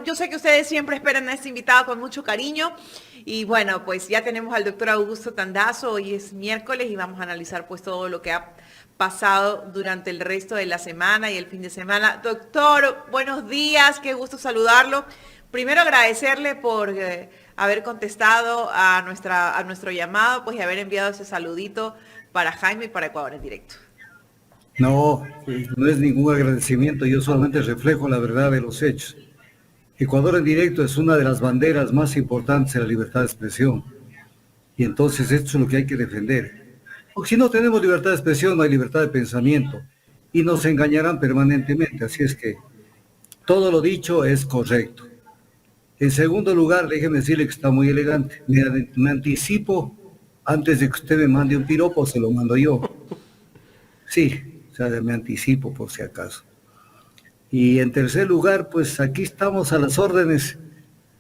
yo sé que ustedes siempre esperan a este invitado con mucho cariño. Y bueno, pues ya tenemos al doctor Augusto Tandazo. Hoy es miércoles y vamos a analizar pues todo lo que ha pasado durante el resto de la semana y el fin de semana. Doctor, buenos días, qué gusto saludarlo. Primero agradecerle por haber contestado a nuestro llamado, pues y haber enviado ese saludito para Jaime y para Ecuador en directo. No, no es ningún agradecimiento, yo solamente reflejo la verdad de los hechos. Ecuador en directo es una de las banderas más importantes de la libertad de expresión. Y entonces esto es lo que hay que defender. Porque si no tenemos libertad de expresión, no hay libertad de pensamiento. Y nos engañarán permanentemente. Así es que todo lo dicho es correcto. En segundo lugar, déjeme decirle que está muy elegante. Me anticipo, antes de que usted me mande un piropo, se lo mando yo. Sí, o sea, me anticipo por si acaso. Y en tercer lugar, pues aquí estamos a las órdenes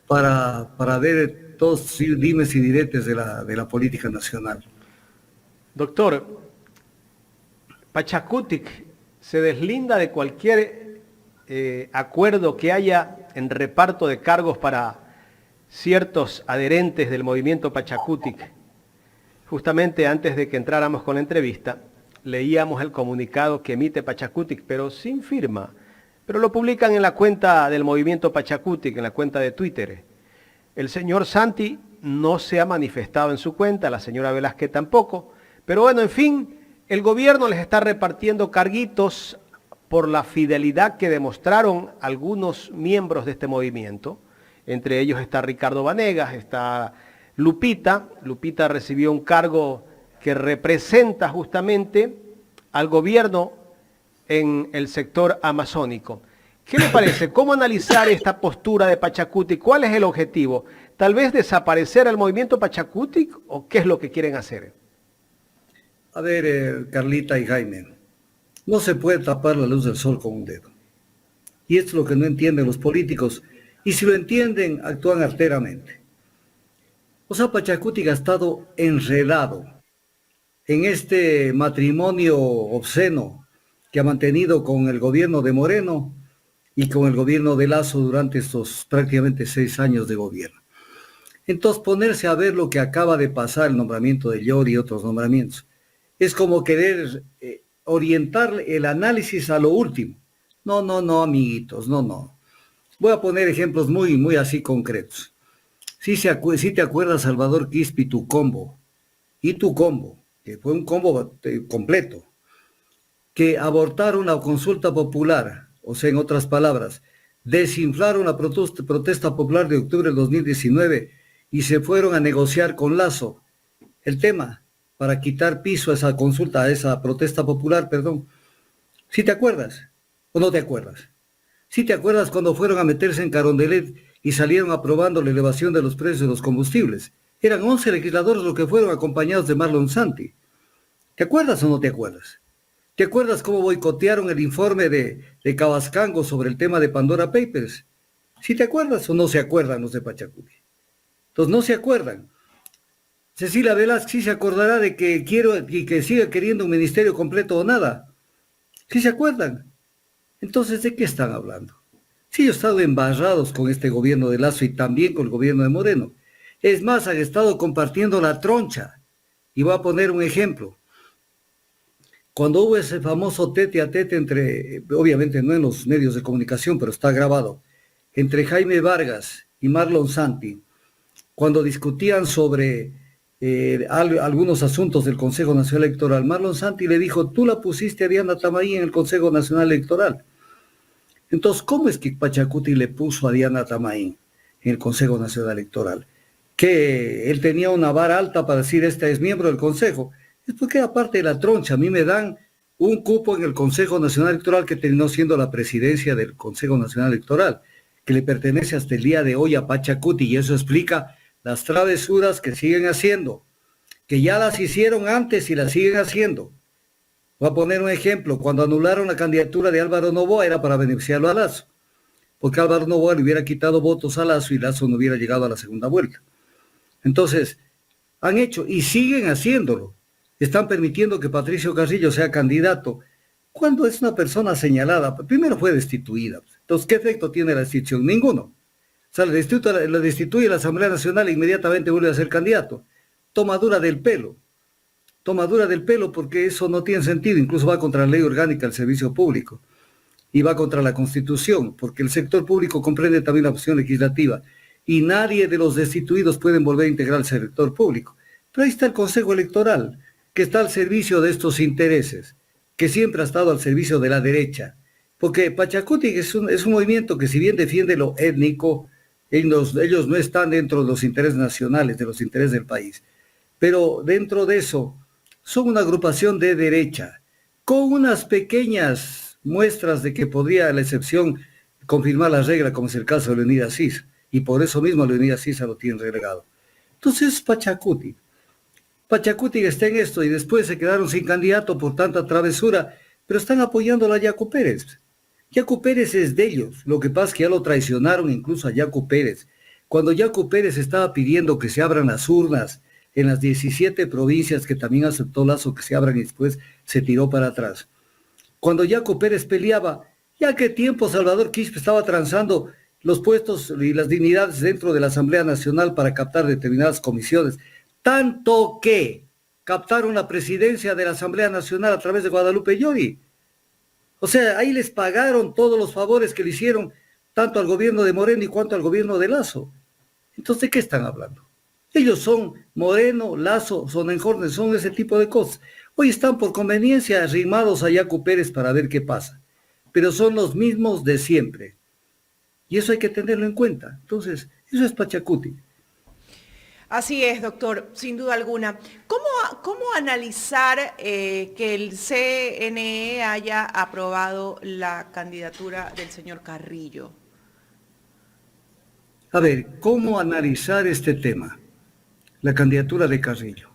para ver todos dimes y diretes de la política nacional. Doctor, Pachacutic se deslinda de cualquier acuerdo que haya en reparto de cargos para ciertos adherentes del movimiento Pachacutic. Justamente antes de que entráramos con la entrevista, leíamos el comunicado que emite Pachacutic, pero sin firma. Pero lo publican en la cuenta del movimiento Pachacutic, en la cuenta de Twitter. El señor Santi no se ha manifestado en su cuenta, la señora Velázquez tampoco. Pero bueno, en fin, el gobierno les está repartiendo carguitos por la fidelidad que demostraron algunos miembros de este movimiento. Entre ellos está Ricardo Vanegas, está Lupita. Lupita recibió un cargo que representa justamente al gobierno en el sector amazónico. ¿Qué le parece? ¿Cómo analizar esta postura de Pachacutic? ¿Cuál es el objetivo? ¿Tal vez desaparecer el movimiento Pachacutic o qué es lo que quieren hacer? A ver, Carlita y Jaime, no se puede tapar la luz del sol con un dedo. Y esto es lo que no entienden los políticos. Y si lo entienden, actúan arteramente. O sea, Pachacutic ha estado enredado en este matrimonio obsceno que ha mantenido con el gobierno de Moreno y con el gobierno de Lasso durante estos prácticamente 6 años de gobierno. Entonces, ponerse a ver lo que acaba de pasar, el nombramiento de Llori y otros nombramientos, es como querer orientar el análisis a lo último. No, no, no, amiguitos, no, no. Voy a poner ejemplos muy, muy así concretos. Si te acuerdas, Salvador Quispe, tu combo, que fue un combo completo, que abortaron la consulta popular, o sea, en otras palabras, desinflaron la protesta popular de octubre del 2019 y se fueron a negociar con Lasso el tema para quitar piso a esa consulta, a esa protesta popular, perdón. ¿Sí te acuerdas o no te acuerdas? ¿Sí te acuerdas cuando fueron a meterse en Carondelet y salieron aprobando la elevación de los precios de los combustibles? Eran 11 legisladores los que fueron acompañados de Marlon Santi. ¿Te acuerdas o no te acuerdas? ¿Te acuerdas cómo boicotearon el informe de Cabascango sobre el tema de Pandora Papers? ¿Sí te acuerdas o no se acuerdan los de Pachacuti? Entonces no se acuerdan. Cecilia Velázquez sí se acordará de que quiero y que siga queriendo un ministerio completo o nada. ¿Sí se acuerdan? Entonces, ¿de qué están hablando? Sí, ellos han estado embarrados con este gobierno de Lasso y también con el gobierno de Moreno. Es más, han estado compartiendo la troncha. Y voy a poner un ejemplo. Cuando hubo ese famoso tete a tete entre, obviamente no en los medios de comunicación, pero está grabado, entre Jaime Vargas y Marlon Santi, cuando discutían sobre algunos asuntos del Consejo Nacional Electoral, Marlon Santi le dijo, tú la pusiste a Diana Tamay en el Consejo Nacional Electoral. Entonces, ¿cómo es que Pachacuti le puso a Diana Tamay en el Consejo Nacional Electoral? Que él tenía una vara alta para decir, esta es miembro del Consejo. Es porque era parte de la troncha. A mí me dan un cupo en el Consejo Nacional Electoral que terminó siendo la presidencia del Consejo Nacional Electoral, que le pertenece hasta el día de hoy a Pachacuti, y eso explica las travesuras que siguen haciendo, que ya las hicieron antes y las siguen haciendo. Voy a poner un ejemplo. Cuando anularon la candidatura de Álvaro Noboa era para beneficiarlo a Lasso, porque Álvaro Noboa le hubiera quitado votos a Lasso y Lasso no hubiera llegado a la segunda vuelta. Entonces, han hecho y siguen haciéndolo. Están permitiendo que Patricio Carrillo sea candidato cuando es una persona señalada. Primero fue destituida. Entonces, ¿qué efecto tiene la destitución? Ninguno. O sea, lo destituye la Asamblea Nacional e inmediatamente vuelve a ser candidato. Tomadura del pelo. Tomadura del pelo porque eso no tiene sentido, incluso va contra la ley orgánica del servicio público y va contra la Constitución, porque el sector público comprende también la función legislativa y nadie de los destituidos pueden volver a integrar el sector público. Pero ahí está el Consejo Electoral, que está al servicio de estos intereses, que siempre ha estado al servicio de la derecha, porque Pachacutic es un movimiento que si bien defiende lo étnico, ellos no están dentro de los intereses nacionales, de los intereses del país, pero dentro de eso son una agrupación de derecha, con unas pequeñas muestras de que podría, a la excepción, confirmar la regla, como es el caso de Leonidas Sisa, y por eso mismo Leonidas Sisa lo tienen relegado. Entonces Pachacutic está en esto y después se quedaron sin candidato por tanta travesura, pero están apoyando a Yacu Pérez. Yacu Pérez es de ellos, lo que pasa es que ya lo traicionaron incluso a Yacu Pérez. Cuando Yacu Pérez estaba pidiendo que se abran las urnas en las 17 provincias que también aceptó Lazo que se abran y después se tiró para atrás. Cuando Yacu Pérez peleaba, ya que tiempo Salvador Quispe estaba transando los puestos y las dignidades dentro de la Asamblea Nacional para captar determinadas comisiones, tanto que captaron la presidencia de la Asamblea Nacional a través de Guadalupe Llori. O sea, ahí les pagaron todos los favores que le hicieron tanto al gobierno de Moreno y cuanto al gobierno de Lazo. Entonces, ¿de qué están hablando? Ellos son Moreno, Lazo, Sonnenhorst, son ese tipo de cosas. Hoy están por conveniencia arrimados a Yacu Pérez para ver qué pasa, pero son los mismos de siempre. Y eso hay que tenerlo en cuenta. Entonces, eso es Pachacutic. Así es, doctor, sin duda alguna. ¿Cómo analizar que el CNE haya aprobado la candidatura del señor Carrillo? A ver, ¿cómo analizar este tema? La candidatura de Carrillo.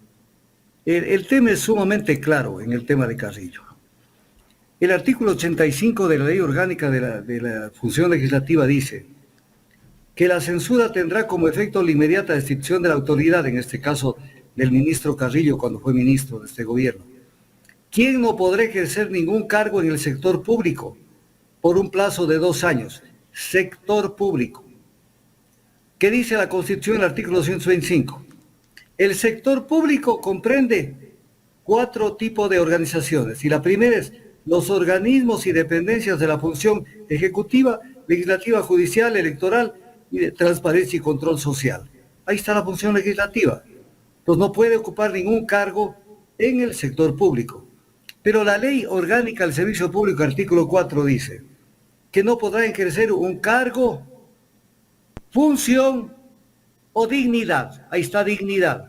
El tema es sumamente claro en el tema de Carrillo. El artículo 85 de la Ley Orgánica de la Función Legislativa dice que la censura tendrá como efecto la inmediata destitución de la autoridad, en este caso del ministro Carrillo cuando fue ministro de este gobierno. ¿Quién no podrá ejercer ningún cargo en el sector público por un plazo de 2 años? Sector público. ¿Qué dice la Constitución en el artículo 125? El sector público comprende 4 tipos de organizaciones y la primera es los organismos y dependencias de la función ejecutiva, legislativa, judicial, electoral y de transparencia y control social. Ahí está la función legislativa. Entonces no puede ocupar ningún cargo en el sector público. Pero la Ley Orgánica del Servicio Público, artículo 4, dice que no podrá ejercer un cargo, función o dignidad. Ahí está dignidad.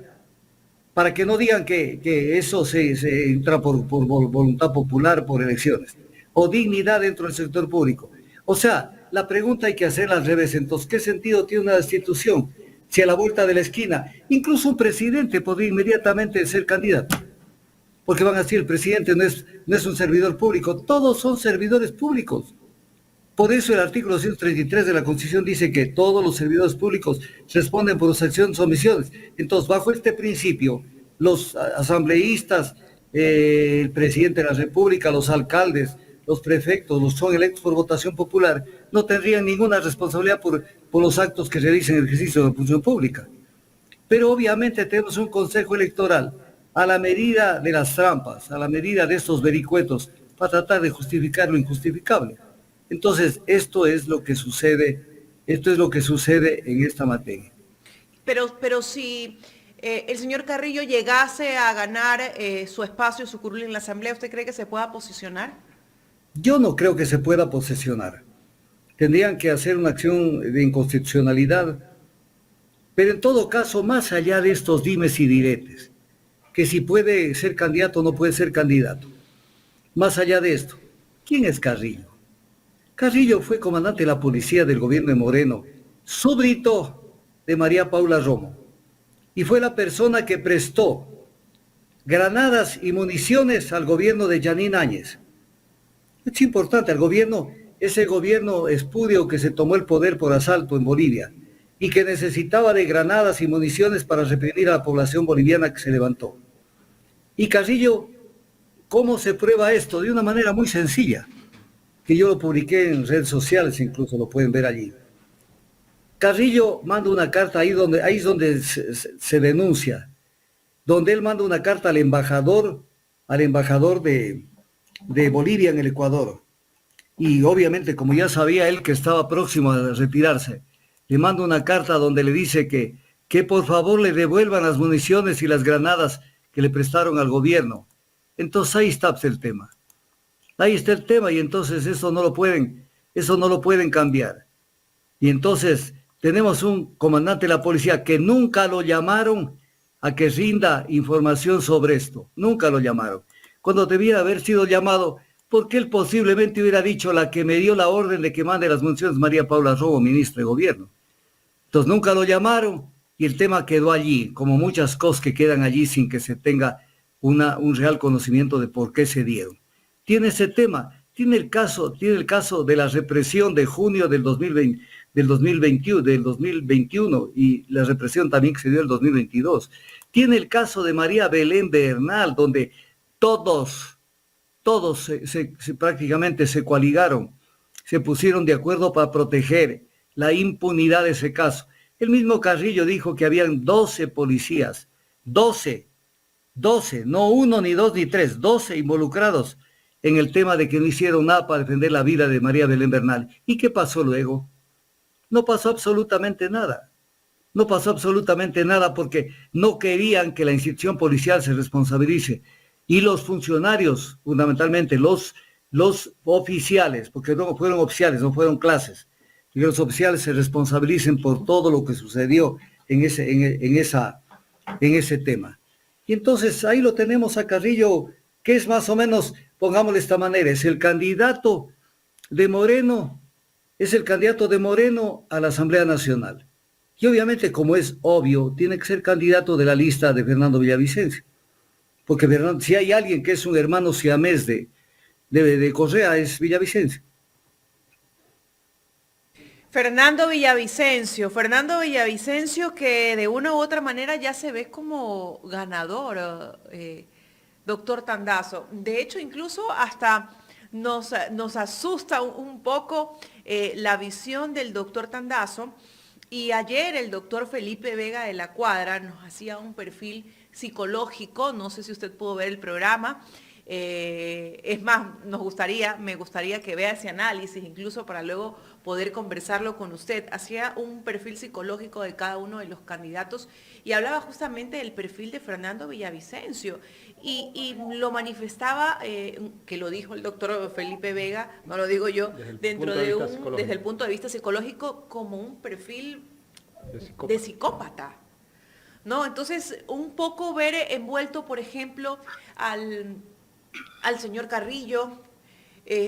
Para que no digan que eso se entra por voluntad popular, por elecciones. O dignidad dentro del sector público. O sea, la pregunta hay que hacerla al revés. Entonces, ¿qué sentido tiene una destitución? Si a la vuelta de la esquina, incluso un presidente podría inmediatamente ser candidato. Porque van a decir, el presidente no es un servidor público. Todos son servidores públicos. Por eso el artículo 133 de la Constitución dice que todos los servidores públicos responden por sus acciones o omisiones. Entonces, bajo este principio, los asambleístas, el presidente de la República, los alcaldes, los prefectos, los son electos por votación popular, no tendrían ninguna responsabilidad por los actos que realicen en el ejercicio de la función pública. Pero obviamente tenemos un consejo electoral a la medida de las trampas, a la medida de estos vericuetos, para tratar de justificar lo injustificable. Entonces, esto es lo que sucede en esta materia. Pero si el señor Carrillo llegase a ganar su espacio, su curul en la Asamblea, ¿usted cree que se pueda posicionar? Yo no creo que se pueda posesionar. Tendrían que hacer una acción de inconstitucionalidad, pero en todo caso, más allá de estos dimes y diretes, que si puede ser candidato o no puede ser candidato, más allá de esto, ¿quién es Carrillo? Carrillo fue comandante de la policía del gobierno de Moreno, súbdito de María Paula Romo, y fue la persona que prestó granadas y municiones al gobierno de Yanín Áñez. Es importante, ese gobierno espurio que se tomó el poder por asalto en Bolivia y que necesitaba de granadas y municiones para reprimir a la población boliviana que se levantó. Y Carrillo, ¿cómo se prueba esto? De una manera muy sencilla, que yo lo publiqué en redes sociales, incluso lo pueden ver allí. Carrillo manda una carta ahí es donde se denuncia, donde él manda una carta al embajador de Bolivia en el Ecuador. Y obviamente, como ya sabía él que estaba próximo a retirarse, le manda una carta donde le dice que por favor le devuelvan las municiones y las granadas que le prestaron al gobierno. Entonces ahí está el tema. Ahí está el tema y entonces eso no lo pueden cambiar. Y entonces tenemos un comandante de la policía que nunca lo llamaron a que rinda información sobre esto. Nunca lo llamaron. Cuando debiera haber sido llamado, porque él posiblemente hubiera dicho la que me dio la orden de que mande las municiones, María Paula Robo, ministra de Gobierno. Entonces nunca lo llamaron y el tema quedó allí, como muchas cosas que quedan allí sin que se tenga un real conocimiento de por qué se dieron. Tiene ese tema, tiene el caso de la represión de junio del 2021 y la represión también que se dio en el 2022. Tiene el caso de María Belén Bernal, donde todos prácticamente se coaligaron, se pusieron de acuerdo para proteger la impunidad de ese caso. El mismo Carrillo dijo que habían 12 policías, 12, no uno, ni dos, ni tres, 12 involucrados en el tema de que no hicieron nada para defender la vida de María Belén Bernal. ¿Y qué pasó luego? No pasó absolutamente nada. No pasó absolutamente nada porque no querían que la institución policial se responsabilice. Y los funcionarios, fundamentalmente los oficiales, porque no fueron oficiales, no fueron clases, y que los oficiales se responsabilicen por todo lo que sucedió en ese tema. Y entonces ahí lo tenemos a Carrillo, que es más o menos, pongámosle de esta manera, es el candidato de Moreno a la Asamblea Nacional. Y obviamente, como es obvio, tiene que ser candidato de la lista de Fernando Villavicencio. Porque si hay alguien que es un hermano siamés de Correa, es Villavicencio. Fernando Villavicencio que de una u otra manera ya se ve como ganador, doctor Tandazo. De hecho, incluso hasta nos asusta un poco la visión del doctor Tandazo. Y ayer el doctor Felipe Vega de la Cuadra nos hacía un perfil psicológico, no sé si usted pudo ver el programa, es más, me gustaría que vea ese análisis, incluso para luego poder conversarlo con usted. Hacía un perfil psicológico de cada uno de los candidatos y hablaba justamente del perfil de Fernando Villavicencio y lo manifestaba, que lo dijo el doctor Felipe Vega, no lo digo yo, desde el punto de vista psicológico, como un perfil de psicópata. ¿No? Entonces, un poco ver envuelto, por ejemplo, al señor Carrillo,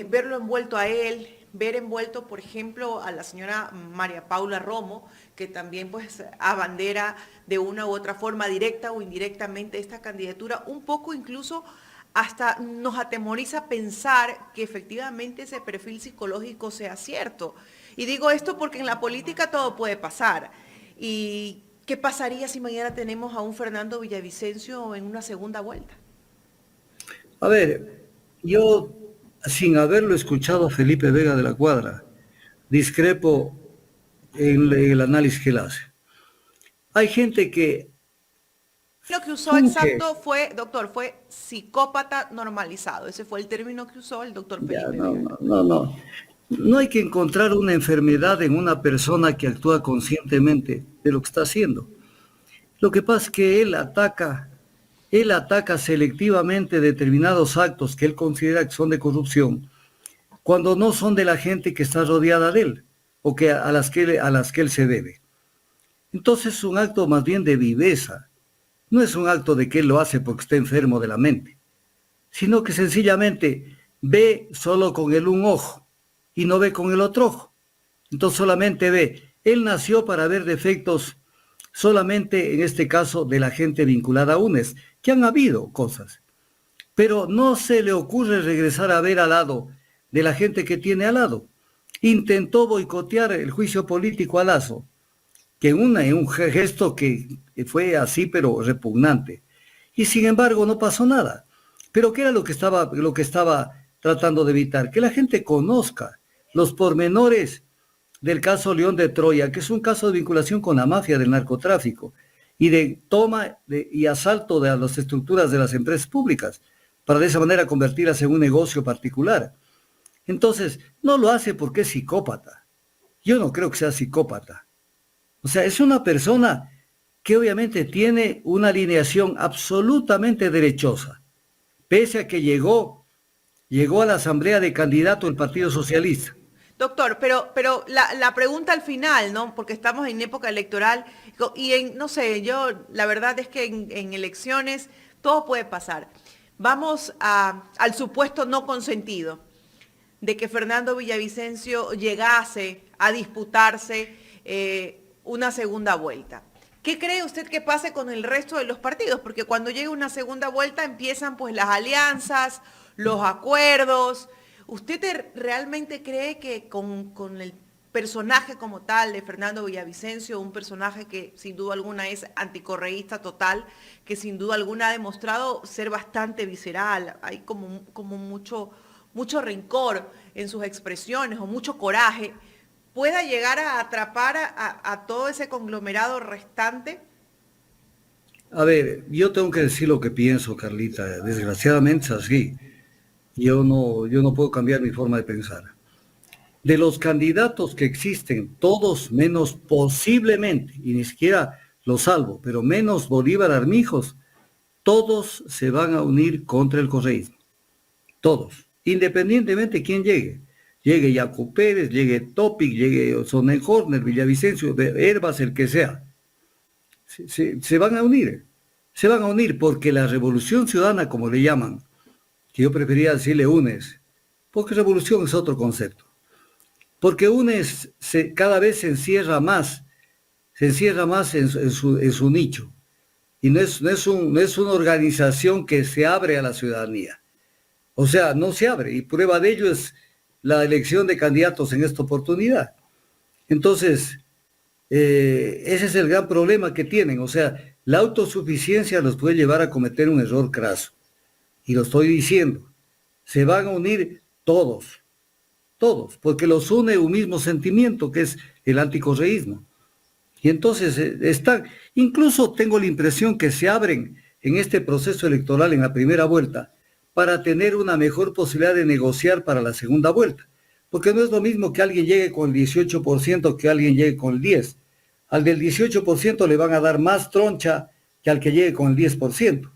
verlo envuelto a él, ver envuelto, por ejemplo, a la señora María Paula Romo, que también pues abandera de una u otra forma, directa o indirectamente, esta candidatura, un poco incluso hasta nos atemoriza pensar que efectivamente ese perfil psicológico sea cierto. Y digo esto porque en la política todo puede pasar. Y ¿qué pasaría si mañana tenemos a un Fernando Villavicencio en una segunda vuelta? A ver, yo, sin haberlo escuchado a Felipe Vega de la Cuadra, discrepo en el análisis que él hace. Hay gente que... Lo que usó exacto fue, doctor, fue psicópata normalizado. Ese fue el término que usó el doctor Felipe Vega. No. No hay que encontrar una enfermedad en una persona que actúa conscientemente de lo que está haciendo. Lo que pasa es que él ataca selectivamente determinados actos que él considera que son de corrupción, cuando no son de la gente que está rodeada de él, o que a las que él se debe. Entonces es un acto más bien de viveza, no es un acto de que él lo hace porque está enfermo de la mente, sino que sencillamente ve solo con el un ojo, y no ve con el otro ojo. Entonces solamente ve. Él nació para ver defectos solamente, en este caso, de la gente vinculada a UNES, que han habido cosas. Pero no se le ocurre regresar a ver al lado de la gente que tiene al lado. Intentó boicotear el juicio político a Lazo, que en un gesto que fue así, pero repugnante. Y sin embargo no pasó nada. Pero ¿qué era lo que estaba tratando de evitar? Que la gente conozca los pormenores del caso León de Troya, que es un caso de vinculación con la mafia del narcotráfico y de toma y asalto de las estructuras de las empresas públicas, para de esa manera convertirlas en un negocio particular. Entonces, no lo hace porque es psicópata. Yo no creo que sea psicópata. O sea, es una persona que obviamente tiene una alineación absolutamente derechosa, pese a que llegó a la asamblea de candidato del Partido Socialista. Doctor, pero la pregunta al final, ¿no? Porque estamos en época electoral y no sé, yo la verdad es que en elecciones todo puede pasar. Vamos al supuesto no consentido de que Fernando Villavicencio llegase a disputarse una segunda vuelta. ¿Qué cree usted que pase con el resto de los partidos? Porque cuando llegue una segunda vuelta empiezan pues las alianzas, los acuerdos. ¿Usted realmente cree que con el personaje como tal de Fernando Villavicencio, un personaje que sin duda alguna es anticorreísta total, que sin duda alguna ha demostrado ser bastante visceral, hay como mucho rencor en sus expresiones o mucho coraje, pueda llegar a atrapar a todo ese conglomerado restante? A ver, yo tengo que decir lo que pienso, Carlita. Desgraciadamente es así. Yo no puedo cambiar mi forma de pensar. De los candidatos que existen, todos menos posiblemente, y ni siquiera lo salvo, pero menos Bolívar Armijos, todos se van a unir contra el correísmo. Todos, independientemente de quién llegue. Llegue Yacu Pérez, llegue Topic, llegue Sonnenhorner, Villavicencio, Herbas, el que sea. Se van a unir. Se van a unir porque la revolución ciudadana, como le llaman, que yo prefería decirle UNES, porque revolución es otro concepto. Porque UNES cada vez se encierra más en su nicho. Y no es una organización que se abre a la ciudadanía. O sea, no se abre. Y prueba de ello es la elección de candidatos en esta oportunidad. Entonces, ese es el gran problema que tienen. O sea, la autosuficiencia los puede llevar a cometer un error craso. Y lo estoy diciendo. Se van a unir todos, porque los une un mismo sentimiento que es el anticorreísmo. Y entonces incluso tengo la impresión que se abren en este proceso electoral en la primera vuelta para tener una mejor posibilidad de negociar para la segunda vuelta. Porque no es lo mismo que alguien llegue con el 18% que alguien llegue con el 10%. Al del 18% le van a dar más troncha que al que llegue con el 10%.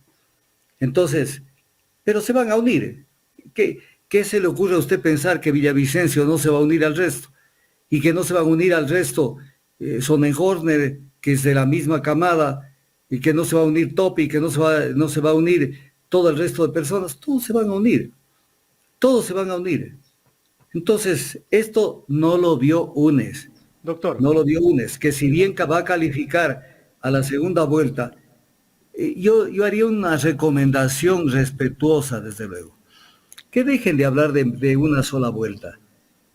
Entonces, pero se van a unir. ¿Qué se le ocurre a usted pensar que Villavicencio no se va a unir al resto? Y que no se va a unir al resto Sonnenhorner, que es de la misma camada, y que no se va a unir Topi, que no se va a unir todo el resto de personas. Todos se van a unir. Todos se van a unir. Entonces, esto no lo vio UNES. Doctor. No lo vio UNES, que si bien va a calificar a la segunda vuelta, yo haría una recomendación respetuosa, desde luego. Que dejen de hablar de una sola vuelta.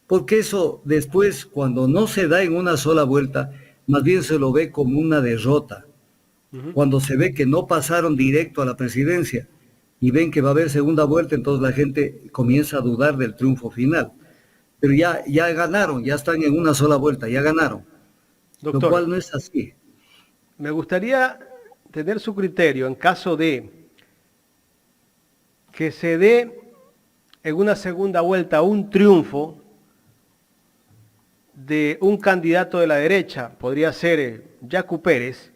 Porque eso después, cuando no se da en una sola vuelta, más bien se lo ve como una derrota. Cuando se ve que no pasaron directo a la presidencia y ven que va a haber segunda vuelta, entonces la gente comienza a dudar del triunfo final. Pero ya ganaron, ya están en una sola vuelta, ya ganaron. Doctor, lo cual no es así. Me gustaría tener su criterio en caso de que se dé en una segunda vuelta un triunfo de un candidato de la derecha, podría ser Yacu Pérez,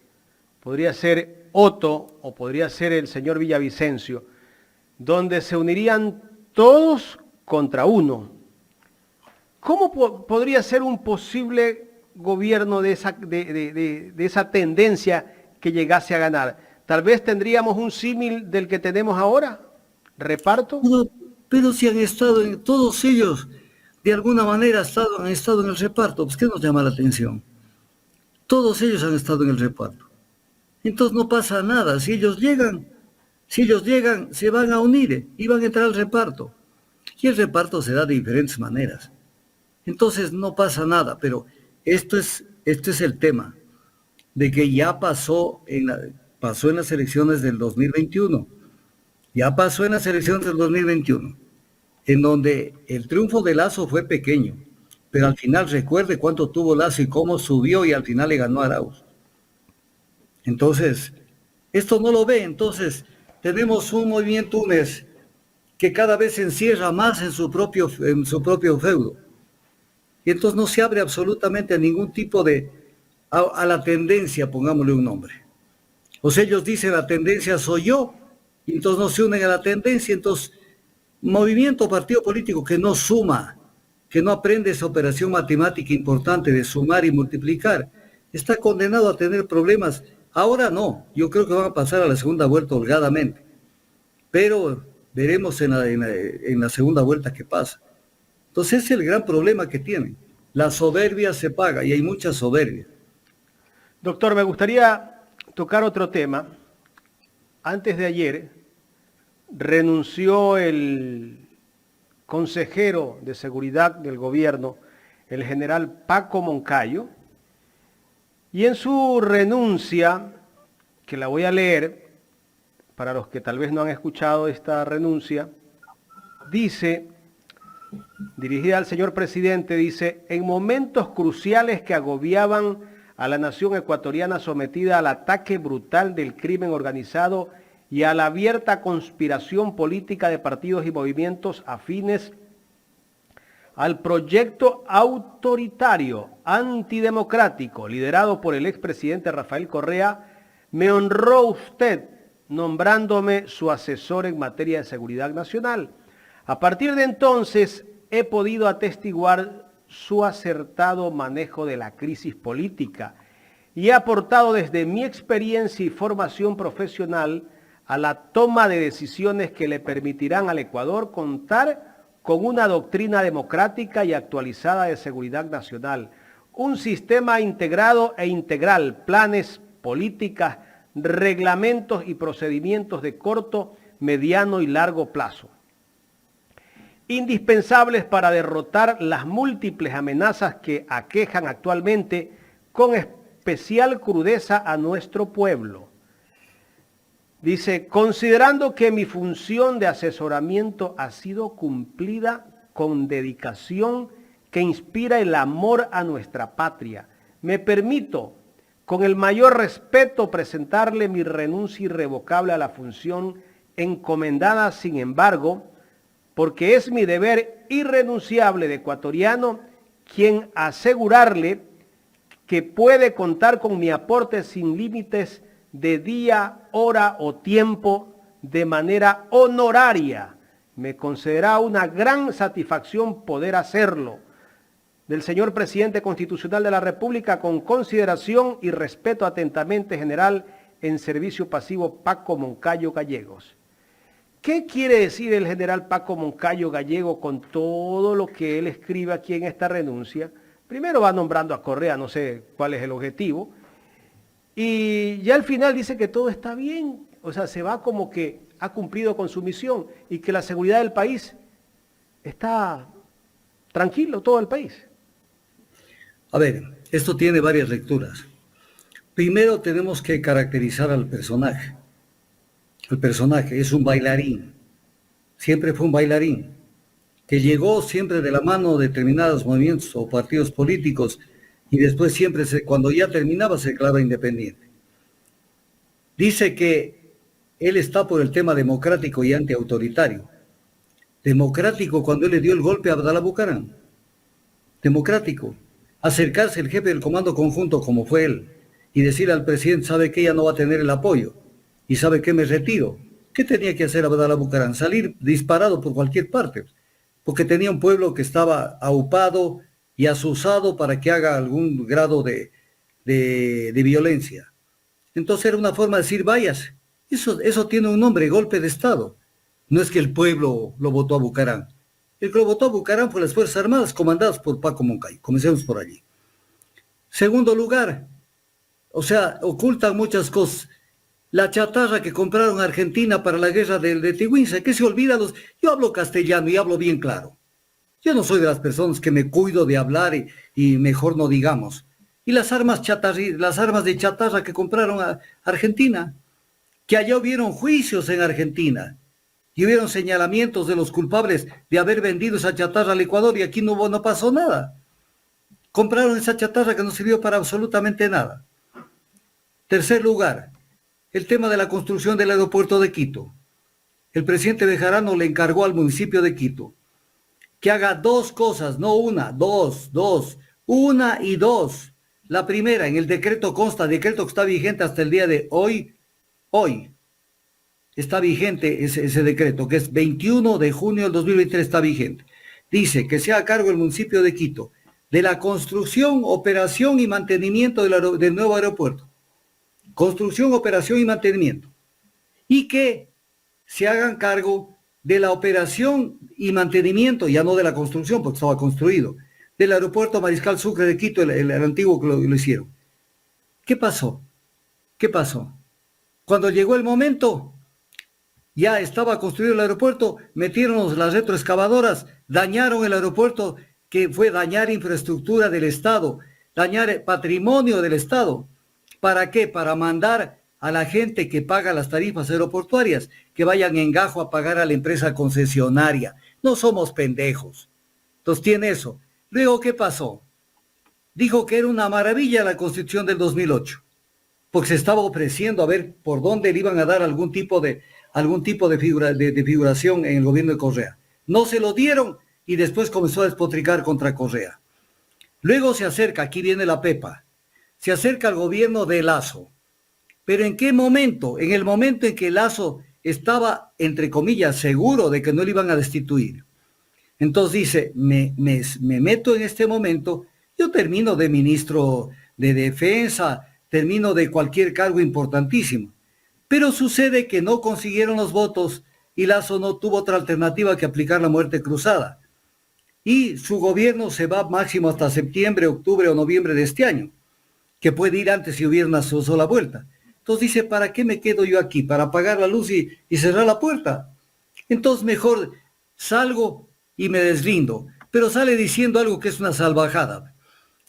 podría ser Otto o podría ser el señor Villavicencio, donde se unirían todos contra uno. ¿Cómo podría ser un posible gobierno de esa tendencia que llegase a ganar? Tal vez tendríamos un símil del que tenemos ahora, reparto. Pero si han estado todos ellos, de alguna manera han estado en el reparto, pues ¿qué nos llama la atención? Todos ellos han estado en el reparto. Entonces no pasa nada. Si ellos llegan, se van a unir y van a entrar al reparto. Y el reparto se da de diferentes maneras. Entonces no pasa nada, pero esto es el tema, de que ya pasó en las elecciones del 2021. Ya pasó en las elecciones del 2021, en donde el triunfo de Lasso fue pequeño, pero al final recuerde cuánto tuvo Lazo y cómo subió y al final le ganó a Arauz. Entonces, esto no lo ve. Entonces, tenemos un movimiento UNES que cada vez se encierra más en su propio feudo. Y entonces no se abre absolutamente a ningún tipo a la tendencia, pongámosle un nombre. O sea, ellos dicen la tendencia soy yo, y entonces no se unen a la tendencia. Entonces, movimiento, partido político que no suma, que no aprende esa operación matemática importante de sumar y multiplicar, está condenado a tener problemas. Ahora no, yo creo que van a pasar a la segunda vuelta holgadamente, pero veremos en la segunda vuelta qué pasa. Entonces ese es el gran problema que tienen. La soberbia se paga y hay mucha soberbia. Doctor, me gustaría tocar otro tema. Antes de ayer renunció el consejero de seguridad del gobierno, el general Paco Moncayo, y en su renuncia, que la voy a leer, para los que tal vez no han escuchado esta renuncia, dice, dirigida al señor presidente, dice, en momentos cruciales que agobiaban a la nación ecuatoriana sometida al ataque brutal del crimen organizado y a la abierta conspiración política de partidos y movimientos afines al proyecto autoritario, antidemocrático, liderado por el expresidente Rafael Correa, me honró usted nombrándome su asesor en materia de seguridad nacional. A partir de entonces he podido atestiguar su acertado manejo de la crisis política y he aportado desde mi experiencia y formación profesional a la toma de decisiones que le permitirán al Ecuador contar con una doctrina democrática y actualizada de seguridad nacional, un sistema integrado e integral, planes, políticas, reglamentos y procedimientos de corto, mediano y largo plazo, indispensables para derrotar las múltiples amenazas que aquejan actualmente con especial crudeza a nuestro pueblo. Dice, considerando que mi función de asesoramiento ha sido cumplida con dedicación que inspira el amor a nuestra patria, me permito, con el mayor respeto, presentarle mi renuncia irrevocable a la función encomendada, sin embargo, porque es mi deber irrenunciable de ecuatoriano, quien asegurarle que puede contar con mi aporte sin límites de día, hora o tiempo de manera honoraria. Me concederá una gran satisfacción poder hacerlo. Del señor Presidente Constitucional de la República, con consideración y respeto atentamente, general en servicio pasivo Paco Moncayo Gallegos. ¿Qué quiere decir el general Paco Moncayo Gallego con todo lo que él escribe aquí en esta renuncia? Primero va nombrando a Correa, no sé cuál es el objetivo, y ya al final dice que todo está bien, o sea, se va como que ha cumplido con su misión y que la seguridad del país está tranquilo, todo el país. A ver, esto tiene varias lecturas. Primero tenemos que caracterizar al personaje. El personaje es un bailarín, siempre fue un bailarín, que llegó siempre de la mano de determinados movimientos o partidos políticos y después siempre, cuando ya terminaba, se declaraba independiente. Dice que él está por el tema democrático y antiautoritario. Democrático cuando él le dio el golpe a Abdalá Bucaram. Democrático. Acercarse el jefe del comando conjunto como fue él y decirle al presidente, sabe que ella no va a tener el apoyo y sabe que me retiro. ¿Qué tenía que hacer Abdalá Bucaram? Salir disparado por cualquier parte, porque tenía un pueblo que estaba aupado y asusado para que haga algún grado de violencia. Entonces era una forma de decir, váyase. Eso tiene un nombre, golpe de Estado. No es que el pueblo lo votó a Bucaram. El que lo votó a Bucaram fue las Fuerzas Armadas comandadas por Paco Moncayo. Comencemos por allí. Segundo lugar, o sea, ocultan muchas cosas. La chatarra que compraron a Argentina para la guerra de Tigüinza, que se olvida yo hablo castellano y hablo bien claro. Yo no soy de las personas que me cuido de hablar y mejor no digamos. Y las armas de chatarra que compraron a Argentina, que allá hubieron juicios en Argentina y hubieron señalamientos de los culpables de haber vendido esa chatarra al Ecuador y aquí no pasó nada. Compraron esa chatarra que no sirvió para absolutamente nada. Tercer lugar, el tema de la construcción del aeropuerto de Quito. El presidente Bejarano le encargó al municipio de Quito que haga dos cosas, no una, dos, una y dos. La primera, en el decreto consta, decreto que está vigente hasta el día de hoy, está vigente ese decreto, que es 21 de junio del 2023, está vigente. Dice que sea a cargo el municipio de Quito de la construcción, operación y mantenimiento del nuevo aeropuerto. Construcción, operación y mantenimiento. Y que se hagan cargo de la operación y mantenimiento, ya no de la construcción, porque estaba construido, del aeropuerto Mariscal Sucre de Quito, el antiguo que lo hicieron. ¿Qué pasó? ¿Qué pasó? Cuando llegó el momento, ya estaba construido el aeropuerto, metieron las retroexcavadoras, dañaron el aeropuerto, que fue dañar infraestructura del Estado, dañar patrimonio del Estado. ¿Para qué? Para mandar a la gente que paga las tarifas aeroportuarias, que vayan en gajo a pagar a la empresa concesionaria. No somos pendejos. Entonces tiene eso. Luego, ¿qué pasó? Dijo que era una maravilla la Constitución del 2008, porque se estaba ofreciendo a ver por dónde le iban a dar algún tipo de figuración en el gobierno de Correa. No se lo dieron y después comenzó a despotricar contra Correa. Luego se acerca, aquí viene la pepa, se acerca al gobierno de Lasso. ¿Pero en qué momento? En el momento en que Lasso estaba, entre comillas, seguro de que no le iban a destituir. Entonces dice, me meto en este momento, yo termino de ministro de Defensa, termino de cualquier cargo importantísimo. Pero sucede que no consiguieron los votos y Lasso no tuvo otra alternativa que aplicar la muerte cruzada. Y su gobierno se va máximo hasta septiembre, octubre o noviembre de este año, que puede ir antes si hubiera una sola vuelta. Entonces dice, ¿para qué me quedo yo aquí? ¿Para apagar la luz y cerrar la puerta? Entonces mejor salgo y me deslindo. Pero sale diciendo algo que es una salvajada.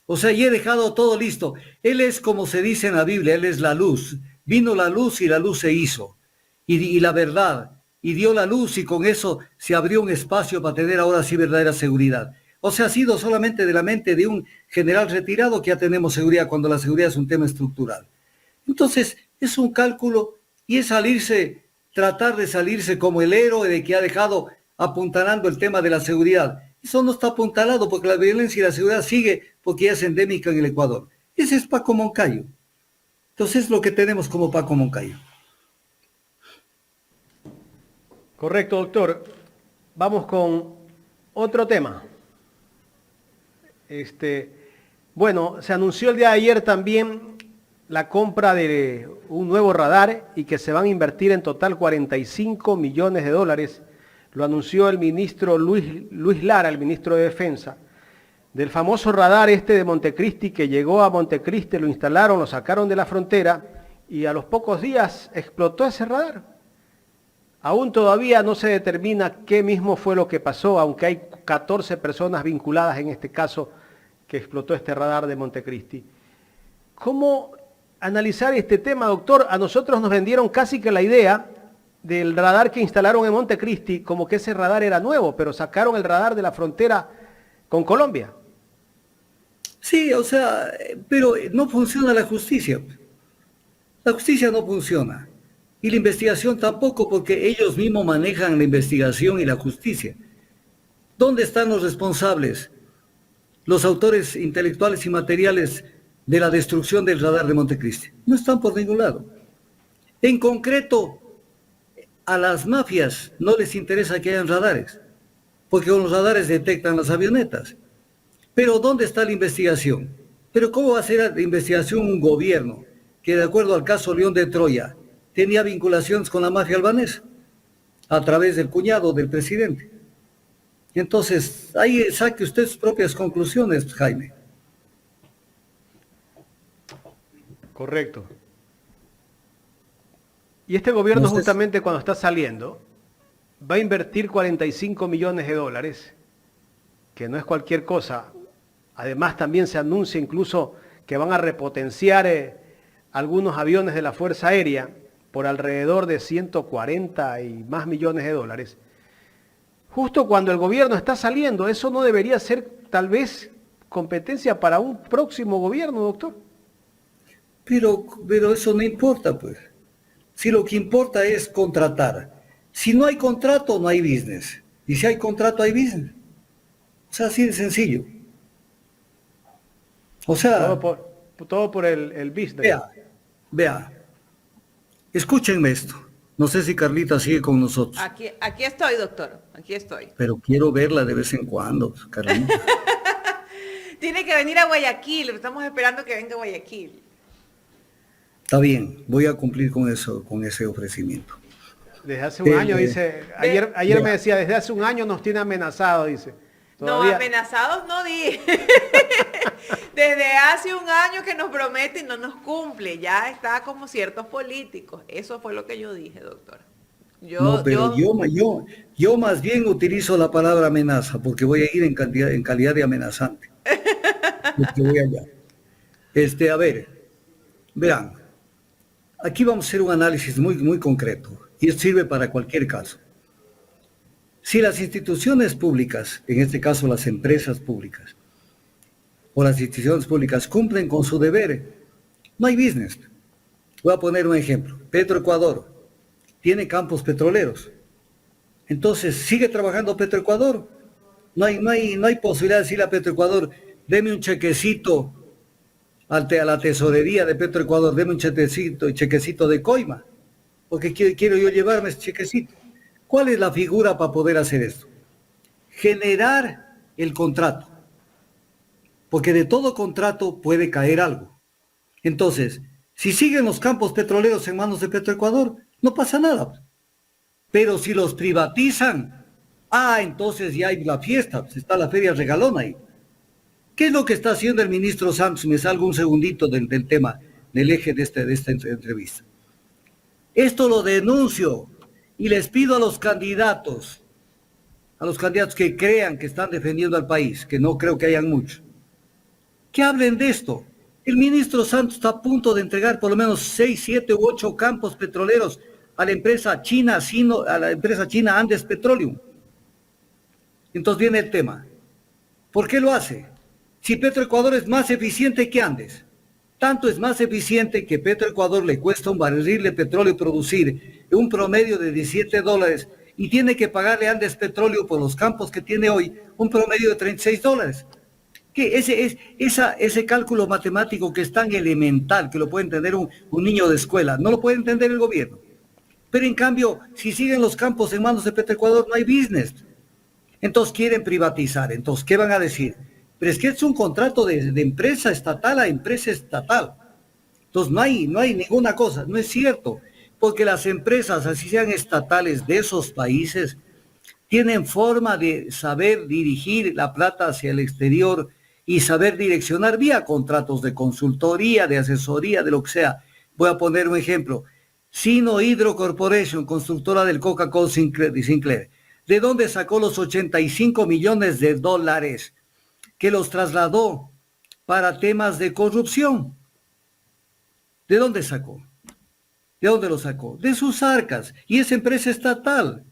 O sea, y he dejado todo listo. Él es como se dice en la Biblia, Él es la luz. Vino la luz y la luz se hizo. Y la verdad. Y dio la luz y con eso se abrió un espacio para tener ahora sí verdadera seguridad. O sea, ha sido solamente de la mente de un general retirado que ya tenemos seguridad cuando la seguridad es un tema estructural. Entonces, es un cálculo y es tratar de salirse como el héroe de que ha dejado apuntalando el tema de la seguridad. Eso no está apuntalado porque la violencia y la seguridad sigue porque ya es endémica en el Ecuador. Ese es Paco Moncayo. Entonces, es lo que tenemos como Paco Moncayo. Correcto, doctor. Vamos con otro tema. Bueno, se anunció el día de ayer también la compra de un nuevo radar y que se van a invertir en total 45 millones de dólares. Lo anunció el ministro Luis Lara, el ministro de Defensa. Del famoso radar de Montecristi que llegó a Montecristi, lo instalaron, lo sacaron de la frontera y a los pocos días explotó ese radar. Aún todavía no se determina qué mismo fue lo que pasó, aunque hay 14 personas vinculadas en este caso que explotó este radar de Montecristi. ¿Cómo analizar este tema, doctor? A nosotros nos vendieron casi que la idea del radar que instalaron en Montecristi, como que ese radar era nuevo, pero sacaron el radar de la frontera con Colombia. Sí, o sea, pero no funciona la justicia. La justicia no funciona. Y la investigación tampoco, porque ellos mismos manejan la investigación y la justicia. ¿Dónde están los responsables? Los autores intelectuales y materiales de la destrucción del radar de Montecristi. No están por ningún lado. En concreto, a las mafias no les interesa que hayan radares, porque con los radares detectan las avionetas. Pero ¿dónde está la investigación? Pero ¿cómo va a ser la investigación un gobierno que, de acuerdo al caso León de Troya, tenía vinculaciones con la mafia albanesa a través del cuñado del presidente? Entonces, ahí saque usted sus propias conclusiones, Jaime. Correcto. Y este gobierno justamente cuando está saliendo va a invertir 45 millones de dólares, que no es cualquier cosa. Además también se anuncia incluso que van a repotenciar algunos aviones de la Fuerza Aérea por alrededor de 140 y más millones de dólares. Justo cuando el gobierno está saliendo, eso no debería ser tal vez competencia para un próximo gobierno, doctor. Pero eso no importa, pues. Si lo que importa es contratar. Si no hay contrato, no hay business. Y si hay contrato, hay business. O sea, así de sencillo. O sea, Todo por el business. vea, escúchenme esto. No sé si Carlita sigue con nosotros. Aquí estoy, doctor. Aquí estoy. Pero quiero verla de vez en cuando, Carlita. Tiene que venir a Guayaquil. Estamos esperando que venga a Guayaquil. Está bien, voy a cumplir con eso, con ese ofrecimiento. Desde hace un año, dice, ayer me decía, desde hace un año nos tiene amenazado, dice. No, amenazados no dije. Desde hace un año que nos promete y no nos cumple. Ya está como ciertos políticos. Eso fue lo que yo dije, doctor. Yo más bien utilizo la palabra amenaza porque voy a ir en calidad de amenazante. Porque voy allá. A ver, vean, aquí vamos a hacer un análisis muy concreto y esto sirve para cualquier caso. Si las instituciones públicas, en este caso las empresas públicas, o las instituciones públicas cumplen con su deber, no hay business. Voy a poner un ejemplo. Petroecuador tiene campos petroleros. Entonces, ¿sigue trabajando Petroecuador? No hay posibilidad de decirle a Petroecuador, deme un chequecito a la tesorería de Petroecuador, deme un chequecito de coima, porque quiero yo llevarme ese chequecito. ¿Cuál es la figura para poder hacer esto? Generar el contrato. Porque de todo contrato puede caer algo. Entonces, si siguen los campos petroleros en manos de Petroecuador, no pasa nada. Pero si los privatizan, entonces ya hay la fiesta, está la feria regalona ahí. ¿Qué es lo que está haciendo el ministro Santos? Me salgo un segundito del tema, del eje de esta entrevista. Esto lo denuncio y les pido a los candidatos que crean que están defendiendo al país, que no creo que hayan muchos, que hablen de esto. El ministro Santos está a punto de entregar por lo menos 6, 7 u 8 campos petroleros a la empresa china, Andes Petroleum. Entonces viene el tema. ¿Por qué lo hace? Si Petroecuador es más eficiente que Andes, tanto es más eficiente que Petroecuador le cuesta un barril de petróleo producir un promedio de $17 y tiene que pagarle a Andes Petroleum por los campos que tiene hoy un promedio de $36. Que ese cálculo matemático que es tan elemental, que lo puede entender un niño de escuela, no lo puede entender el gobierno. Pero en cambio, si siguen los campos en manos de Petroecuador, no hay business. Entonces quieren privatizar. Entonces, ¿qué van a decir? Pero es que es un contrato de empresa estatal a empresa estatal. Entonces, no hay ninguna cosa. No es cierto. Porque las empresas, así sean estatales de esos países, tienen forma de saber dirigir la plata hacia el exterior y saber direccionar vía contratos de consultoría, de asesoría, de lo que sea. Voy a poner un ejemplo. Sino Hydro Corporation, constructora del Coca-Cola Sinclair. ¿De dónde sacó los $85 millones que los trasladó para temas de corrupción? ¿De dónde sacó? ¿De dónde lo sacó? De sus arcas. Y es empresa estatal.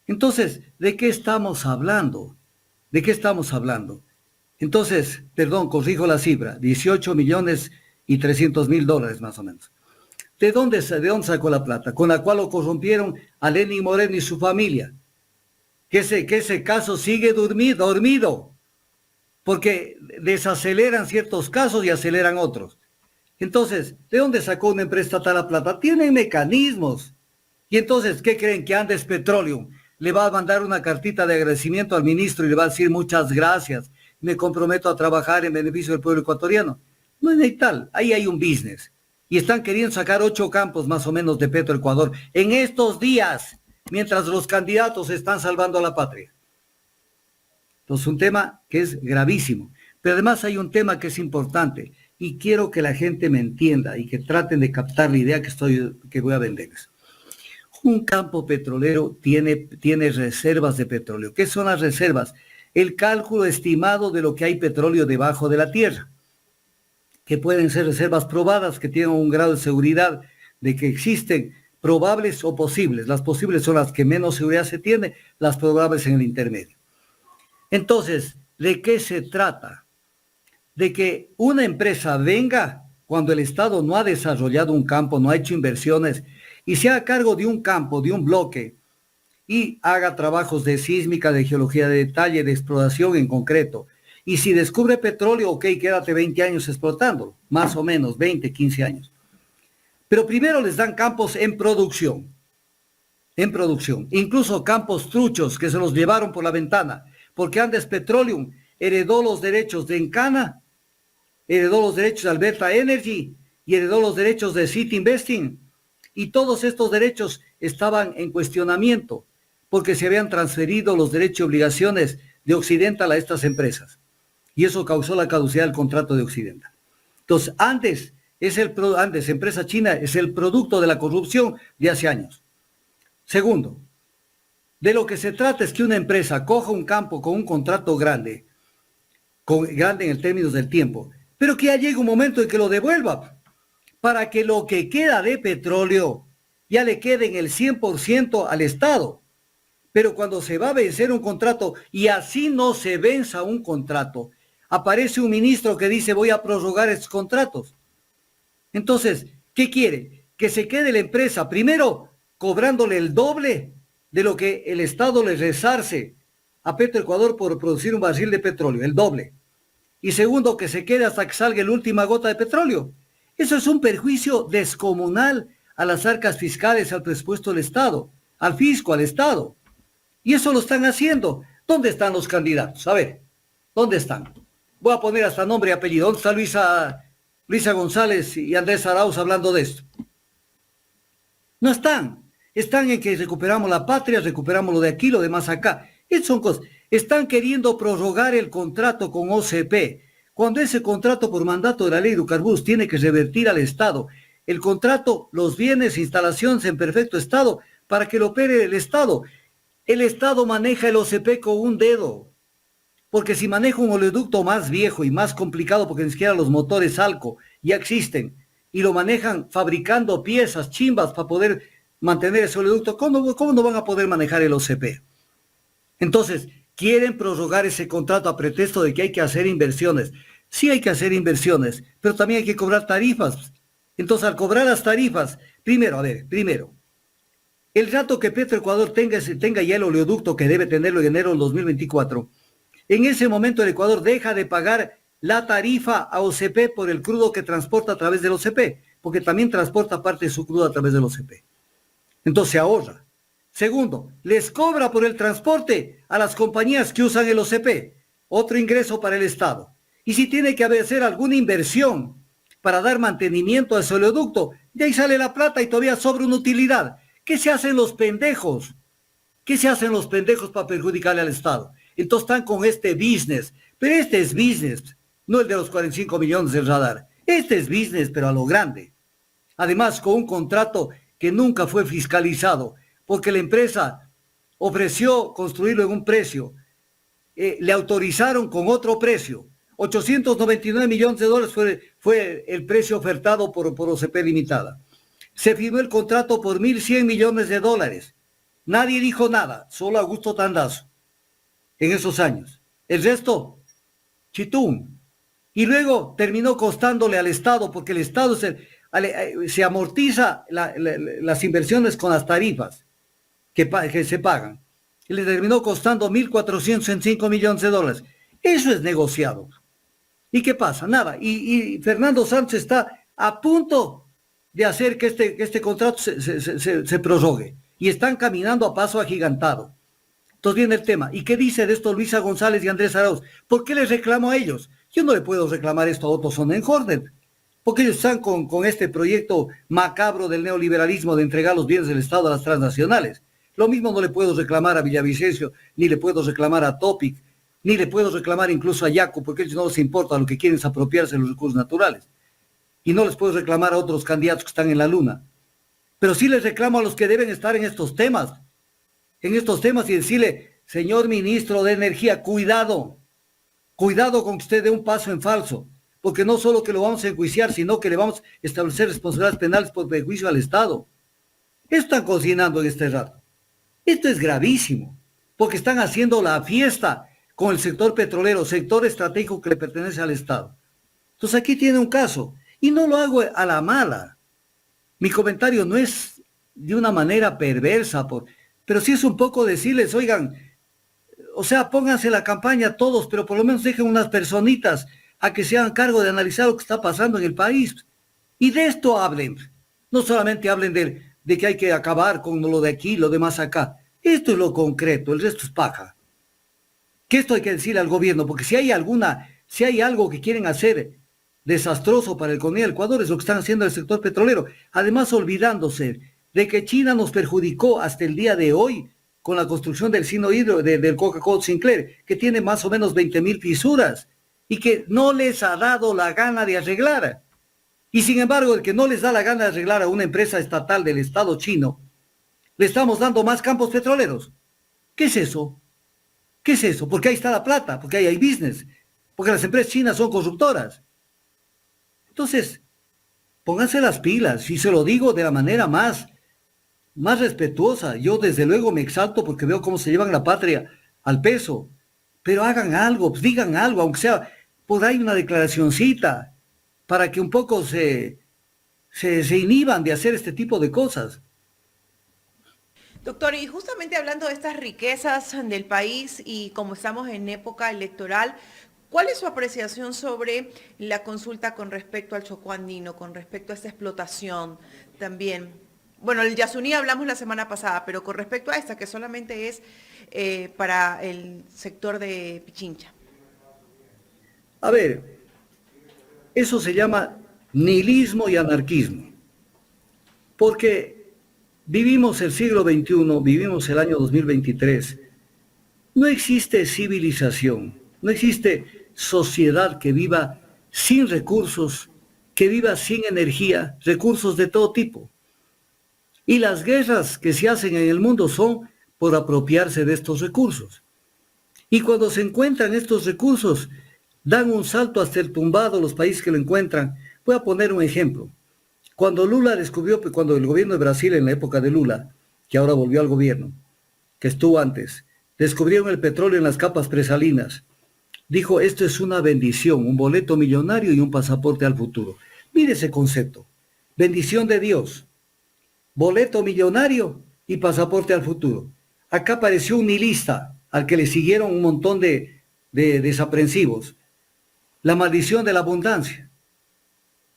Entonces, ¿de qué estamos hablando? ¿De qué estamos hablando? Entonces, perdón, corrijo la cifra, 18.300.000 más o menos. ¿De dónde sacó la plata? Con la cual lo corrompieron a Lenín Moreno y su familia. Que ese caso sigue dormido, porque desaceleran ciertos casos y aceleran otros. Entonces, ¿de dónde sacó una empresa estatal la plata? Tienen mecanismos. Y entonces, ¿qué creen? Que Andes Petroleum le va a mandar una cartita de agradecimiento al ministro y le va a decir muchas gracias, me comprometo a trabajar en beneficio del pueblo ecuatoriano. No es tal, ahí hay un business. Y están queriendo sacar 8 campos más o menos de Petroecuador en estos días, mientras los candidatos están salvando a la patria. Entonces, un tema que es gravísimo. Pero además hay un tema que es importante y quiero que la gente me entienda y que traten de captar la idea que voy a venderles. Un campo petrolero tiene reservas de petróleo. ¿Qué son las reservas? El cálculo estimado de lo que hay petróleo debajo de la tierra, que pueden ser reservas probadas, que tienen un grado de seguridad de que existen, probables o posibles. Las posibles son las que menos seguridad se tiene, las probables en el intermedio. Entonces, ¿de qué se trata? de que una empresa venga cuando el Estado no ha desarrollado un campo, no ha hecho inversiones y se haga cargo de un campo, de un bloque y haga trabajos de sísmica, de geología de detalle, de exploración en concreto. Y si descubre petróleo, ok, quédate 20 años explotándolo, más o menos, 20, 15 años. Pero primero les dan campos en producción, incluso campos truchos que se los llevaron por la ventana, porque Andes Petroleum heredó los derechos de Encana, heredó los derechos de Alberta Energy y heredó los derechos de City Investing. Y todos estos derechos estaban en cuestionamiento porque se habían transferido los derechos y obligaciones de Occidental a estas empresas. Y eso causó la caducidad del contrato de Occidental. Entonces, Andes, empresa china, es el producto de la corrupción de hace años. Segundo, de lo que se trata es que una empresa coja un campo con un contrato grande, grande en el términos del tiempo, pero que ya llegue un momento en que lo devuelva, para que lo que queda de petróleo ya le quede en el 100% al Estado. Pero cuando se va a vencer un contrato, y así no se venza un contrato, aparece un ministro que dice voy a prorrogar estos contratos. Entonces, ¿qué quiere? Que se quede la empresa, primero, cobrándole el doble de lo que el Estado le resarce a Petroecuador por producir un barril de petróleo, el doble. Y segundo, que se quede hasta que salga la última gota de petróleo. Eso es un perjuicio descomunal a las arcas fiscales, al presupuesto del Estado, al fisco, al Estado. Y eso lo están haciendo. ¿Dónde están los candidatos? A ver, ¿dónde están? Voy a poner hasta nombre y apellido. ¿Dónde está Luisa González y Andrés Arauz hablando de esto? No están. Están en que recuperamos la patria, recuperamos lo de aquí, lo demás acá. Estas son cosas. Están queriendo prorrogar el contrato con OCP, cuando ese contrato por mandato de la ley de hidrocarburos tiene que revertir al Estado. El contrato, los bienes, instalaciones en perfecto estado, para que lo opere el Estado. El Estado maneja el OCP con un dedo, porque si maneja un oleoducto más viejo y más complicado, porque ni siquiera los motores Alco ya existen, y lo manejan fabricando piezas, chimbas para poder mantener ese oleoducto, ¿cómo no van a poder manejar el OCP? Entonces, quieren prorrogar ese contrato a pretexto de que hay que hacer inversiones. Sí hay que hacer inversiones, pero también hay que cobrar tarifas. Entonces, al cobrar las tarifas, primero, el rato que Petroecuador tenga ya el oleoducto que debe tenerlo en enero del 2024, en ese momento el Ecuador deja de pagar la tarifa a OCP por el crudo que transporta a través del OCP, porque también transporta parte de su crudo a través del OCP. Entonces se ahorra. Segundo, les cobra por el transporte a las compañías que usan el OCP, otro ingreso para el Estado. Y si tiene que hacer alguna inversión para dar mantenimiento a ese oleoducto, de ahí sale la plata y todavía sobra una utilidad. ¿Qué se hacen los pendejos? ¿Qué se hacen los pendejos para perjudicarle al Estado? Entonces están con este business, pero este es business, no el de los 45 millones del radar. Este es business, pero a lo grande. Además, con un contrato que nunca fue fiscalizado, porque la empresa ofreció construirlo en un precio, le autorizaron con otro precio. 899 millones de dólares fue el precio ofertado por OCP Limitada. Se firmó el contrato por 1.100 millones de dólares. Nadie dijo nada, solo Augusto Tandazo, en esos años. El resto, chitún. Y luego terminó costándole al Estado, porque el Estado se amortiza las inversiones con las tarifas que se pagan. Y le terminó costando 1.405 millones de dólares. Eso es negociado. ¿Y qué pasa? Nada. Y Fernando Sánchez está a punto de hacer que este contrato se prorrogue. Y están caminando a paso agigantado. Entonces viene el tema. ¿Y qué dice de esto Luisa González y Andrés Arauz? ¿Por qué les reclamo a ellos? Yo no le puedo reclamar esto a Otto Sonnenhornet, porque ellos están con este proyecto macabro del neoliberalismo de entregar los bienes del Estado a las transnacionales. Lo mismo no le puedo reclamar a Villavicencio, ni le puedo reclamar a Topic, ni le puedo reclamar incluso a Yaco, porque ellos no les importa, lo que quieren es apropiarse de los recursos naturales. Y no les puedo reclamar a otros candidatos que están en la luna. Pero sí les reclamo a los que deben estar en estos temas y decirle, señor ministro de Energía, cuidado con que usted dé un paso en falso, porque no solo que lo vamos a enjuiciar, sino que le vamos a establecer responsabilidades penales por perjuicio al Estado. Están cocinando en este rato. Esto es gravísimo, porque están haciendo la fiesta con el sector petrolero, sector estratégico que le pertenece al Estado. Entonces aquí tiene un caso. Y no lo hago a la mala. Mi comentario no es de una manera perversa, pero sí es un poco decirles, oigan, o sea, pónganse la campaña todos, pero por lo menos dejen unas personitas a que se hagan cargo de analizar lo que está pasando en el país. Y de esto hablen. No solamente hablen de que hay que acabar con lo de aquí, lo demás acá. Esto es lo concreto, el resto es paja. Que esto hay que decirle al gobierno, porque si hay algo que quieren hacer desastroso para el economía del Ecuador, es lo que están haciendo en el sector petrolero. Además, olvidándose de que China nos perjudicó hasta el día de hoy con la construcción del del Coca-Cola Sinclair, que tiene más o menos 20,000 fisuras y que no les ha dado la gana de arreglar. Y sin embargo, el que no les da la gana de arreglar a una empresa estatal del Estado chino, le estamos dando más campos petroleros. ¿Qué es eso? ¿Qué es eso? Porque ahí está la plata, porque ahí hay business, porque las empresas chinas son corruptoras. Entonces, pónganse las pilas, y se lo digo de la manera más respetuosa. Yo desde luego me exalto porque veo cómo se llevan la patria al peso, pero hagan algo, pues digan algo, aunque sea por ahí una declaracioncita, para que un poco se inhiban de hacer este tipo de cosas. Doctor, y justamente hablando de estas riquezas del país y como estamos en época electoral, ¿cuál es su apreciación sobre la consulta con respecto al Chocó andino, con respecto a esta explotación también? Bueno, el Yasuní hablamos la semana pasada, pero con respecto a esta, que solamente es para el sector de Pichincha. A ver, eso se llama nihilismo y anarquismo, porque vivimos el siglo XXI, vivimos el año 2023. No existe civilización, no existe sociedad que viva sin recursos, que viva sin energía, recursos de todo tipo. Y las guerras que se hacen en el mundo son por apropiarse de estos recursos. Y cuando se encuentran estos recursos, dan un salto hasta el tumbado los países que lo encuentran. Voy a poner un ejemplo. Cuando cuando el gobierno de Brasil en la época de Lula, que ahora volvió al gobierno, que estuvo antes, descubrieron el petróleo en las capas presalinas. Dijo, esto es una bendición, un boleto millonario y un pasaporte al futuro. Mire ese concepto. Bendición de Dios, boleto millonario y pasaporte al futuro. Acá apareció un nihilista al que le siguieron un montón de desaprensivos. La maldición de la abundancia.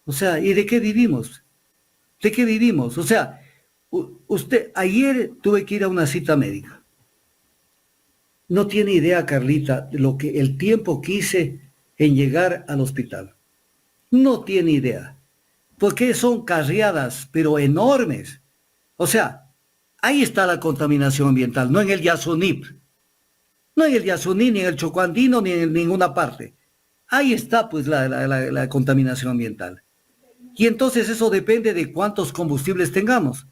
O sea, ¿y de qué vivimos? ¿De qué vivimos? O sea, ayer tuve que ir a una cita médica. No tiene idea, Carlita, el tiempo que hice en llegar al hospital. No tiene idea. Porque son carreadas, pero enormes. O sea, ahí está la contaminación ambiental, no en el Yasuní. No en el Yasuní, ni en el Chocó andino, ni en ninguna parte. Ahí está, pues, la contaminación ambiental. Y entonces eso depende de cuántos combustibles tengamos.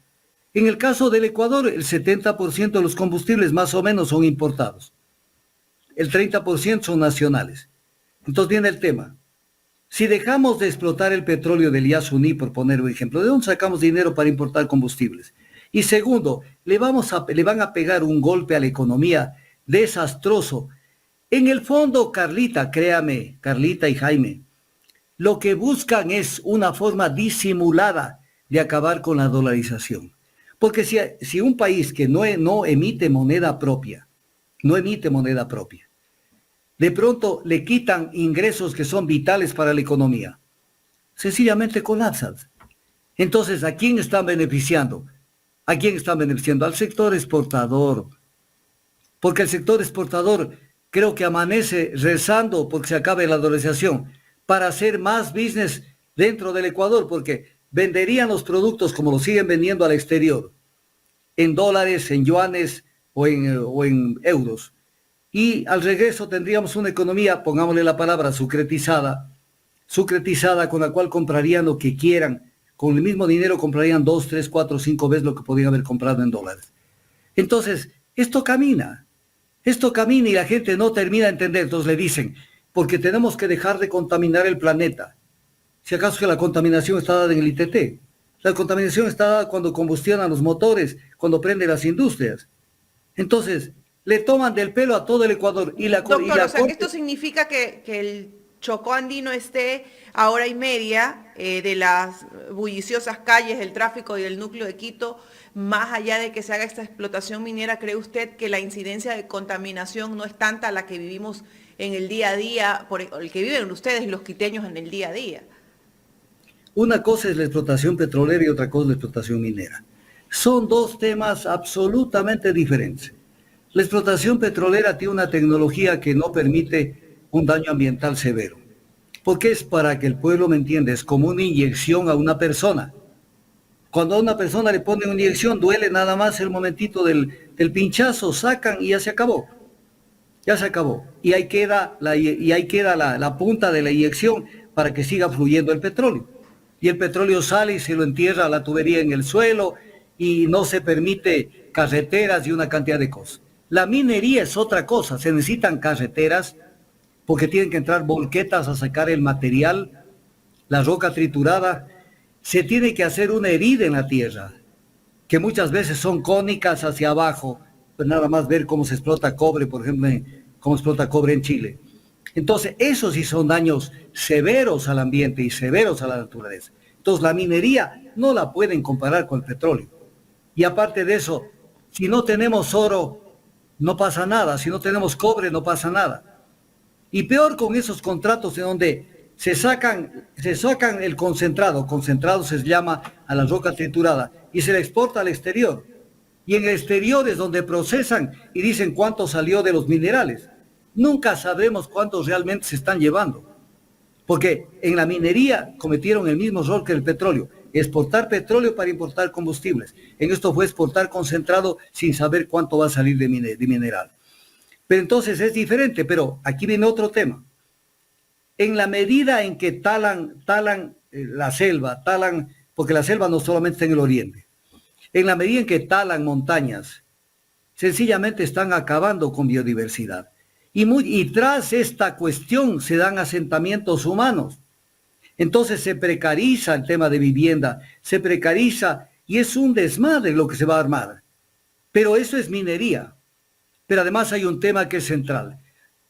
En el caso del Ecuador, el 70% de los combustibles más o menos son importados. El 30% son nacionales. Entonces viene el tema. Si dejamos de explotar el petróleo del Yasuní, por poner un ejemplo, ¿de dónde sacamos dinero para importar combustibles? Y segundo, le van a pegar un golpe a la economía desastroso. En el fondo, Carlita, créame, Carlita y Jaime, lo que buscan es una forma disimulada de acabar con la dolarización. Porque si un país que no emite moneda propia, de pronto le quitan ingresos que son vitales para la economía, sencillamente colapsan. Entonces, ¿a quién están beneficiando? ¿A quién están beneficiando? Al sector exportador. Porque el sector exportador creo que amanece rezando porque se acabe la dolarización para hacer más business dentro del Ecuador, porque venderían los productos como los siguen vendiendo al exterior, en dólares, en yuanes o en euros. Y al regreso tendríamos una economía, pongámosle la palabra, sucretizada, con la cual comprarían lo que quieran. Con el mismo dinero comprarían 2, 3, 4, 5 veces lo que podían haber comprado en dólares. Entonces, esto camina y la gente no termina de entender. Entonces le dicen, porque tenemos que dejar de contaminar el planeta. Si acaso que la contaminación está dada en el ITT. La contaminación está dada cuando combustionan los motores, cuando prenden las industrias. Entonces, le toman del pelo a todo el Ecuador. Doctor, o sea, que esto significa que el Chocó Andino esté a hora y media de las bulliciosas calles, del tráfico y del núcleo de Quito, más allá de que se haga esta explotación minera, ¿cree usted que la incidencia de contaminación no es tanta la que vivimos en el día a día, por el que viven ustedes los quiteños en el día a día? Una cosa es la explotación petrolera y otra cosa es la explotación minera. Son dos temas absolutamente diferentes. La explotación petrolera tiene una tecnología que no permite un daño ambiental severo, porque es, para que el pueblo me entienda, es como una inyección a una persona. Cuando a una persona le ponen una inyección, duele nada más el momentito del pinchazo, sacan y ya se acabó. Ya se acabó. Y ahí queda la punta de la inyección para que siga fluyendo el petróleo. Y el petróleo sale y se lo entierra a la tubería en el suelo y no se permite carreteras y una cantidad de cosas. La minería es otra cosa, se necesitan carreteras porque tienen que entrar volquetas a sacar el material, la roca triturada, se tiene que hacer una herida en la tierra, que muchas veces son cónicas hacia abajo, pues nada más ver cómo se explota cobre, por ejemplo, cómo explota cobre en Chile. Entonces, esos sí son daños severos al ambiente y severos a la naturaleza. Entonces, la minería no la pueden comparar con el petróleo. Y aparte de eso, si no tenemos oro, no pasa nada. Si no tenemos cobre, no pasa nada. Y peor con esos contratos en donde se sacan el concentrado se llama a la roca triturada, y se le exporta al exterior. Y en el exterior es donde procesan y dicen cuánto salió de los minerales. Nunca sabremos cuántos realmente se están llevando. Porque en la minería cometieron el mismo error que el petróleo. Exportar petróleo para importar combustibles. En esto fue exportar concentrado sin saber cuánto va a salir de mineral. Pero entonces es diferente, pero aquí viene otro tema. En la medida en que talan la selva, porque la selva no solamente está en el oriente, en la medida en que talan montañas, sencillamente están acabando con biodiversidad. Y tras esta cuestión se dan asentamientos humanos. Entonces se precariza el tema de vivienda, se precariza y es un desmadre lo que se va a armar. Pero eso es minería. Pero además hay un tema que es central.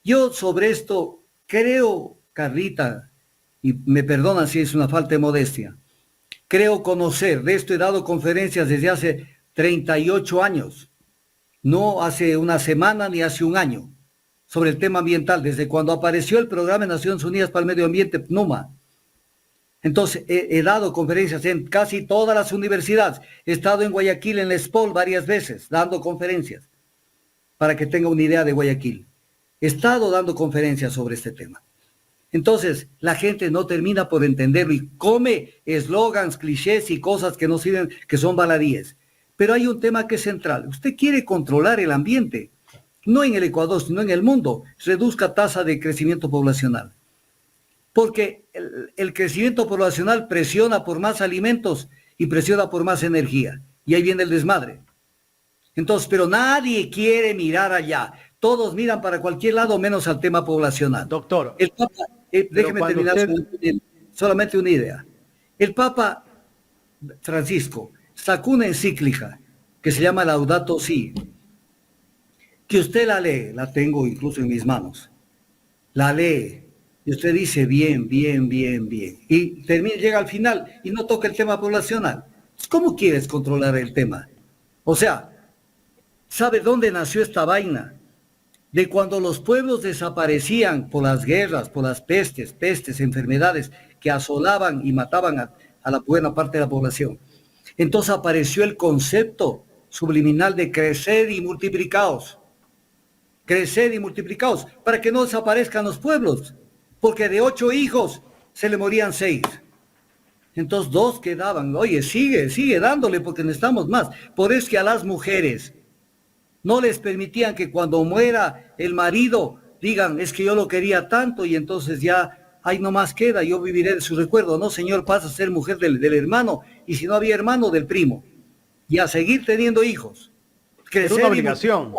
Yo sobre esto creo, Carlita, y me perdonan si es una falta de modestia, creo conocer, de esto he dado conferencias desde hace 38 años, no hace una semana ni hace un año, sobre el tema ambiental, desde cuando apareció el Programa de Naciones Unidas para el Medio Ambiente, PNUMA. Entonces, he dado conferencias en casi todas las universidades. He estado en Guayaquil, en la SPOL, varias veces, dando conferencias, para que tenga una idea de Guayaquil. He estado dando conferencias sobre este tema. Entonces, la gente no termina por entenderlo y come eslogans, clichés y cosas que no sirven, que son baladíes. Pero hay un tema que es central. Usted quiere controlar el ambiente, no en el Ecuador, sino en el mundo. Reduzca tasa de crecimiento poblacional. Porque el crecimiento poblacional presiona por más alimentos y presiona por más energía. Y ahí viene el desmadre. Entonces, pero nadie quiere mirar allá. Todos miran para cualquier lado menos al tema poblacional. Doctor. El Papa, déjeme terminar solamente una idea. El Papa Francisco sacó una encíclica que se llama Laudato Si, que usted la lee, la tengo incluso en mis manos, la lee, y usted dice bien, bien, bien, bien, y llega al final y no toca el tema poblacional. ¿Cómo quieres controlar el tema? O sea, ¿sabe dónde nació esta vaina? De cuando los pueblos desaparecían por las guerras, por las pestes, enfermedades que asolaban y mataban a la buena parte de la población. Entonces apareció el concepto subliminal de crecer y multiplicaos. Crecer y multiplicaos, para que no desaparezcan los pueblos, porque de 8 hijos se le morían 6. Entonces 2 quedaban. Oye, sigue dándole porque necesitamos más. Por eso que a las mujeres no les permitían que cuando muera el marido digan, es que yo lo quería tanto y entonces ya, ahí nomás queda, yo viviré de su recuerdo. No, señor, pasa a ser mujer del hermano, y si no había hermano, del primo. Y a seguir teniendo hijos. Es una obligación.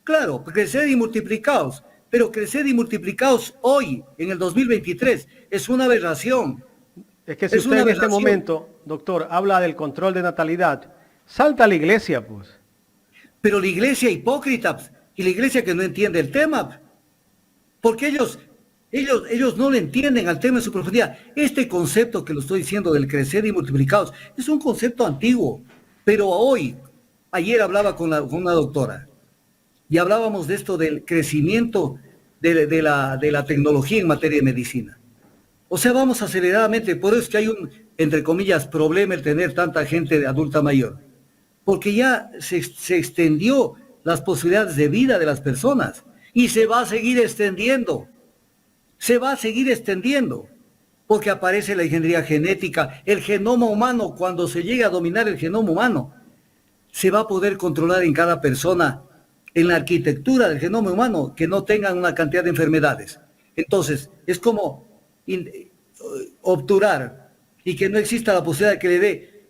Claro, crecer y multiplicaos. Pero crecer y multiplicaos hoy, en el 2023, es una aberración. Es que si usted en este momento, doctor, habla del control de natalidad, salta a la iglesia, pues. Pero la iglesia hipócrita, y la iglesia que no entiende el tema, porque ellos Ellos no le entienden al tema en su profundidad. Este concepto que lo estoy diciendo del crecer y multiplicados es un concepto antiguo, pero ayer hablaba con una doctora y hablábamos de esto del crecimiento de la tecnología en materia de medicina. O sea, vamos aceleradamente, por eso es que hay un, entre comillas, problema el tener tanta gente adulta mayor, porque ya se extendió las posibilidades de vida de las personas y se va a seguir extendiendo. Se va a seguir extendiendo, porque aparece la ingeniería genética, el genoma humano. Cuando se llegue a dominar el genoma humano, se va a poder controlar en cada persona, en la arquitectura del genoma humano, que no tengan una cantidad de enfermedades. Entonces, es como obturar y que no exista la posibilidad de que le dé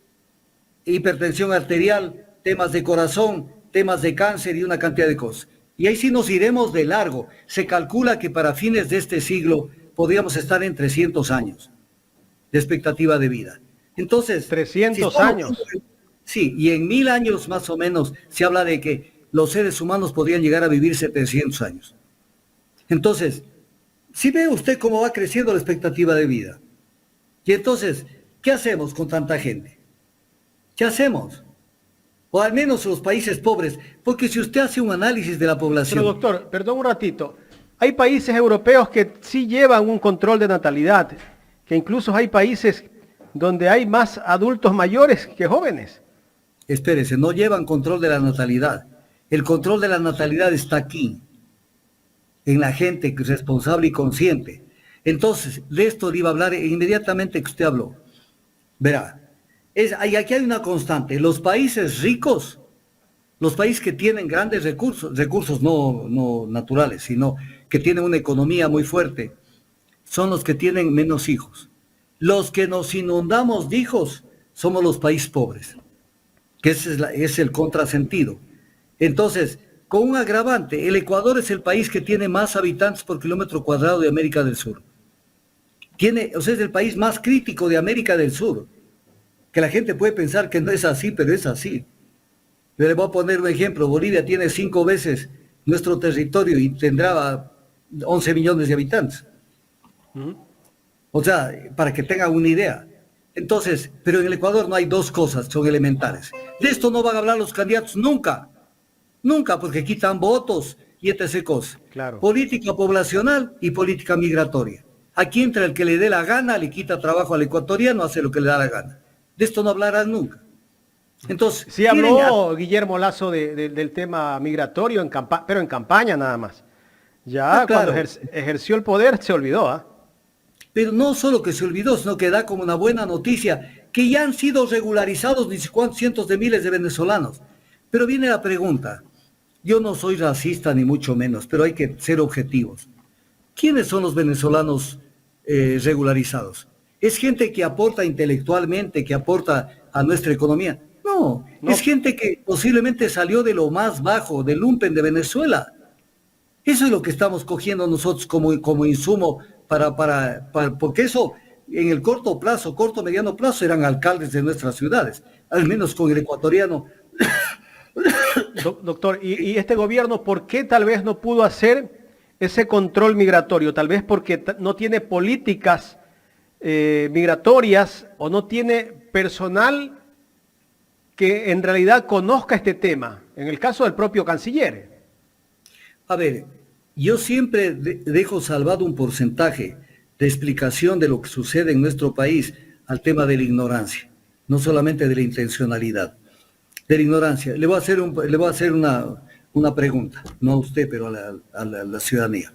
hipertensión arterial, temas de corazón, temas de cáncer y una cantidad de cosas. Y ahí sí nos iremos de largo. Se calcula que para fines de este siglo podríamos estar en 300 años de expectativa de vida. Entonces, 300 años. Sí, y en 1000 años más o menos se habla de que los seres humanos podrían llegar a vivir 700 años. Entonces, si ve usted cómo va creciendo la expectativa de vida. Y entonces, ¿qué hacemos con tanta gente? ¿Qué hacemos? O al menos los países pobres, porque si usted hace un análisis de la población... Pero doctor, perdón un ratito, hay países europeos que sí llevan un control de natalidad, que incluso hay países donde hay más adultos mayores que jóvenes. Espérese, no llevan control de la natalidad. El control de la natalidad está aquí, en la gente responsable y consciente. Entonces, de esto le iba a hablar inmediatamente que usted habló. Verá. Aquí hay una constante. Los países ricos, los países que tienen grandes recursos no naturales, sino que tienen una economía muy fuerte, son los que tienen menos hijos. Los que nos inundamos de hijos somos los países pobres, que ese es el contrasentido. Entonces, con un agravante, el Ecuador es el país que tiene más habitantes por kilómetro cuadrado de América del Sur. Es el país más crítico de América del Sur. Que la gente puede pensar que no es así, pero es así. Yo le voy a poner un ejemplo. Bolivia tiene 5 veces nuestro territorio y tendrá 11 millones de habitantes. O sea, para que tengan una idea. Entonces, pero en el Ecuador no hay dos cosas, son elementales. De esto no van a hablar los candidatos nunca. Nunca, porque quitan votos y etc. cosas. Claro. Política poblacional y política migratoria. Aquí entra el que le dé la gana, le quita trabajo al ecuatoriano, hace lo que le da la gana. De esto no hablarán nunca. Entonces, sí habló Guillermo Lasso del tema migratorio, pero en campaña nada más. Ya claro. Cuando ejerció el poder se olvidó. ¿Ah? Pero no solo que se olvidó, sino que da como una buena noticia que ya han sido regularizados ni sé cuántos cientos de miles de venezolanos. Pero viene la pregunta, yo no soy racista ni mucho menos, pero hay que ser objetivos. ¿Quiénes son los venezolanos regularizados? ¿Es gente que aporta intelectualmente, que aporta a nuestra economía? No, es gente que posiblemente salió de lo más bajo, del lumpen de Venezuela. Eso es lo que estamos cogiendo nosotros como insumo porque eso en el corto mediano plazo eran alcaldes de nuestras ciudades, al menos con el ecuatoriano. Doctor, ¿y este gobierno por qué tal vez no pudo hacer ese control migratorio? Tal vez porque no tiene políticas migratorias o no tiene personal que en realidad conozca este tema, en el caso del propio canciller. A ver, yo siempre dejo salvado un porcentaje de explicación de lo que sucede en nuestro país al tema de la ignorancia, no solamente de la intencionalidad, de la ignorancia. Le voy a hacer una pregunta, no a usted, pero a la ciudadanía.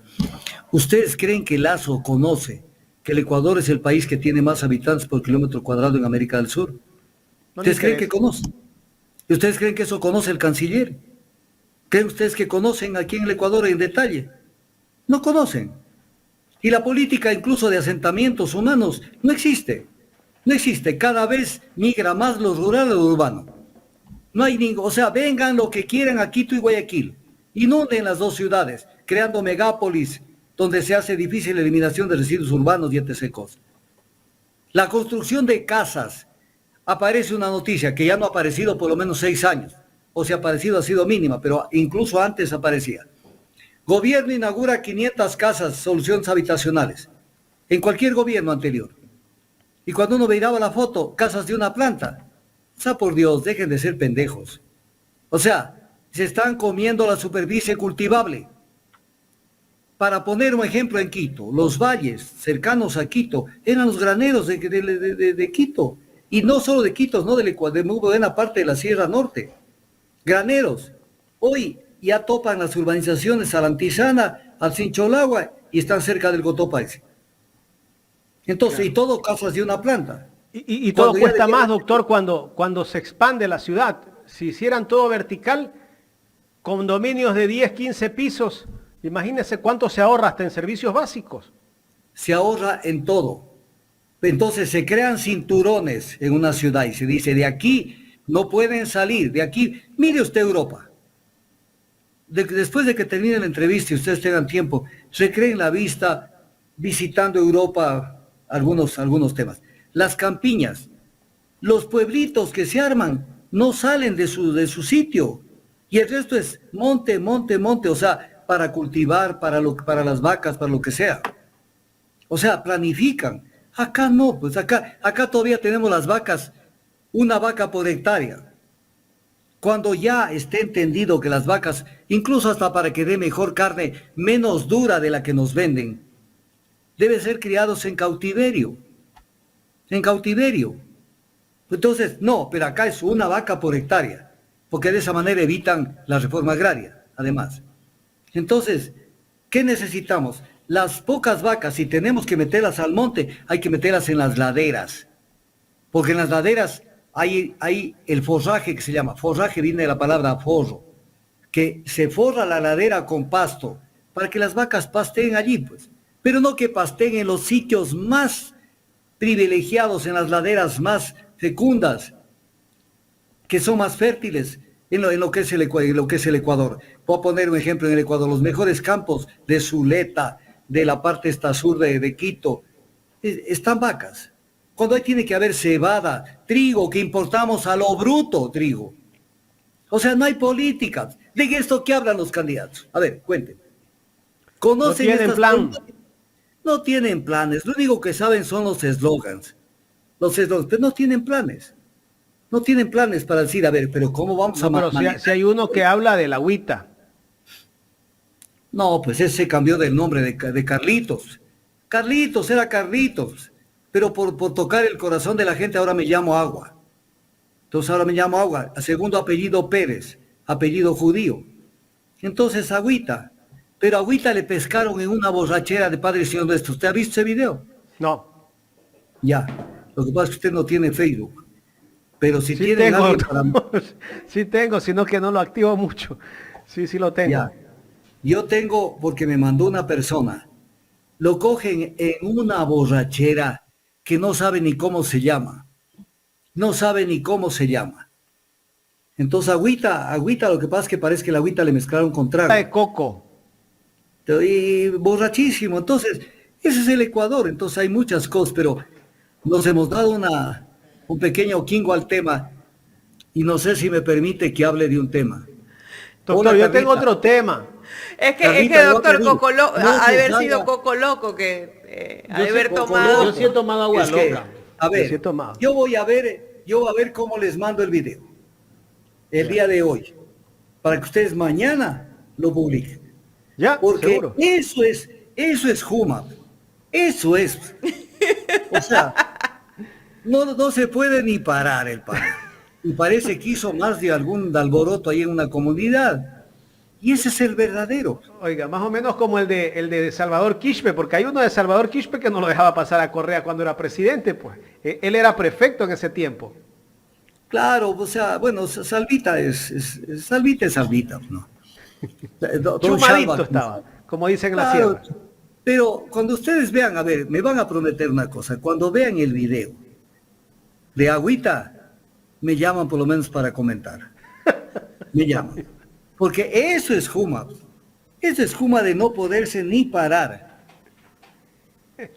¿Ustedes creen que Lasso conoce que el Ecuador es el país que tiene más habitantes por kilómetro cuadrado en América del Sur? ¿Ustedes creen que conoce? ¿Y ustedes creen que eso conoce el canciller? ¿Creen ustedes que conocen aquí en el Ecuador en detalle? No conocen. Y la política incluso de asentamientos humanos no existe. No existe. Cada vez migra más lo rural a lo urbano. No hay o sea, vengan lo que quieran a Quito y Guayaquil. Inunden las dos ciudades, creando megápolis donde se hace difícil la eliminación de residuos urbanos y etc. cosas. La construcción de casas. Aparece una noticia que ya no ha aparecido por lo menos 6 años. O si ha aparecido ha sido mínima, pero incluso antes aparecía. Gobierno inaugura 500 casas, soluciones habitacionales, en cualquier gobierno anterior. Y cuando uno miraba la foto, casas de una planta. O sea, por Dios, dejen de ser pendejos. O sea, se están comiendo la superficie cultivable. Para poner un ejemplo, en Quito, los valles cercanos a Quito eran los graneros de Quito. Y no solo de Quito, no de muy buena parte de la Sierra Norte. Graneros. Hoy ya topan las urbanizaciones a la Antizana, al Sincholagua y están cerca del Cotopaxi. Entonces, claro. Y todo casas de una planta. Y todo cuesta más, doctor, cuando se expande la ciudad. Si hicieran todo vertical, condominios de 10, 15 pisos, imagínese cuánto se ahorra hasta en servicios básicos. Se ahorra en todo. Entonces se crean cinturones en una ciudad y se dice, de aquí no pueden salir, de aquí, mire usted Europa. Después de que termine la entrevista y ustedes tengan tiempo, recreen la vista visitando Europa algunos temas. Las campiñas, los pueblitos que se arman no salen de su sitio y el resto es monte, o sea, para cultivar, para las vacas, para lo que sea. O sea, planifican. Acá no, pues acá todavía tenemos las vacas, una vaca por hectárea. Cuando ya esté entendido que las vacas, incluso hasta para que dé mejor carne, menos dura de la que nos venden, deben ser criados en cautiverio. En cautiverio. Entonces, no, pero acá es una vaca por hectárea, porque de esa manera evitan la reforma agraria, además. Entonces, ¿qué necesitamos? Las pocas vacas, si tenemos que meterlas al monte, hay que meterlas en las laderas, porque en las laderas hay el forraje que se llama, forraje viene de la palabra forro, que se forra la ladera con pasto, para que las vacas pasteen allí, pues. Pero no que pasteen en los sitios más privilegiados, en las laderas más fecundas, que son más fértiles en lo que es el Ecuador. Puedo poner un ejemplo en el Ecuador, los mejores campos de Zuleta, de la parte esta sur de Quito, están vacas. Cuando ahí tiene que haber cebada, trigo, que importamos a lo bruto, trigo. O sea, no hay políticas. ¿De esto qué hablan los candidatos? A ver, cuéntenme. ¿Conocen no tienen plan? No tienen planes. Lo único que saben son los eslogans. Pero no tienen planes. No tienen planes para decir, a ver, pero ¿cómo vamos a manejar? Pero si hay uno que habla de la agüita. No, pues ese cambió del nombre de Carlitos. Carlitos era Carlitos. Pero por tocar el corazón de la gente ahora me llamo Agua. Entonces ahora me llamo Agua. Segundo apellido Pérez, apellido judío. Entonces Agüita. Pero Agüita le pescaron en una borrachera de Padre Señor Nuestro. ¿Usted ha visto ese video? No. Ya. Lo que pasa es que usted no tiene Facebook. Pero si sí tiene tengo, alguien para... Sí tengo, sino que no lo activo mucho. Sí lo tengo. Ya. Yo tengo, porque me mandó una persona. Lo cogen en una borrachera que no sabe ni cómo se llama. No sabe ni cómo se llama. Entonces Agüita, lo que pasa es que parece que la Agüita le mezclaron con trago. De coco. Y borrachísimo. Entonces, ese es el Ecuador. Entonces hay muchas cosas, pero nos hemos dado un pequeño quingo al tema y no sé si me permite que hable de un tema. Doctor, yo tengo otro tema. Es que doctor Coco Loco, ha de haber sido Coco Loco que ha de haber tomado. Yo sí he tomado agua loca. A ver, yo voy a ver cómo les mando el video el día de hoy, para que ustedes mañana lo publiquen. Ya, porque seguro. Eso es Juma. Eso es. O sea, no se puede ni parar el pan. Y parece que hizo más de algún alboroto ahí en una comunidad. Y ese es el verdadero. Oiga, más o menos como el de Salvador Quispe, porque hay uno de Salvador Quispe que no lo dejaba pasar a Correa cuando era presidente, pues. Él era prefecto en ese tiempo. Claro, o sea, bueno, Salvita es Salvita, ¿no? Chumadito estaba, como dicen en la sierra. Pero cuando ustedes vean, a ver, me van a prometer una cosa, cuando vean el video de Agüita, me llaman por lo menos para comentar. Me llaman. Porque eso es Juma. Eso es Juma de no poderse ni parar.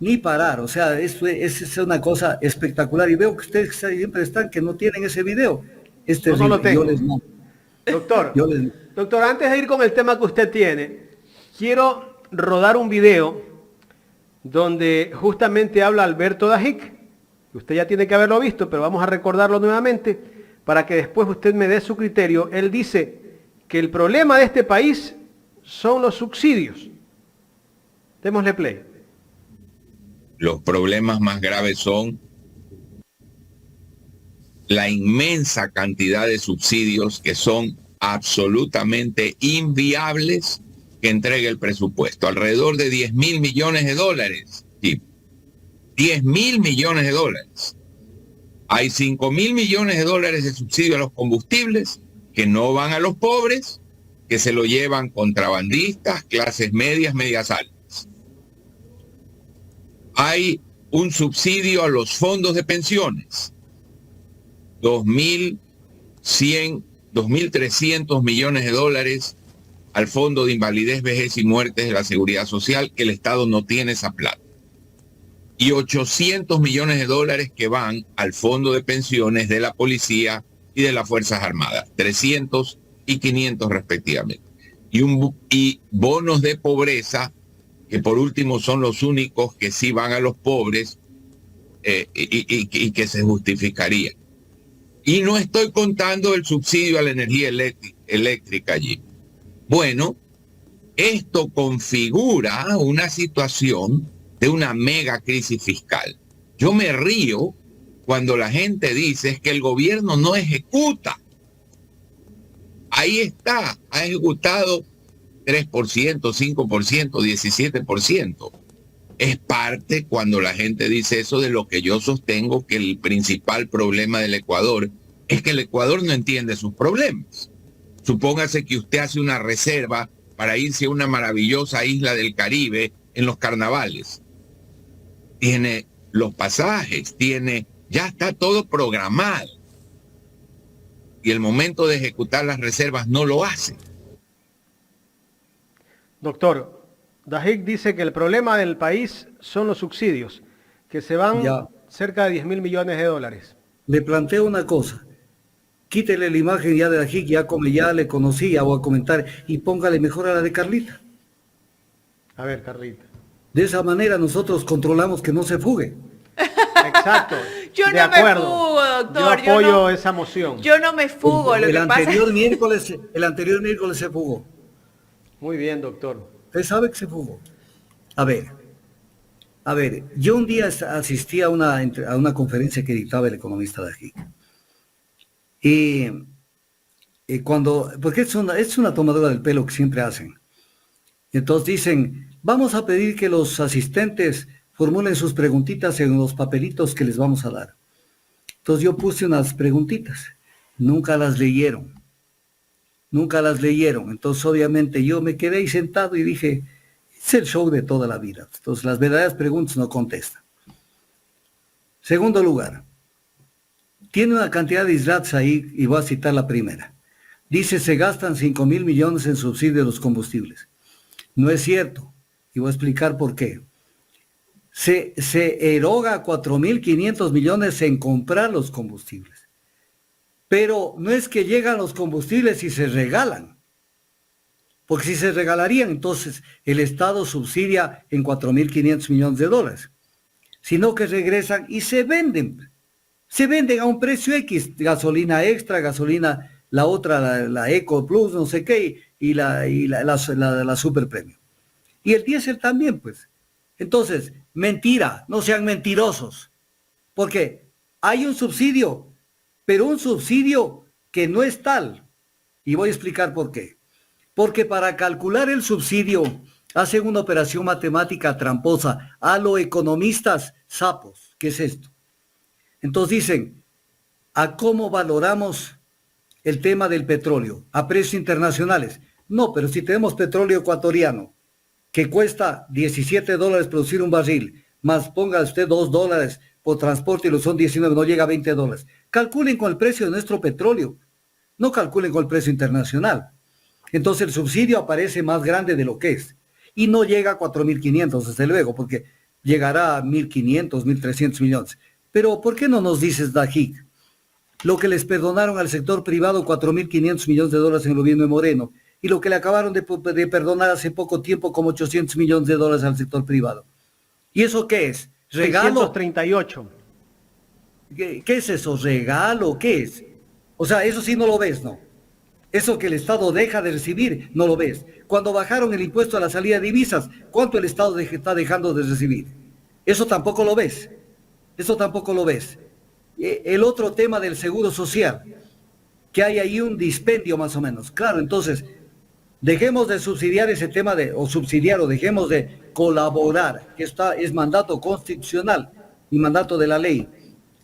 Ni parar. O sea, eso es una cosa espectacular. Y veo que ustedes siempre están que no tienen ese video. No lo tengo. Doctor, antes de ir con el tema que usted tiene, quiero rodar un video donde justamente habla Alberto Dajic. Usted ya tiene que haberlo visto, pero vamos a recordarlo nuevamente para que después usted me dé su criterio. Él dice que el problema de este país son los subsidios. Démosle play. Los problemas más graves son la inmensa cantidad de subsidios que son absolutamente inviables que entrega el presupuesto. Alrededor de 10.000 millones de dólares. Sí. 10.000 millones de dólares. Hay 5.000 millones de dólares de subsidio a los combustibles que no van a los pobres, que se lo llevan contrabandistas, clases medias, medias altas. Hay un subsidio a los fondos de pensiones. 2.300 millones de dólares al Fondo de Invalidez, Vejez y Muertes de la Seguridad Social, que el Estado no tiene esa plata. Y 800 millones de dólares que van al Fondo de Pensiones de la Policía y de las Fuerzas Armadas, 300 y 500 respectivamente. Y bonos de pobreza, que por último son los únicos que sí van a los pobres y que se justificaría. Y no estoy contando el subsidio a la energía eléctrica allí. Bueno, esto configura una situación de una mega crisis fiscal. Yo me río cuando la gente dice que el gobierno no ejecuta. Ahí está, ha ejecutado 3%, 5%, 17%. Es parte, cuando la gente dice eso, de lo que yo sostengo, que el principal problema del Ecuador es que el Ecuador no entiende sus problemas. Supóngase que usted hace una reserva para irse a una maravillosa isla del Caribe en los carnavales. Tiene los pasajes, ya está todo programado. Y el momento de ejecutar las reservas no lo hace. Doctor, Dajic dice que el problema del país son los subsidios, que se van cerca de 10.000 millones de dólares. Le planteo una cosa. Quítele la imagen ya de Dajic, ya le conocía, voy a comentar, y póngale mejor a la de Carlita. A ver, Carlita. De esa manera nosotros controlamos que no se fugue. Exacto. Yo de no acuerdo. me fugo, doctor. Yo apoyo esa moción. Yo no me fugo. El anterior miércoles se fugó. Muy bien, doctor. Usted sabe que se fugó. A ver, yo un día asistí a una conferencia que dictaba el economista Dajic. Y porque es una tomadura del pelo que siempre hacen. Entonces dicen, vamos a pedir que los asistentes formulen sus preguntitas en los papelitos que les vamos a dar. Entonces yo puse unas preguntitas, nunca las leyeron. Entonces obviamente yo me quedé ahí sentado y dije, es el show de toda la vida. Entonces las verdaderas preguntas no contestan. Segundo lugar, tiene una cantidad de islats ahí y voy a citar la primera. Dice, se gastan 5.000 millones en subsidio de los combustibles. No es cierto, y voy a explicar por qué. Se eroga 4.500 millones en comprar los combustibles. Pero no es que llegan los combustibles y se regalan. Porque si se regalarían, entonces el Estado subsidia en 4.500 millones de dólares. Sino que regresan y se venden. Se venden a un precio X, gasolina extra, gasolina, la otra, la Eco Plus, no sé qué, y la Super Premium. Y el diésel también, pues. Entonces, mentira, no sean mentirosos. Porque hay un subsidio, pero un subsidio que no es tal. Y voy a explicar por qué. Porque para calcular el subsidio hacen una operación matemática tramposa a los economistas sapos. ¿Qué es esto? Entonces dicen, ¿a cómo valoramos el tema del petróleo? ¿A precios internacionales? No, pero si tenemos petróleo ecuatoriano, que cuesta $17 producir un barril, más ponga usted $2 por transporte y lo son 19, no llega a $20. Calculen con el precio de nuestro petróleo, no calculen con el precio internacional. Entonces el subsidio aparece más grande de lo que es. Y no llega a 4.500, desde luego, porque llegará a 1.500, 1.300 millones. Pero ¿por qué no nos dices, Dajic, lo que les perdonaron al sector privado 4.500 millones de dólares en el gobierno de Moreno, y lo que le acabaron de perdonar hace poco tiempo como 800 millones de dólares al sector privado. ¿Y eso qué es? ¿Regalo? 638. ¿Qué es eso? ¿Regalo? ¿Qué es? O sea, eso sí no lo ves, ¿no? Eso que el Estado deja de recibir, no lo ves. Cuando bajaron el impuesto a la salida de divisas, ¿cuánto el Estado está dejando de recibir? Eso tampoco lo ves. Eso tampoco lo ves. El otro tema del seguro social, que hay ahí un dispendio más o menos. Claro, entonces, dejemos de subsidiar ese tema o dejemos de colaborar, que es mandato constitucional y mandato de la ley,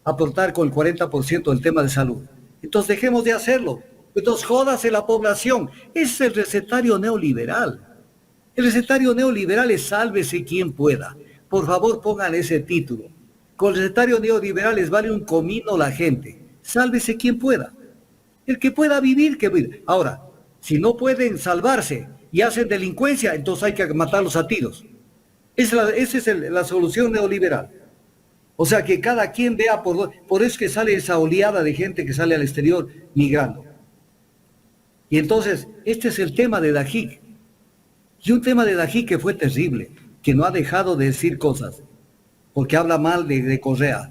aportar con el 40% del tema de salud. Entonces dejemos de hacerlo. Entonces jódase la población. Ese es el recetario neoliberal. El recetario neoliberal es sálvese quien pueda. Por favor, pongan ese título. Con el recetario neoliberal les vale un comino la gente. Sálvese quien pueda. El que pueda vivir, que viva. Ahora, si no pueden salvarse y hacen delincuencia, entonces hay que matarlos a tiros. Esa es la solución neoliberal. O sea, que cada quien vea por eso es que sale esa oleada de gente que sale al exterior migrando. Y entonces, este es el tema de Dajic. Y un tema de Dajic que fue terrible, que no ha dejado de decir cosas, porque habla mal de Correa.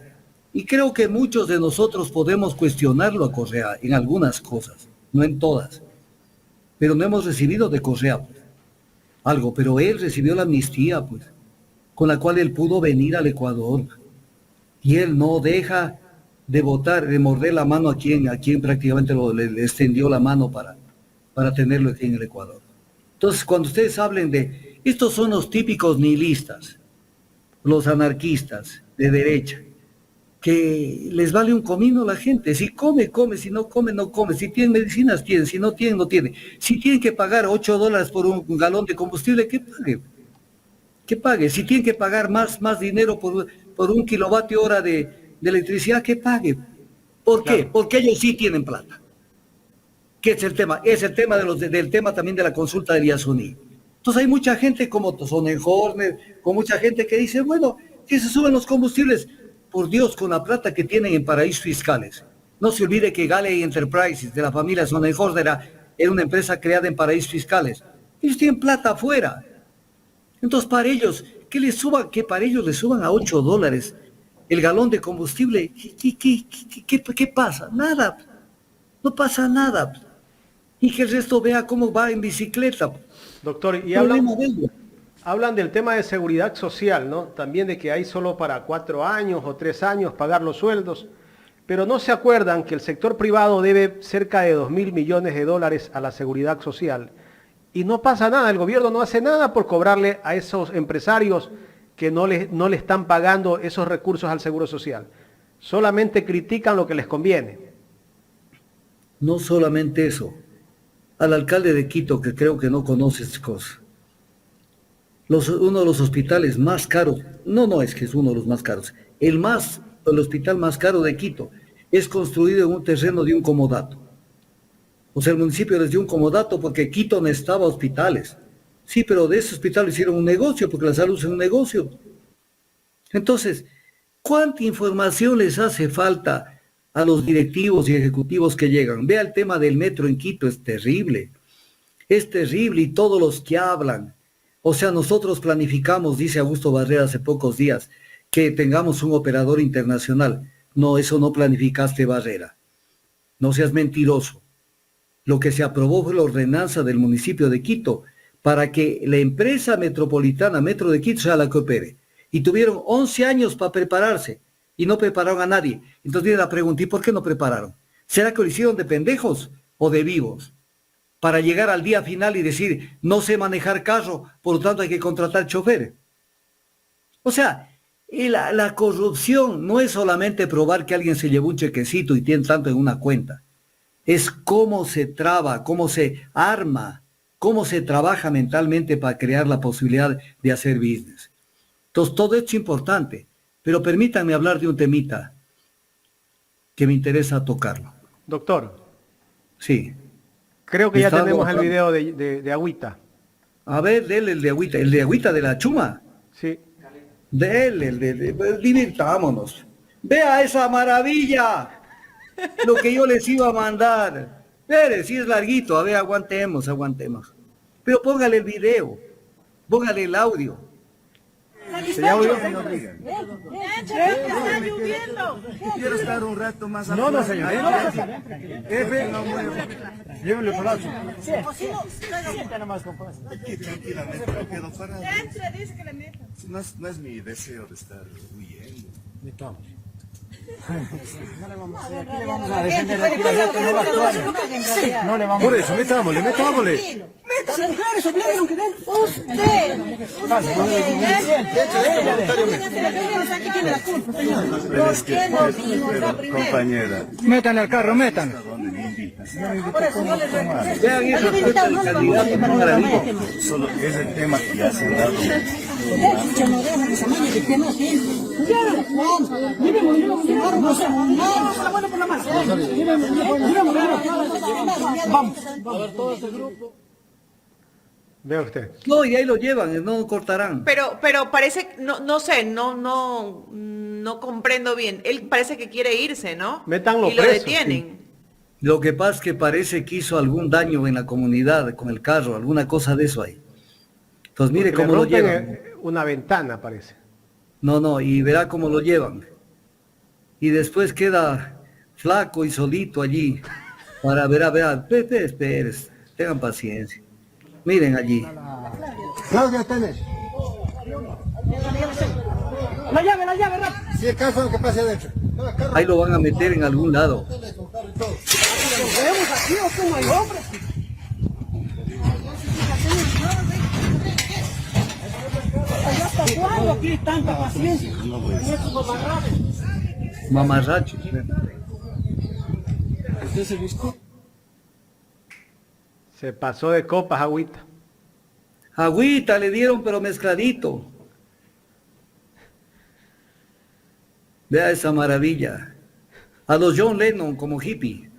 Y creo que muchos de nosotros podemos cuestionarlo a Correa en algunas cosas, no en todas. Pero no hemos recibido de Correa pues, algo, pero él recibió la amnistía, pues, con la cual él pudo venir al Ecuador. Y él no deja de votar, de morder la mano a quien prácticamente le extendió la mano para tenerlo aquí en el Ecuador. Entonces, cuando ustedes hablen de, estos son los típicos nihilistas, los anarquistas de derecha, que les vale un comino a la gente. Si come, come, si no come, no come. Si tienen medicinas, tienen, si no tienen, no tienen. Si tienen que pagar $8 por un galón de combustible, que pague. Que pague. Si tienen que pagar más dinero por un kilovatio hora de electricidad, que pague. ¿Por qué? Claro. Porque ellos sí tienen plata. ¿Qué es el tema? Es el tema del tema también de la consulta de Yasuní. Entonces hay mucha gente como Sonnenhorner, con mucha gente que dice, bueno, que se suben los combustibles, por Dios, con la plata que tienen en paraísos fiscales. No se olvide que Galley Enterprises, de la familia Sonnenhorner, era una empresa creada en paraísos fiscales. Ellos tienen plata afuera. Entonces para ellos, que para ellos les suban a $8 el galón de combustible, ¿qué pasa? Nada. No pasa nada. Y que el resto vea cómo va en bicicleta. Doctor, y hablan del tema de seguridad social, ¿no? También de que hay solo para 4 años o 3 años pagar los sueldos, pero no se acuerdan que el sector privado debe cerca de 2.000 millones de dólares a la seguridad social y no pasa nada, el gobierno no hace nada por cobrarle a esos empresarios que no le están pagando esos recursos al seguro social. Solamente critican lo que les conviene. No solamente eso. Al alcalde de Quito, que creo que no conoce estas cosas. Uno de los hospitales más caros, no es que es uno de los más caros, el hospital más caro de Quito es construido en un terreno de un comodato. O sea, el municipio les dio un comodato porque Quito necesitaba hospitales. Sí, pero de ese hospital hicieron un negocio, porque la salud es un negocio. Entonces, ¿cuánta información les hace falta a los directivos y ejecutivos que llegan? Vea el tema del metro en Quito, es terrible y todos los que hablan. O sea, nosotros planificamos, dice Augusto Barrera hace pocos días, que tengamos un operador internacional. No, eso no planificaste, Barrera. No seas mentiroso. Lo que se aprobó fue la ordenanza del municipio de Quito para que la empresa metropolitana Metro de Quito sea la que opere. Y tuvieron 11 años para prepararse y no prepararon a nadie. Entonces viene la pregunta, ¿y por qué no prepararon? ¿Será que lo hicieron de pendejos o de vivos? Para llegar al día final y decir, no sé manejar carro, por lo tanto hay que contratar chofer. O sea, la corrupción no es solamente probar que alguien se llevó un chequecito y tiene tanto en una cuenta. Es cómo se traba, cómo se arma, cómo se trabaja mentalmente para crear la posibilidad de hacer business. Entonces, todo esto es importante, pero permítanme hablar de un temita que me interesa tocarlo. Doctor. Sí. Creo que ya tenemos el video de Agüita. A ver, dele el de Agüita de la Chuma. Sí. Divirtámonos. Vea esa maravilla, lo que yo les iba a mandar. Espere, si es larguito, a ver, aguantemos. Pero póngale el video, póngale el audio. ¿Sería audio? Está lloviendo. Quiero estar un rato más No, no, señor. Llévenle palazo. Aquí tranquilamente me quedo parado. No es mi deseo de estar huyendo. No le vamos. Por eso, metámosle. Compañera, Metan al carro, metan. ¿dónde me invitas? Vean eso, el candidato maravilla. Solo es el tema que ya se han dado. Vea usted. No, y ahí lo llevan, no cortarán. Pero parece, no sé, no comprendo bien. Él parece que quiere irse, ¿no? Métanlo y lo preso, detienen. Lo que pasa es que parece que hizo algún daño en la comunidad con el carro, alguna cosa de eso ahí. Entonces mire Porque le cómo lo rompen, llevan. una ventana, parece. No, y verá cómo lo llevan. Y después queda flaco y solito allí. Para ver, espere, tengan paciencia. Miren allí. Claudia, tenés. La llave, rápido. Si es caso que pase adentro. Ahí lo van a meter en algún lado. ¿Vemos aquí o cómo hay hombres? ¿Hasta cuándo aquí tanta paciencia? Mamarrachos. ¿Usted se visto? Se pasó de copas, agüita. Agüita le dieron, pero mezcladito. Vea esa maravilla. A los John Lennon como hippie.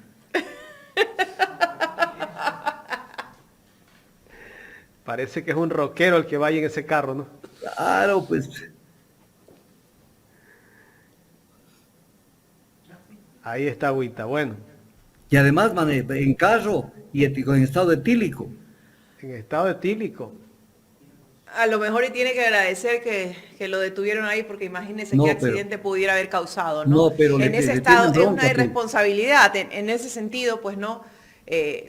Parece que es un rockero el que vaya en ese carro, ¿no? Claro, pues. Ahí está agüita, bueno. Y además, en carro y en estado etílico. En estado etílico. A lo mejor y tiene que agradecer que lo detuvieron ahí porque imagínese No, qué pero- accidente pudiera haber causado, ¿no? No, pero en le ese tienen estado es bronca, una pues. irresponsabilidad, en ese sentido, pues no,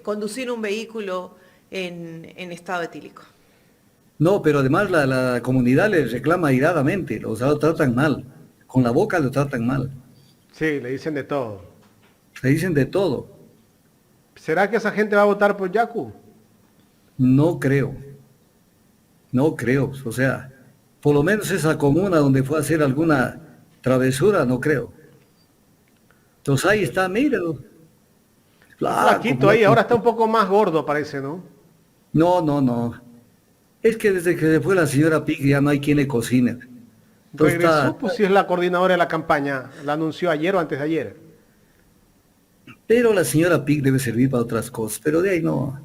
conducir un vehículo en estado etílico. No, pero además la comunidad les reclama airadamente, o sea, lo tratan mal. Con la boca lo tratan mal. Sí, le dicen de todo. Le dicen de todo. ¿Será que esa gente va a votar por Yacu? No creo. O sea, por lo menos esa comuna donde fue a hacer alguna travesura, no creo. Entonces ahí está, míralo. Flaquito ahí, ahora está un poco más gordo, parece, ¿no? No. Es que desde que se fue la señora Pic ya no hay quien le cocine. Entonces Regresó, pues si es la coordinadora de la campaña. La anunció ayer o antes de ayer. Pero la señora Pic debe servir para otras cosas, pero de ahí no.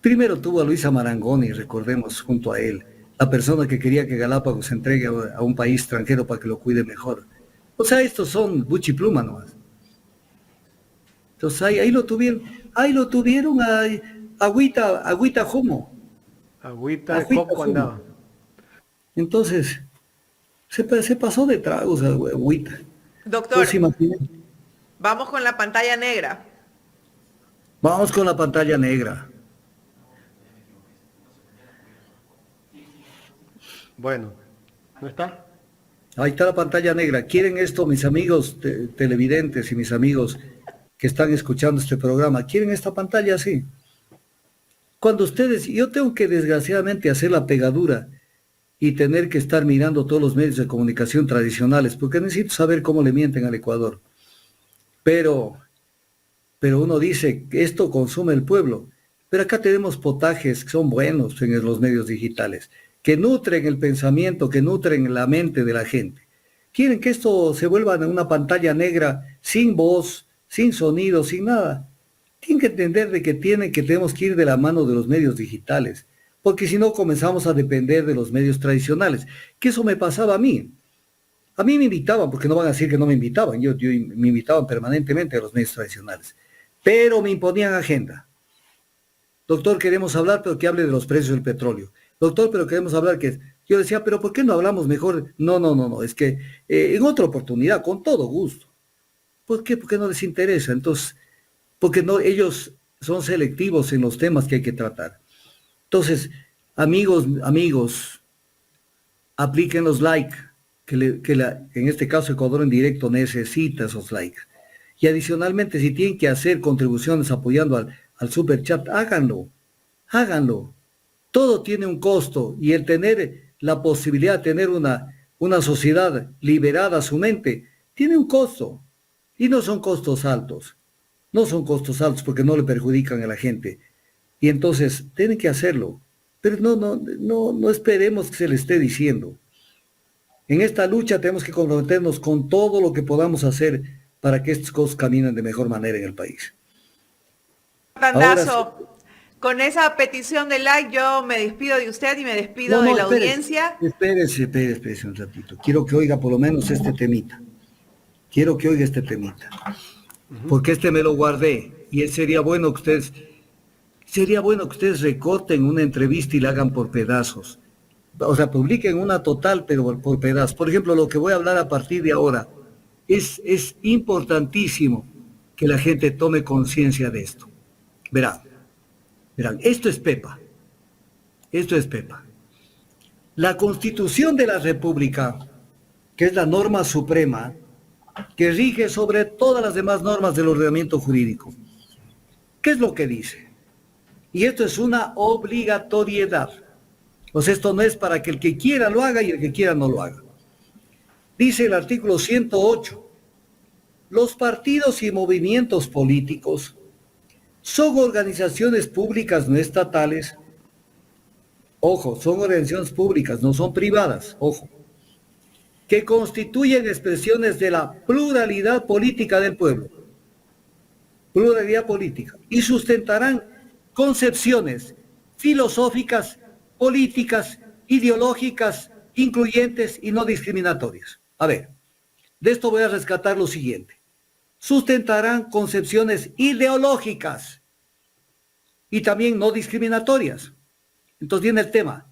Primero tuvo a Luisa Marangoni, recordemos, junto a él, la persona que quería que Galápagos se entregue a un país extranjero para que lo cuide mejor. O sea, estos son buchipluma nomás. Entonces ahí lo tuvieron a agüita Jomo. Agüita de Agüita, coco zumo. andaba. Entonces, se pasó de tragos a agüita. Doctor, Pues imagínate. vamos con la pantalla negra. Vamos con la pantalla negra. Bueno, ¿no está? Ahí está la pantalla negra. ¿Quieren esto, mis amigos televidentes y mis amigos que están escuchando este programa? ¿Quieren esta pantalla así? Cuando ustedes, yo tengo que desgraciadamente hacer la pegadura y tener que estar mirando todos los medios de comunicación tradicionales, porque necesito saber cómo le mienten al Ecuador. Pero uno dice que esto consume el pueblo. Pero acá tenemos potajes que son buenos en los medios digitales, que nutren el pensamiento, que nutren la mente de la gente. Quieren que esto se vuelva en una pantalla negra, sin voz, sin sonido, sin nada. Tienen que entender de que tenemos que ir de la mano de los medios digitales, porque si no comenzamos a depender de los medios tradicionales, que eso me pasaba a mí. A mí me invitaban, porque no van a decir que no me invitaban, me invitaban permanentemente a los medios tradicionales. pero me imponían agenda. Doctor, queremos hablar, pero que hable de los precios del petróleo. Doctor, pero queremos hablar que... Yo decía, pero ¿por qué no hablamos mejor? No, es que en otra oportunidad, con todo gusto. ¿Por qué? Porque no les interesa. Entonces, porque no, ellos son selectivos en los temas que hay que tratar. Entonces, amigos, apliquen los likes, en este caso Ecuador en directo necesita esos likes. Y adicionalmente, si tienen que hacer contribuciones apoyando al super chat, háganlo. Todo tiene un costo y el tener la posibilidad de tener una sociedad liberada a su mente, tiene un costo. Y no son costos altos. No son costos altos porque no le perjudican a la gente. Y entonces tienen que hacerlo. Pero no esperemos que se le esté diciendo. En esta lucha tenemos que comprometernos con todo lo que podamos hacer para que estas cosas caminen de mejor manera en el país. Tandazo, con esa petición de like yo me despido de usted y me despido de la audiencia. Espérese un ratito. Quiero que oiga por lo menos este temita. Porque este me lo guardé y sería bueno que ustedes recorten una entrevista y la hagan por pedazos. O sea, publiquen una total, pero por pedazos. Por ejemplo, lo que voy a hablar a partir de ahora es importantísimo que la gente tome conciencia de esto. Verán, esto es Pepa. La Constitución de la República, que es la norma suprema, que rige sobre todas las demás normas del ordenamiento jurídico. ¿Qué es lo que dice? Y esto es una obligatoriedad. O sea, esto no es para que el que quiera lo haga y el que quiera no lo haga. Dice el artículo 108, los partidos y movimientos políticos son organizaciones públicas no estatales. Ojo, son organizaciones públicas, no son privadas, ojo, que constituyen expresiones de la pluralidad política del pueblo. Pluralidad política. Y sustentarán concepciones filosóficas, políticas, ideológicas, incluyentes y no discriminatorias. A ver, de esto voy a rescatar lo siguiente. Sustentarán concepciones ideológicas y también no discriminatorias. Entonces viene el tema.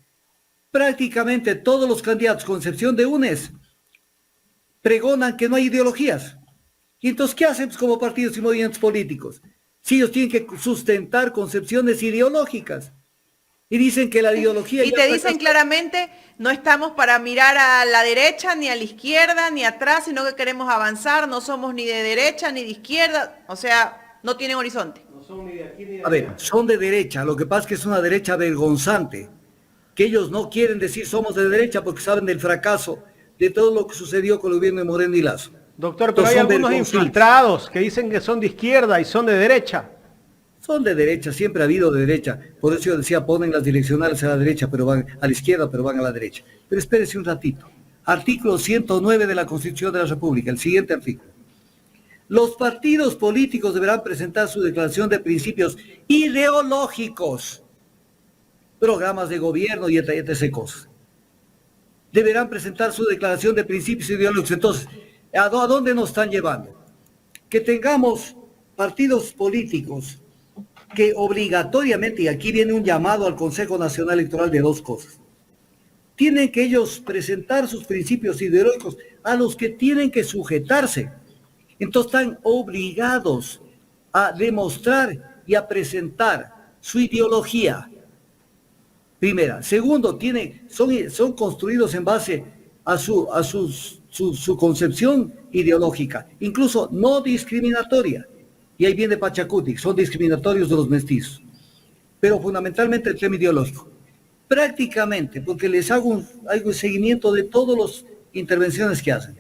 Prácticamente todos los candidatos, con excepción de UNES, pregonan que no hay ideologías. Y entonces, ¿qué hacen como partidos y movimientos políticos? Si ellos tienen que sustentar concepciones ideológicas. Y dicen que la ideología... Y te dicen claramente, no estamos para mirar a la derecha, ni a la izquierda, ni atrás, sino que queremos avanzar, no somos ni de derecha, ni de izquierda, o sea, no tienen horizonte. No son ni de aquí ni de A ver, son de derecha, lo que pasa es que es una derecha vergonzante, que ellos no quieren decir somos de derecha porque saben del fracaso de todo lo que sucedió con el gobierno de Moreno y Lazo. Doctor, pero hay algunos infiltrados que dicen que son de izquierda y son de derecha. Son de derecha, siempre ha habido de derecha. Por eso yo decía, ponen las direccionales a la derecha, pero van a la izquierda, pero van a la derecha. Pero espérese un ratito. Artículo 109 de la Constitución de la República, el siguiente artículo. Los partidos políticos deberán presentar su declaración de principios ideológicos, programas de gobierno y etc. cosas. Deberán presentar su declaración de principios ideológicos. Entonces, ¿a dónde nos están llevando? Que tengamos partidos políticos que obligatoriamente, y aquí viene un llamado al Consejo Nacional Electoral de dos cosas, tienen que ellos presentar sus principios ideológicos a los que tienen que sujetarse. Entonces están obligados a demostrar y a presentar su ideología. Primera. Segundo, son construidos en base a su concepción ideológica, incluso no discriminatoria. Y ahí viene Pachacutic, son discriminatorios de los mestizos. Pero fundamentalmente el tema ideológico. Prácticamente, porque les hago un seguimiento de todas las intervenciones que hacen.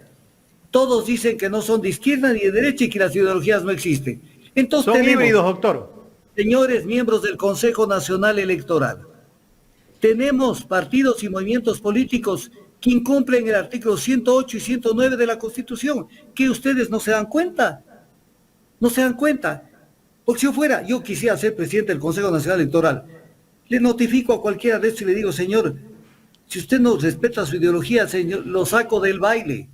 Todos dicen que no son de izquierda ni de derecha y que las ideologías no existen. Entonces son híbridos, doctor. Señores miembros del Consejo Nacional Electoral, tenemos partidos y movimientos políticos que incumplen el artículo 108 y 109 de la Constitución, que ustedes no se dan cuenta. No se dan cuenta. Porque si yo quisiera ser presidente del Consejo Nacional Electoral, le notifico a cualquiera de estos y le digo, señor, si usted no respeta su ideología, señor, lo saco del baile.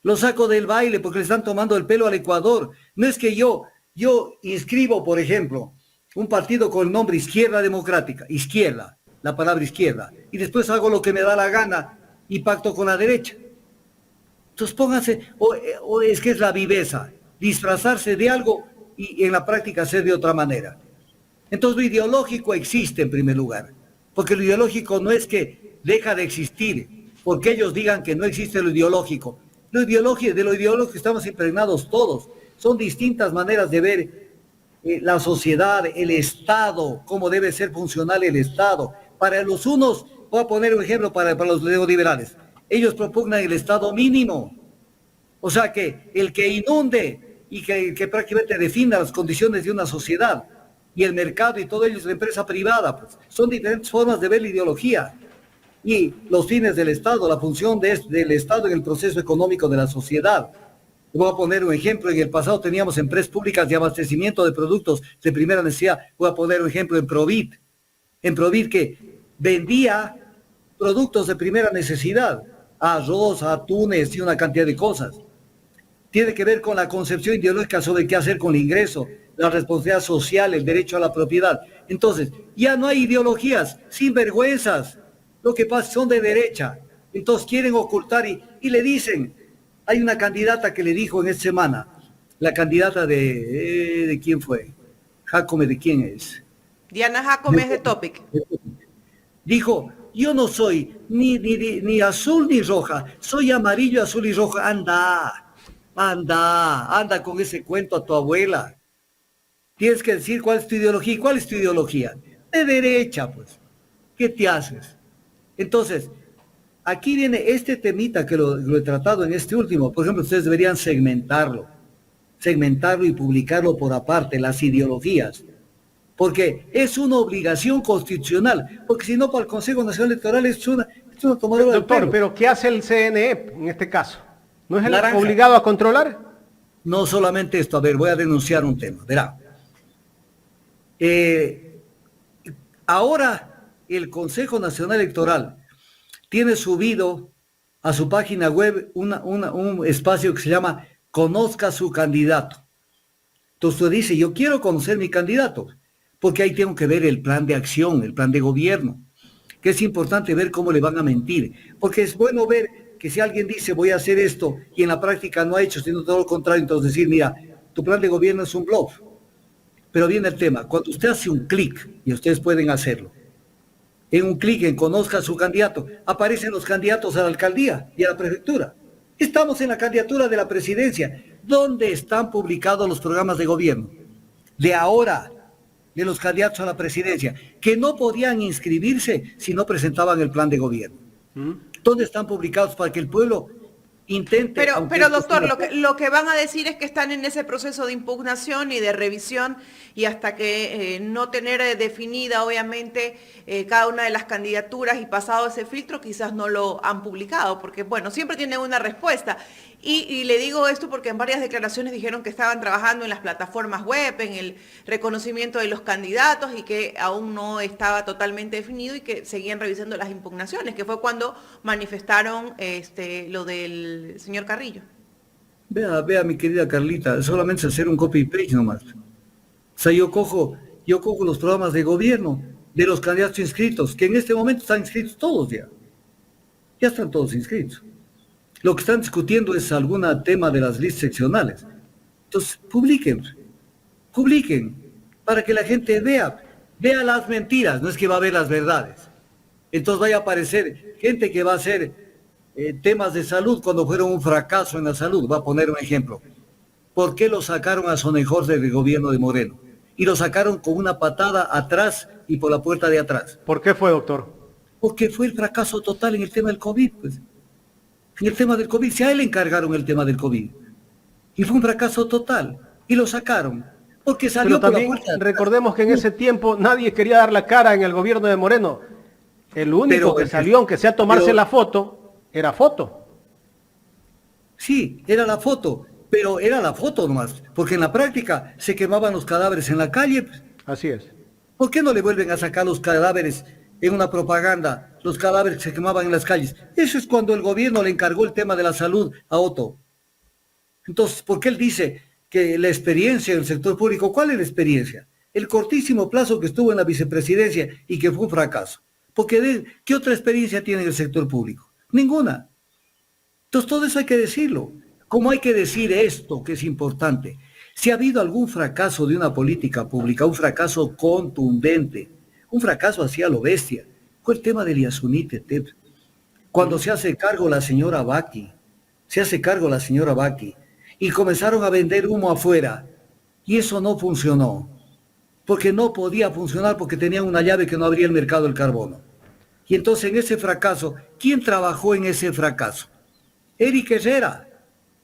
Lo saco del baile porque le están tomando el pelo al Ecuador. No es que yo yo inscribo, por ejemplo, un partido con el nombre Izquierda Democrática, izquierda, la palabra izquierda, y después hago lo que me da la gana y pacto con la derecha. Entonces pónganse, o es que es la viveza, disfrazarse de algo y en la práctica ser de otra manera. Entonces lo ideológico existe en primer lugar, porque lo ideológico no es que deja de existir, porque ellos digan que no existe lo ideológico. De lo ideológico estamos impregnados todos. Son distintas maneras de ver la sociedad, el Estado, cómo debe ser funcional el Estado. Para los unos, voy a poner un ejemplo para los neoliberales. Ellos propugnan el Estado mínimo. O sea que el que inunde y que prácticamente defina las condiciones de una sociedad, y el mercado y todo ello es la empresa privada, pues. Son diferentes formas de ver la ideología. Y los fines del Estado, la función del Estado en el proceso económico de la sociedad. Voy a poner un ejemplo. En el pasado teníamos empresas públicas de abastecimiento de productos de primera necesidad. Voy a poner un ejemplo en Provit. En Provit, que vendía productos de primera necesidad, arroz, atunes y una cantidad de cosas. Tiene que ver con la concepción ideológica sobre qué hacer con el ingreso, la responsabilidad social, el derecho a la propiedad. Entonces, ya no hay ideologías, sinvergüenzas. Lo que pasa son de derecha. Entonces quieren ocultar y le dicen, hay una candidata que le dijo en esta semana, la candidata ¿de quién fue? Jacome, ¿de quién es? Diana Jacome es de Topic. Dijo, yo no soy ni azul ni roja, soy amarillo, azul y roja. Anda con ese cuento a tu abuela. Tienes que decir cuál es tu ideología. ¿Cuál es tu ideología? De derecha, pues. ¿Qué te haces? Entonces, aquí viene este temita que lo he tratado en este último. Por ejemplo, ustedes deberían segmentarlo y publicarlo por aparte, las ideologías. Porque es una obligación constitucional. Porque si no, para el Consejo Nacional Electoral es una tomadura de pelo. Doctor, pero ¿qué hace el CNE en este caso? ¿No es el Naranja. obligado a controlar? No solamente esto, a ver, voy a denunciar un tema. Verá. Ahora el Consejo Nacional Electoral tiene subido a su página web un espacio que se llama Conozca su candidato. Entonces usted dice, yo quiero conocer mi candidato, porque ahí tengo que ver el plan de acción, el plan de gobierno, que es importante ver cómo le van a mentir, porque es bueno ver que si alguien dice voy a hacer esto y en la práctica no ha hecho, sino todo lo contrario, entonces decir, mira, tu plan de gobierno es un bluff. Pero viene el tema, cuando usted hace un clic, y ustedes pueden hacerlo, en un clic en Conozca a su candidato, aparecen los candidatos a la alcaldía y a la prefectura. Estamos en la candidatura de la presidencia. ¿Dónde están publicados los programas de gobierno? De ahora, de los candidatos a la presidencia, que no podían inscribirse si no presentaban el plan de gobierno. ¿Dónde están publicados para que el pueblo intente? Pero doctor, lo que van a decir es que están en ese proceso de impugnación y de revisión, y hasta que no tener definida obviamente cada una de las candidaturas y pasado ese filtro, quizás no lo han publicado, porque bueno, siempre tienen una respuesta. Y le digo esto porque en varias declaraciones dijeron que estaban trabajando en las plataformas web, en el reconocimiento de los candidatos, y que aún no estaba totalmente definido y que seguían revisando las impugnaciones, que fue cuando manifestaron lo del señor Carrillo. Vea, mi querida Carlita, solamente hacer un copy-paste nomás. O sea, yo cojo los programas de gobierno de los candidatos inscritos, que en este momento están inscritos todos ya. Ya están todos inscritos. Lo que están discutiendo es algún tema de las listas seccionales. Entonces, publiquen, para que la gente vea las mentiras, no es que va a ver las verdades. Entonces vaya a aparecer gente que va a hacer temas de salud cuando fueron un fracaso en la salud. Voy a poner un ejemplo. ¿Por qué lo sacaron a Sonejorge del gobierno de Moreno? Y lo sacaron con una patada atrás y por la puerta de atrás. ¿Por qué fue, doctor? Porque fue el fracaso total en el tema del COVID, pues. En el tema del COVID, si a él le encargaron el tema del COVID. Y fue un fracaso total. Y lo sacaron. Porque salió Pero por también la puerta. recordemos que en ese tiempo nadie quería dar la cara en el gobierno de Moreno. El único que salió, aunque sea tomarse la foto, era foto. Sí, era la foto. Pero era la foto nomás. Porque en la práctica se quemaban los cadáveres en la calle. Pues. Así es. ¿Por qué no le vuelven a sacar los cadáveres en una propaganda? Los cadáveres que se quemaban en las calles. Eso es cuando el gobierno le encargó el tema de la salud a Otto. Entonces, ¿por qué él dice que la experiencia del sector público. ¿Cuál es la experiencia? El cortísimo plazo que estuvo en la vicepresidencia y que fue un fracaso. Porque ¿qué otra experiencia tiene el sector público? Ninguna. Entonces todo eso hay que decirlo. ¿Cómo hay que decir esto que es importante? Si ha habido algún fracaso de una política pública, un fracaso contundente, un fracaso hacia lo bestia, fue el tema del Yasuní Tetep. Cuando se hace cargo la señora Baki, y comenzaron a vender humo afuera, y eso no funcionó, porque no podía funcionar porque tenían una llave que no abría el mercado del carbono. Y entonces en ese fracaso, ¿quién trabajó en ese fracaso? Eric Herrera,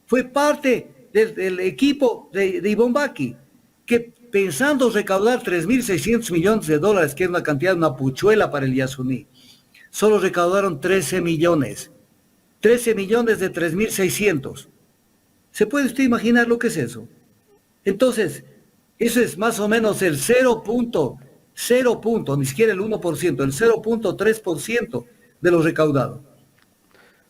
fue parte del equipo de Ivonne Baki, que pensando recaudar 3.600 millones de dólares, que es una cantidad, una puchuela para el Yasuní, solo recaudaron 13 millones. 13 millones de 3.600. ¿Se puede usted imaginar lo que es eso? Entonces, eso es más o menos el 0.0, ni siquiera el 1%, el 0.3% de lo recaudado.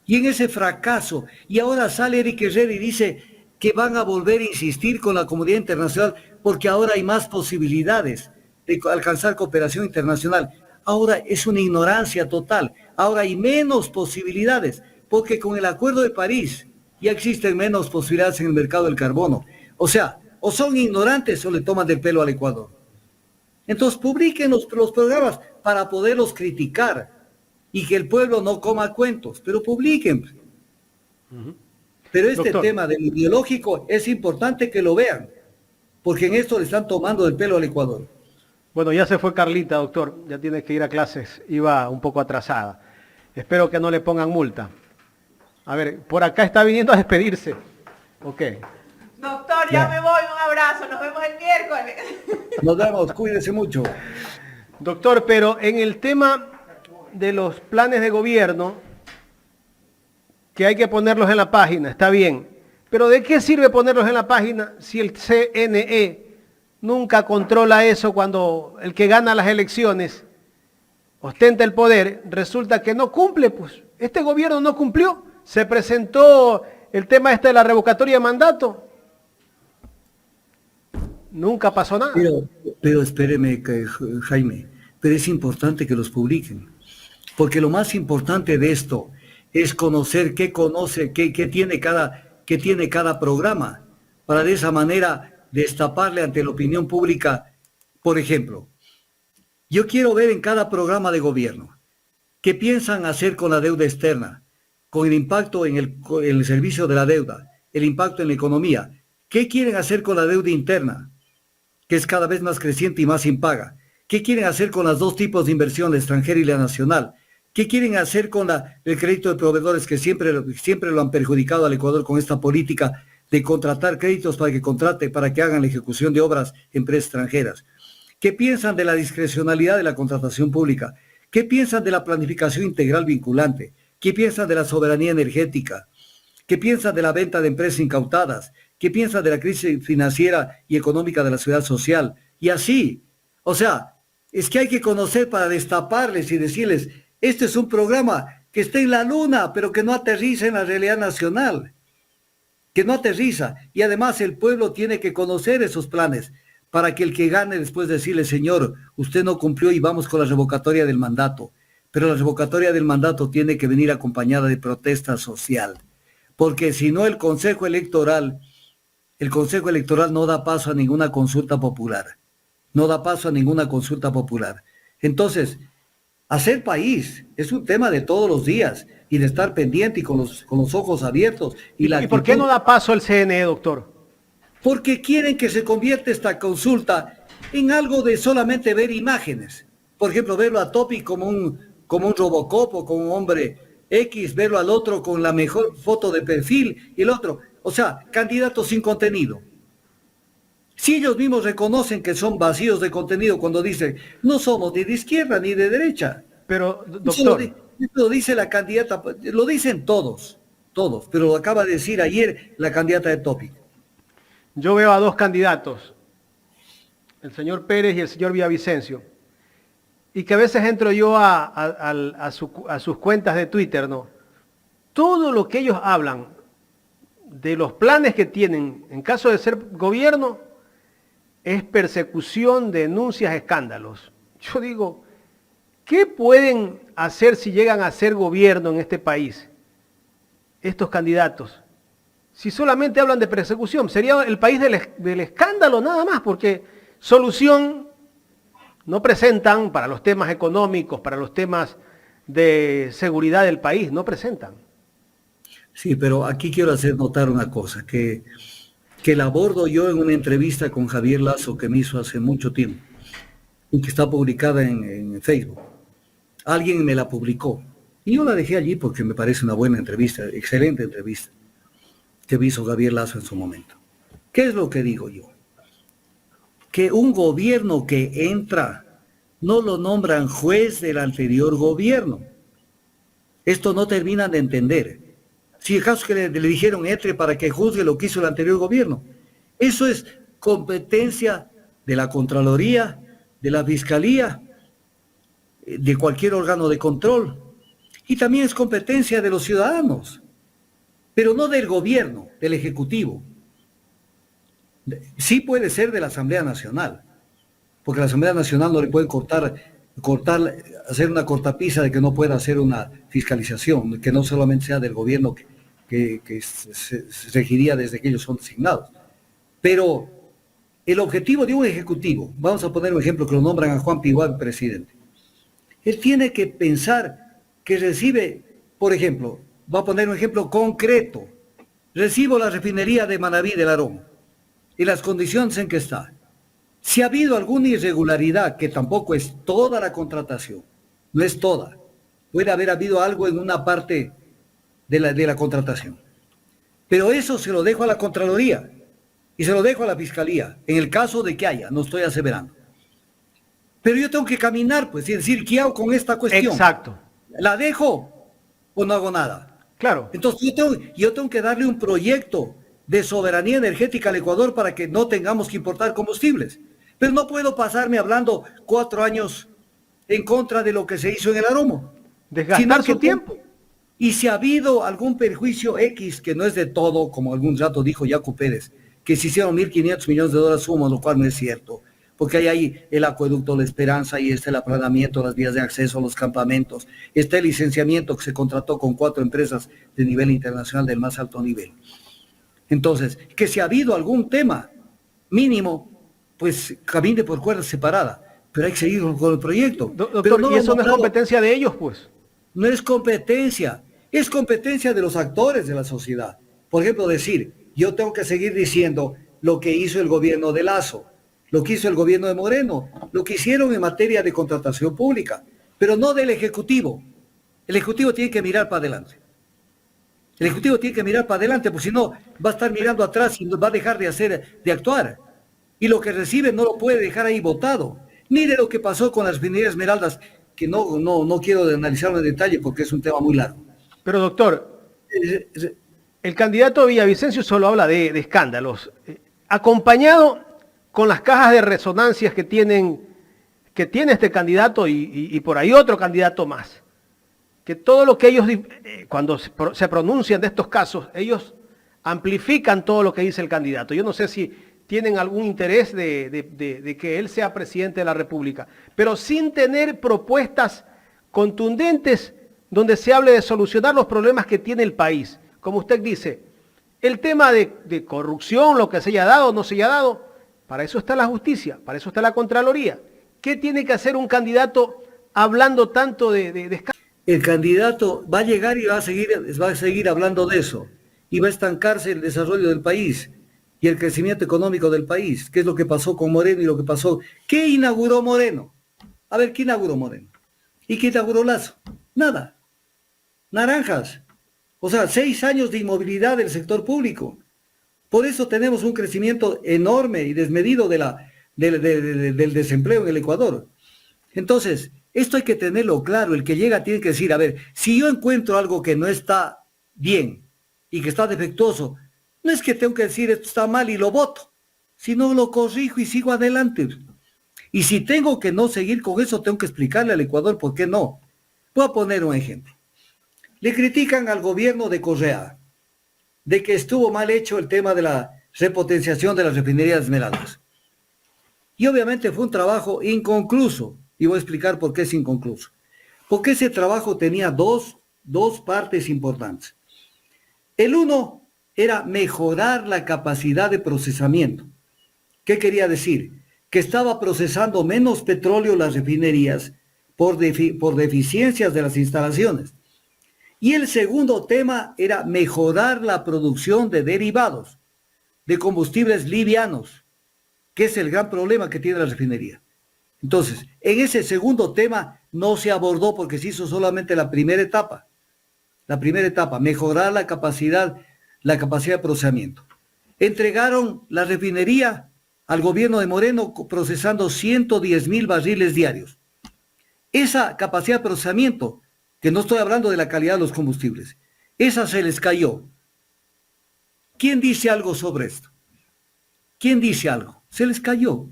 Y en ese fracaso, y ahora sale Eric Herrera y dice que van a volver a insistir con la comunidad internacional porque ahora hay más posibilidades de alcanzar cooperación internacional. Ahora es una ignorancia total, ahora hay menos posibilidades, porque con el Acuerdo de París ya existen menos posibilidades en el mercado del carbono. O sea, o son ignorantes o le toman del pelo al Ecuador. Entonces publiquen los programas para poderlos criticar y que el pueblo no coma cuentos, pero publiquen. Pero este Doctor, tema del ideológico es importante que lo vean, porque en esto le están tomando del pelo al Ecuador. bueno, ya se fue Carlita, doctor, ya tiene que ir a clases, iba un poco atrasada. Espero que no le pongan multa. A ver, por acá está viniendo a despedirse. Ok. Doctor, ya me voy, un abrazo, nos vemos el miércoles. Nos vemos, cuídense mucho. Doctor, pero en el tema de los planes de gobierno, que hay que ponerlos en la página, está bien. Pero ¿de qué sirve ponerlos en la página si el CNE nunca controla eso cuando el que gana las elecciones ostenta el poder? Resulta que no cumple, pues. Este gobierno no cumplió. Se presentó el tema de la revocatoria de mandato. Nunca pasó nada. Pero espéreme, Jaime, pero es importante que los publiquen, porque lo más importante de esto es conocer qué tiene cada programa, para de esa manera destaparle ante la opinión pública. Por ejemplo, yo quiero ver en cada programa de gobierno qué piensan hacer con la deuda externa, con el impacto en el servicio de la deuda, el impacto en la economía. ¿Qué quieren hacer con la deuda interna, que es cada vez más creciente y más impaga? ¿Qué quieren hacer con los dos tipos de inversión, la extranjera y la nacional? ¿Qué quieren hacer con el crédito de proveedores que siempre lo han perjudicado al Ecuador con esta política de contratar créditos para que hagan la ejecución de obras empresas extranjeras? ¿Qué piensan de la discrecionalidad de la contratación pública? ¿Qué piensan de la planificación integral vinculante? ¿Qué piensan de la soberanía energética? ¿Qué piensan de la venta de empresas incautadas? ¿Qué piensan de la crisis financiera y económica de la ciudad social? Y así, o sea, es que hay que conocer para destaparles y decirles, este es un programa que está en la luna, pero que no aterriza en la realidad nacional, que no aterriza. Y además el pueblo tiene que conocer esos planes para que el que gane después decirle, señor, usted no cumplió y vamos con la revocatoria del mandato. Pero la revocatoria del mandato tiene que venir acompañada de protesta social, porque si no el Consejo Electoral no da paso a ninguna consulta popular. No da paso a ninguna consulta popular. Entonces, hacer país es un tema de todos los días y de estar pendiente y con los ojos abiertos. ¿Y por qué no da paso el CNE, doctor? Porque quieren que se convierta esta consulta en algo de solamente ver imágenes. Por ejemplo, verlo a Topi como un Robocop o como un hombre X, verlo al otro con la mejor foto de perfil y el otro. O sea, candidatos sin contenido. Si ellos mismos reconocen que son vacíos de contenido cuando dicen, no somos ni de izquierda ni de derecha. Pero, doctor... Eso lo dice la candidata, lo dicen todos, pero lo acaba de decir ayer la candidata de Topic. Yo veo a dos candidatos, el señor Pérez y el señor Villavicencio, y que a veces entro yo a sus cuentas de Twitter, ¿no? Todo lo que ellos hablan de los planes que tienen en caso de ser gobierno es persecución, denuncias, escándalos. Yo digo, ¿qué pueden hacer si llegan a ser gobierno en este país estos candidatos? Si solamente hablan de persecución, sería el país del escándalo nada más, porque solución no presentan para los temas económicos, para los temas de seguridad del país, no presentan. Sí, pero aquí quiero hacer notar una cosa, que la abordo yo en una entrevista con Javier Lasso que me hizo hace mucho tiempo y que está publicada en Facebook. Alguien me la publicó y yo la dejé allí porque me parece una buena entrevista, excelente entrevista que me hizo Javier Lasso en su momento. ¿Qué es lo que digo yo? Que un gobierno que entra no lo nombran juez del anterior gobierno. Esto no terminan de entender. Si el caso que le dijeron entre para que juzgue lo que hizo el anterior gobierno, eso es competencia de la Contraloría, de la Fiscalía, de cualquier órgano de control, y también es competencia de los ciudadanos, pero no del gobierno, del Ejecutivo. Sí puede ser de la Asamblea Nacional, porque la Asamblea Nacional no le puede hacer una cortapisa de que no pueda hacer una fiscalización, que no solamente sea del gobierno que se regiría desde que ellos son designados. Pero el objetivo de un ejecutivo, vamos a poner un ejemplo que lo nombran a Juan Piguán presidente, él tiene que pensar que recibe, por ejemplo, va a poner un ejemplo concreto, recibo la refinería de Manabí del Arón y las condiciones en que está. Si ha habido alguna irregularidad, que tampoco es toda la contratación, no es toda, puede haber habido algo en una parte de la contratación. Pero eso se lo dejo a la Contraloría y se lo dejo a la Fiscalía, en el caso de que haya, no estoy aseverando. Pero yo tengo que caminar, pues, y decir, ¿qué hago con esta cuestión? Exacto. ¿La dejo o no hago nada? Claro. Entonces yo tengo que darle un proyecto de soberanía energética al Ecuador para que no tengamos que importar combustibles. Pero no puedo pasarme hablando 4 años en contra de lo que se hizo en el Aromo. Desgastar su tiempo. Y si ha habido algún perjuicio X, que no es de todo, como algún rato dijo Yacu Pérez, que se hicieron 1.500 millones de dólares suma, lo cual no es cierto, porque hay ahí el acueducto La Esperanza, y está el aplanamiento, las vías de acceso a los campamentos, está el licenciamiento que se contrató con 4 empresas de nivel internacional del más alto nivel. Entonces, que si ha habido algún tema mínimo, pues camine por cuerda separada, pero hay que seguir con el proyecto. Doctor, pero no, y eso no es competencia de ellos, pues. No es competencia, es competencia de los actores de la sociedad. Por ejemplo, decir, yo tengo que seguir diciendo lo que hizo el gobierno de Lasso, lo que hizo el gobierno de Moreno, lo que hicieron en materia de contratación pública, pero no del Ejecutivo. El Ejecutivo tiene que mirar para adelante. El Ejecutivo tiene que mirar para adelante, porque si no, va a estar mirando atrás y va a dejar de actuar. Y lo que recibe no lo puede dejar ahí botado. Mire lo que pasó con las refinerías Esmeraldas, que no quiero analizarlo en detalle porque es un tema muy largo. Pero doctor, el candidato Villavicencio solo habla de escándalos, acompañado con las cajas de resonancias que tiene este candidato y por ahí otro candidato más. Que todo lo que ellos, cuando se pronuncian de estos casos, ellos amplifican todo lo que dice el candidato. Yo no sé si tienen algún interés de que él sea presidente de la República, pero sin tener propuestas contundentes donde se hable de solucionar los problemas que tiene el país. Como usted dice, el tema de corrupción, lo que se haya dado o no se haya dado, para eso está la justicia, para eso está la Contraloría. ¿Qué tiene que hacer un candidato hablando tanto de escándalos? El candidato va a llegar y va a seguir hablando de eso, y va a estancarse el desarrollo del país y el crecimiento económico del país, que es lo que pasó con Moreno y lo que pasó. ¿Qué inauguró Moreno? A ver, ¿qué inauguró Moreno? ¿Y qué inauguró Lasso? Nada. Naranjas. O sea, 6 años de inmovilidad del sector público. Por eso tenemos un crecimiento enorme y desmedido del desempleo en el Ecuador. Entonces, esto hay que tenerlo claro. El que llega tiene que decir, a ver, si yo encuentro algo que no está bien y que está defectuoso, no es que tengo que decir esto está mal y lo voto, sino lo corrijo y sigo adelante. Y si tengo que no seguir con eso, tengo que explicarle al Ecuador por qué no. Voy a poner un ejemplo. Le critican al gobierno de Correa de que estuvo mal hecho el tema de la repotenciación de las refinerías de Esmeraldas. Y obviamente fue un trabajo inconcluso, y voy a explicar por qué es inconcluso. Porque ese trabajo tenía dos partes importantes. El uno era mejorar la capacidad de procesamiento. ¿Qué quería decir? Que estaba procesando menos petróleo las refinerías por deficiencias de las instalaciones. Y el segundo tema era mejorar la producción de derivados, de combustibles livianos, que es el gran problema que tiene la refinería. Entonces, en ese segundo tema no se abordó porque se hizo solamente la primera etapa. La primera etapa, mejorar la capacidad de procesamiento. Entregaron la refinería al gobierno de Moreno procesando 110,000 barriles diarios. Esa capacidad de procesamiento, que no estoy hablando de la calidad de los combustibles, esa se les cayó. ¿Quién dice algo sobre esto? ¿Quién dice algo? Se les cayó.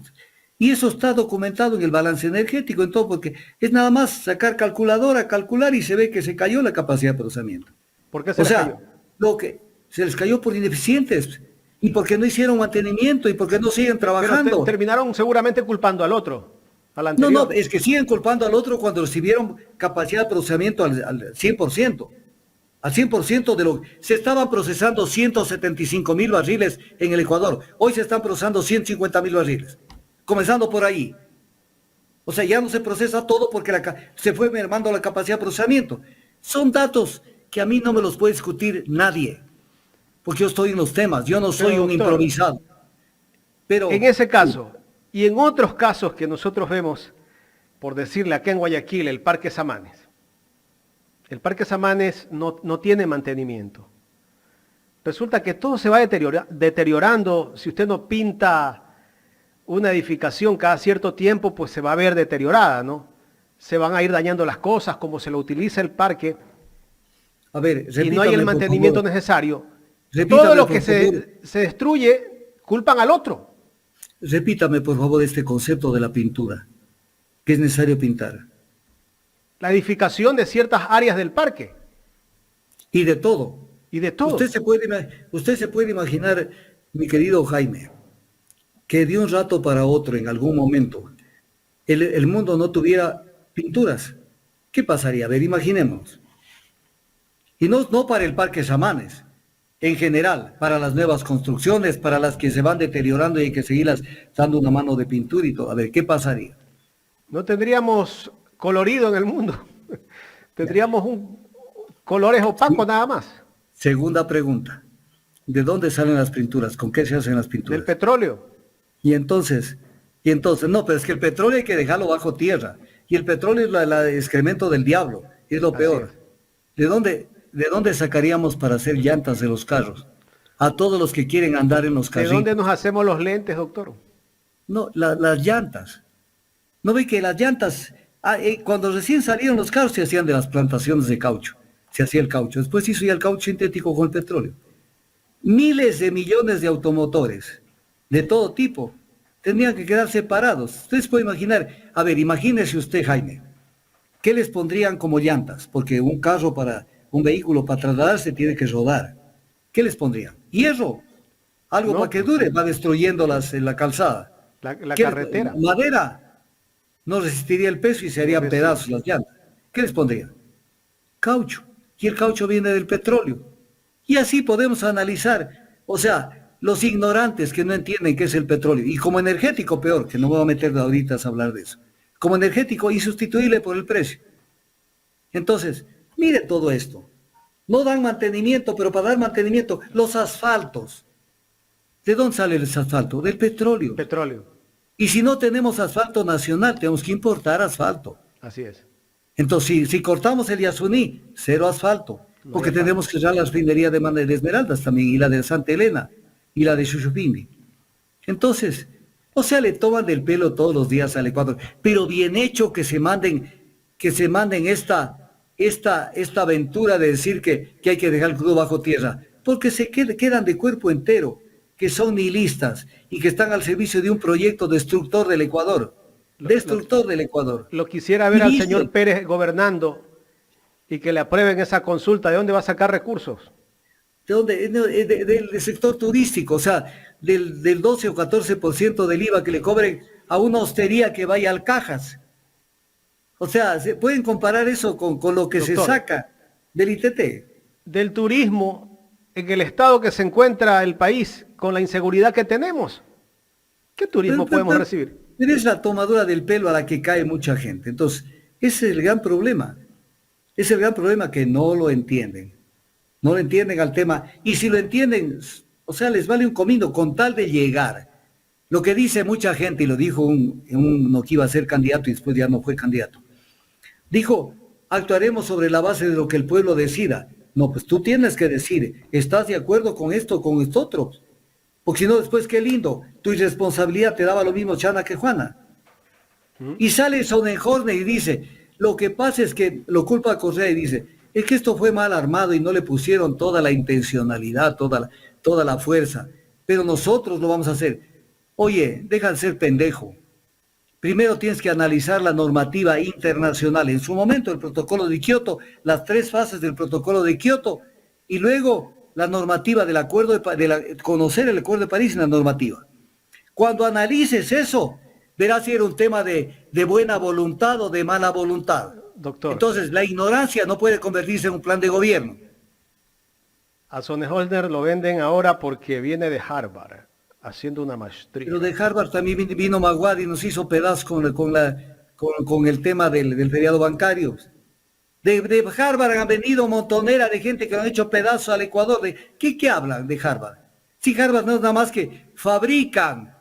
Y eso está documentado en el balance energético, en todo, porque es nada más sacar calculadora, calcular y se ve que se cayó la capacidad de procesamiento. ¿Por qué se les cayó? Lo que se les cayó por ineficientes y porque no hicieron mantenimiento y porque no siguen trabajando. Pero terminaron seguramente culpando al otro, al anterior. No, es que siguen culpando al otro cuando recibieron capacidad de procesamiento al 100%. Al 100% de lo que se estaban procesando 175,000 barriles en el Ecuador. Hoy se están procesando 150,000 barriles. Comenzando por ahí. O sea, ya no se procesa todo porque se fue mermando la capacidad de procesamiento. Son datos que a mí no me los puede discutir nadie, porque yo estoy en los temas, yo no soy un improvisado. Pero en ese caso, y en otros casos que nosotros vemos, por decirle acá en Guayaquil, el Parque Samanes. El Parque Samanes no tiene mantenimiento. Resulta que todo se va deteriorando. Si usted no pinta una edificación cada cierto tiempo, pues se va a ver deteriorada, ¿no? Se van a ir dañando las cosas, como se lo utiliza el parque. A ver, y no hay el mantenimiento necesario. Todo lo que se destruye, culpan al otro. Repítame, por favor, este concepto de la pintura. ¿Qué es necesario pintar? La edificación de ciertas áreas del parque. Y de todo. Y de todo. Usted se puede imaginar, mi querido Jaime, que de un rato para otro, en algún momento, el mundo no tuviera pinturas. ¿Qué pasaría? A ver, imaginemos. Y no para el Parque Samanes, en general, para las nuevas construcciones, para las que se van deteriorando y hay que seguirlas dando una mano de pintura y todo. A ver, ¿qué pasaría? No tendríamos colorido en el mundo. Tendríamos colores opacos nada más. Segunda pregunta. ¿De dónde salen las pinturas? ¿Con qué se hacen las pinturas? Del petróleo. Y entonces, no, pero es que el petróleo hay que dejarlo bajo tierra. Y el petróleo es el excremento del diablo. Es lo peor. ¿De dónde sacaríamos para hacer llantas de los carros? A todos los que quieren andar en los carritos. ¿De dónde nos hacemos los lentes, doctor? No, las llantas. ¿No ve que las llantas, cuando recién salieron los carros se hacían de las plantaciones de caucho? Se hacía el caucho. Después se hizo ya el caucho sintético con el petróleo. Miles de millones de automotores de todo tipo tendrían que quedar separados. Ustedes pueden imaginar, a ver, imagínese usted, Jaime, ¿qué les pondrían como llantas? Porque un vehículo para trasladarse tiene que rodar. ¿Qué les pondrían? Hierro, algo para que dure, va destruyendo la calzada. La carretera. Madera, no resistiría el peso y se harían pedazos las llantas. ¿Qué les pondrían? Caucho, y el caucho viene del petróleo. Y así podemos analizar, o sea, los ignorantes que no entienden qué es el petróleo. Y como energético, peor, que no me voy a meter ahorita a hablar de eso. Como energético, insustituible por el precio. Entonces, mire todo esto. No dan mantenimiento, pero para dar mantenimiento, los asfaltos. ¿De dónde sale el asfalto? Del petróleo. Petróleo. Y si no tenemos asfalto nacional, tenemos que importar asfalto. Así es. Entonces, si cortamos el Yasuní, cero asfalto. Porque tenemos que cerrar la refinería de Esmeraldas también, y la de Santa Elena, y la de Chuchupimbi. Entonces, o sea, le toman del pelo todos los días al Ecuador. Pero bien hecho que se manden esta aventura de decir que hay que dejar el crudo bajo tierra. Porque se quedan de cuerpo entero, que son nihilistas y que están al servicio de un proyecto destructor del Ecuador. Del Ecuador. Lo quisiera ver al señor Pérez gobernando y que le aprueben esa consulta. ¿De dónde va a sacar recursos? ¿De dónde? No, del sector turístico, o sea, del 12 o 14% del IVA que le cobren a una hostería que vaya al Cajas. O sea, ¿se pueden comparar eso con lo que se Doctor, saca del ITT? del turismo en el estado que se encuentra el país, con la inseguridad que tenemos, ¿qué turismo podemos recibir? Pero es la tomadura del pelo a la que cae mucha gente. Entonces, ese es el gran problema. Es el gran problema que no lo entienden. No lo entienden al tema. Y si lo entienden, o sea, les vale un comino con tal de llegar. Lo que dice mucha gente, y lo dijo uno que iba a ser candidato y después ya no fue candidato. Dijo, actuaremos sobre la base de lo que el pueblo decida. No, pues tú tienes que decir, ¿estás de acuerdo con esto, con esto otro? Porque si no, después qué lindo, tu irresponsabilidad te daba lo mismo Chana que Juana. Y sale Sonnenhorst y dice, lo que pasa es que lo culpa a Correa y dice, es que esto fue mal armado y no le pusieron toda la intencionalidad, toda la fuerza, pero nosotros lo vamos a hacer. Oye, deja de ser pendejo. Primero tienes que analizar la normativa internacional. En su momento el protocolo de Kioto, las 3 fases del protocolo de Kioto, y luego la normativa del acuerdo conocer el acuerdo de París y la normativa. Cuando analices eso, verás si era un tema de buena voluntad o de mala voluntad. Doctor. Entonces, la ignorancia no puede convertirse en un plan de gobierno. A Sonnenholder lo venden ahora porque viene de Harvard, haciendo una maestría. Pero de Harvard también vino Maguad y nos hizo pedazos con el tema del feriado bancario. De Harvard han venido montonera de gente que han hecho pedazos al Ecuador. ¿Qué hablan de Harvard? Si Harvard no es nada más que fabrican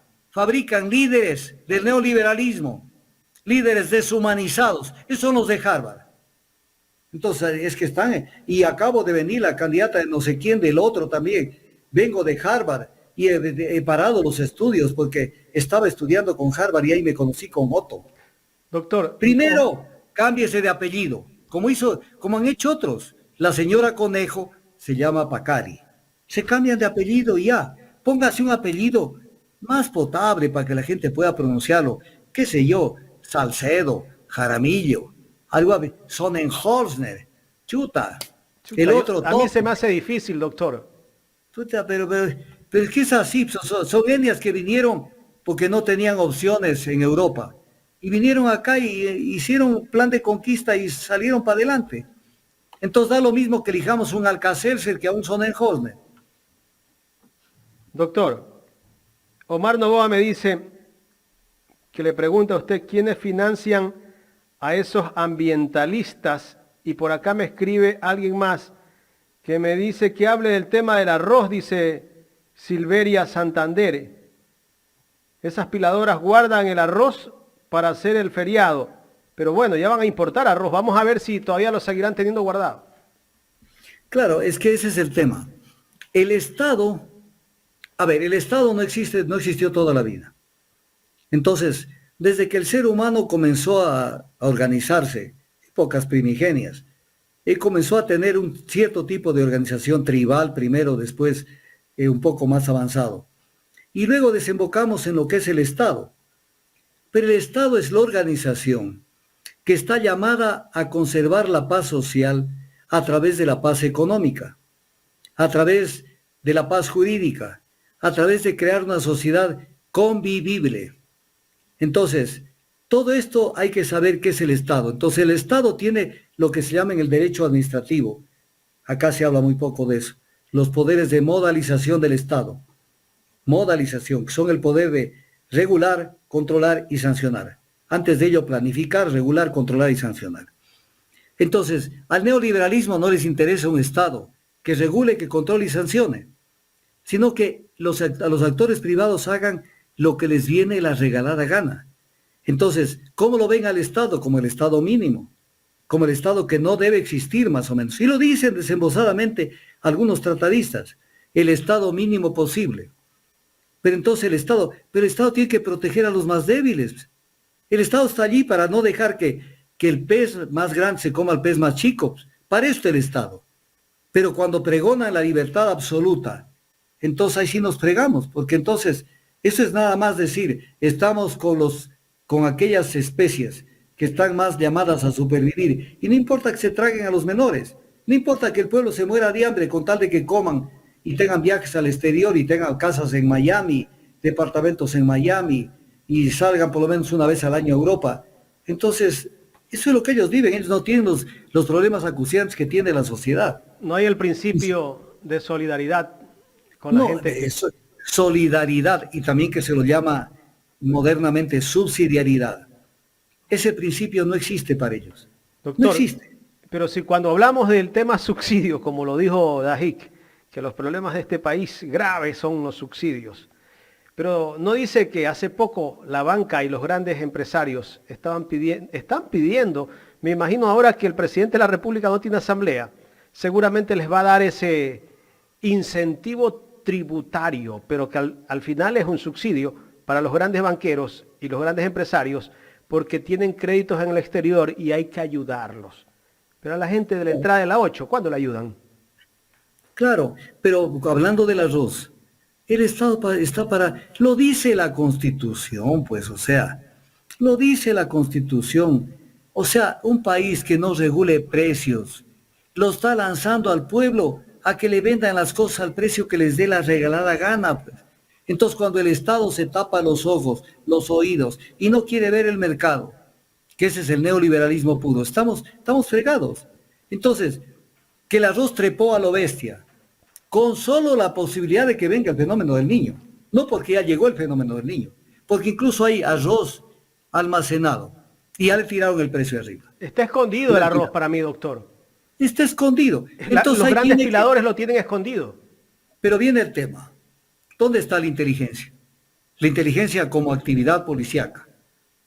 líderes del neoliberalismo, líderes deshumanizados. Esos son los de Harvard. Entonces, es que están, y acabo de venir la candidata de no sé quién, del otro también. Vengo de Harvard y he parado los estudios porque estaba estudiando con Harvard y ahí me conocí con Otto. Doctor. Primero, cámbiese de apellido, como han hecho otros. La señora Conejo se llama Pacari. Se cambian de apellido y ya. Póngase un apellido más potable para que la gente pueda pronunciarlo. ¿Qué sé yo? Salcedo, Jaramillo, algo así. Sonnenhorst, chuta. El otro a mí se me hace difícil, doctor. Chuta, pero es que es así. Son etnias que vinieron porque no tenían opciones en Europa. Y vinieron acá y hicieron un plan de conquista y salieron para adelante. Entonces da lo mismo que elijamos un Alcacelser que a un Sonnenhorst. Doctor, Omar Novoa me dice que le pregunta a usted quiénes financian a esos ambientalistas, y por acá me escribe alguien más que me dice que hable del tema del arroz, dice Silveria Santander. Esas piladoras guardan el arroz para hacer el feriado, pero bueno, ya van a importar arroz, vamos a ver si todavía lo seguirán teniendo guardado. Claro, es que ese es el tema. El Estado no existió toda la vida. Entonces, desde que el ser humano comenzó a organizarse, épocas primigenias, él comenzó a tener un cierto tipo de organización tribal primero, después un poco más avanzado. Y luego desembocamos en lo que es el Estado. Pero el Estado es la organización que está llamada a conservar la paz social a través de la paz económica, a través de la paz jurídica, a través de crear una sociedad convivible. Entonces, todo esto hay que saber qué es el Estado. Entonces, el Estado tiene lo que se llama en el derecho administrativo. Acá se habla muy poco de eso. Los poderes de modalización del Estado. Modalización, que son el poder de regular, controlar y sancionar. Antes de ello, planificar, regular, controlar y sancionar. Entonces, al neoliberalismo no les interesa un Estado que regule, que controle y sancione, sino que a los actores privados hagan lo que les viene la regalada gana. Entonces, ¿cómo lo ven al Estado? Como el Estado mínimo, como el Estado que no debe existir más o menos. Y lo dicen desembosadamente algunos tratadistas, el Estado mínimo posible. Pero entonces el Estado tiene que proteger a los más débiles. El Estado está allí para no dejar que el pez más grande se coma al pez más chico. Para esto el Estado. Pero cuando pregonan la libertad absoluta, entonces ahí sí nos fregamos, porque entonces eso es nada más decir, estamos con aquellas especies que están más llamadas a supervivir, y no importa que se traguen a los menores, no importa que el pueblo se muera de hambre con tal de que coman y tengan viajes al exterior y tengan casas en Miami, departamentos en Miami y salgan por lo menos una vez al año a Europa. Entonces, eso es lo que ellos viven. Ellos no tienen los problemas acuciantes que tiene la sociedad. No hay el principio de solidaridad con la gente. Eso, solidaridad, y también que se lo llama modernamente subsidiariedad. Ese principio no existe para ellos. Doctor, no existe. Pero si cuando hablamos del tema subsidio, como lo dijo Dajik, que los problemas de este país graves son los subsidios, pero no dice que hace poco la banca y los grandes empresarios están pidiendo, me imagino ahora que el presidente de la República no tiene asamblea, seguramente les va a dar ese incentivo tributario, pero que al final es un subsidio para los grandes banqueros y los grandes empresarios, porque tienen créditos en el exterior y hay que ayudarlos. Pero a la gente de la entrada de la 8, ¿cuándo le ayudan? Claro, pero hablando del arroz, el Estado está para... Lo dice la Constitución, pues, o sea, lo dice la Constitución. O sea, un país que no regule precios, lo está lanzando al pueblo a que le vendan las cosas al precio que les dé la regalada gana, pues. Entonces, cuando el Estado se tapa los ojos, los oídos, y no quiere ver el mercado, que ese es el neoliberalismo puro, estamos fregados. Entonces, que el arroz trepó a lo bestia, con solo la posibilidad de que venga el fenómeno del niño. No porque ya llegó el fenómeno del niño, porque incluso hay arroz almacenado, y ya le tiraron el precio arriba. Está escondido el arroz para mí, doctor. Está escondido. Entonces, los grandes piladores lo tienen escondido. Pero viene el tema. ¿Dónde está la inteligencia? La inteligencia como actividad policíaca.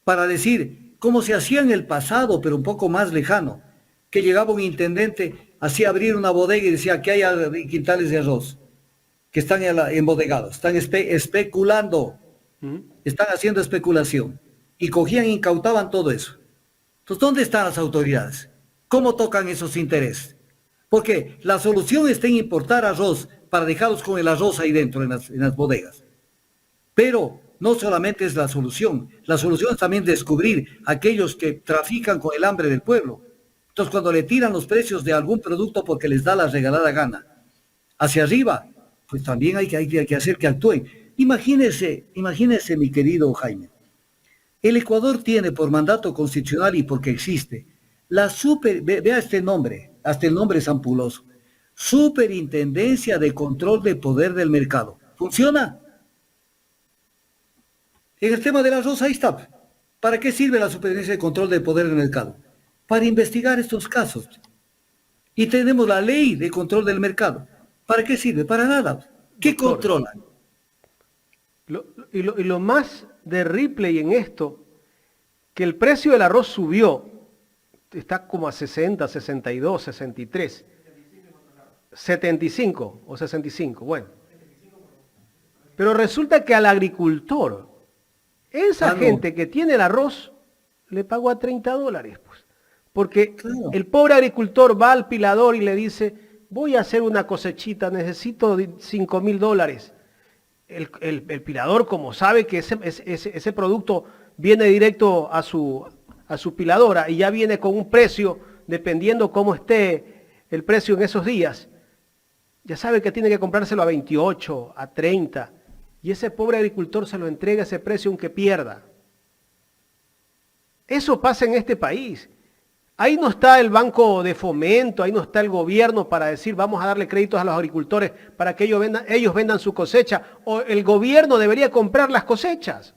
Para decir, como se hacía en el pasado, pero un poco más lejano, que llegaba un intendente, hacía abrir una bodega y decía que hay quintales de arroz, que están embodegados, están especulando, están haciendo especulación. Y cogían e incautaban todo eso. Entonces, ¿dónde están las autoridades? ¿Cómo tocan esos intereses? Porque la solución está en importar arroz para dejarlos con el arroz ahí dentro en las bodegas. Pero no solamente es la solución es también descubrir aquellos que trafican con el hambre del pueblo. Entonces, cuando le tiran los precios de algún producto porque les da la regalada gana hacia arriba, pues también hay que hacer que actúen. Imagínese, mi querido Jaime, el Ecuador tiene por mandato constitucional y porque existe, vea este nombre, hasta el nombre es ampuloso, Superintendencia de Control de Poder del Mercado. ¿Funciona? En el tema del arroz, ahí está. ¿Para qué sirve la Superintendencia de Control de Poder del Mercado? Para investigar estos casos. Y tenemos la ley de control del mercado. ¿Para qué sirve? Para nada. ¿Qué controlan? Y lo más de Ripley en esto, que el precio del arroz subió, está como a 60, 62, 63, 75 o 65, bueno. Pero resulta que al agricultor, esa gente que tiene el arroz, le pagó a $30, pues. Porque el pobre agricultor va al pilador y le dice, voy a hacer una cosechita, necesito $5,000. El pilador, como sabe que ese producto viene directo a su piladora y ya viene con un precio, dependiendo cómo esté el precio en esos días, ya sabe que tiene que comprárselo a 28, a 30, y ese pobre agricultor se lo entrega a ese precio aunque pierda. Eso pasa en este país. Ahí no está el banco de fomento, ahí no está el gobierno para decir vamos a darle créditos a los agricultores para que ellos vendan su cosecha, o el gobierno debería comprar las cosechas.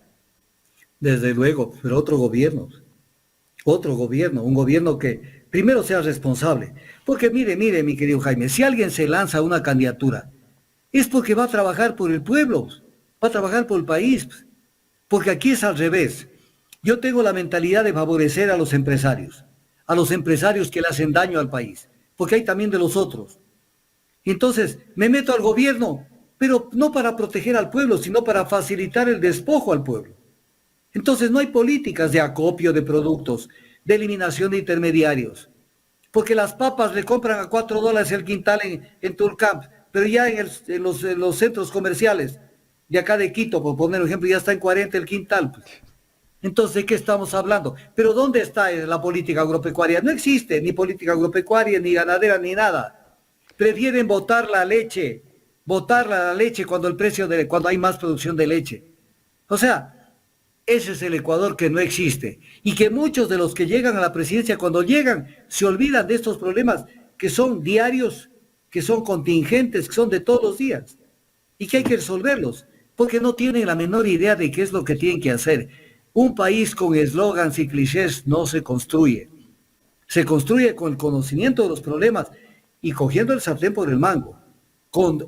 Desde luego, pero otro gobierno, un gobierno que primero sea responsable. Porque mire, mi querido Jaime, si alguien se lanza a una candidatura, es porque va a trabajar por el pueblo, va a trabajar por el país, porque aquí es al revés. Yo tengo la mentalidad de favorecer a los empresarios que le hacen daño al país, porque hay también de los otros. Entonces, me meto al gobierno, pero no para proteger al pueblo, sino para facilitar el despojo al pueblo. Entonces, no hay políticas de acopio de productos, de eliminación de intermediarios, porque las papas le compran a $4 el quintal en Turcamp, pero ya en los centros comerciales de acá de Quito, por poner un ejemplo, ya está en 40 el quintal, pues. Entonces, ¿de qué estamos hablando? Pero ¿dónde está la política agropecuaria? No existe ni política agropecuaria, ni ganadera, ni nada. Prefieren botar la leche botar la leche cuando cuando hay más producción de leche. O sea, ese es el Ecuador que no existe. Y que muchos de los que llegan a la presidencia, cuando llegan, se olvidan de estos problemas que son diarios, que son contingentes, que son de todos los días. Y que hay que resolverlos, porque no tienen la menor idea de qué es lo que tienen que hacer. Un país con eslogans y clichés no se construye. Se construye con el conocimiento de los problemas y cogiendo el sartén por el mango,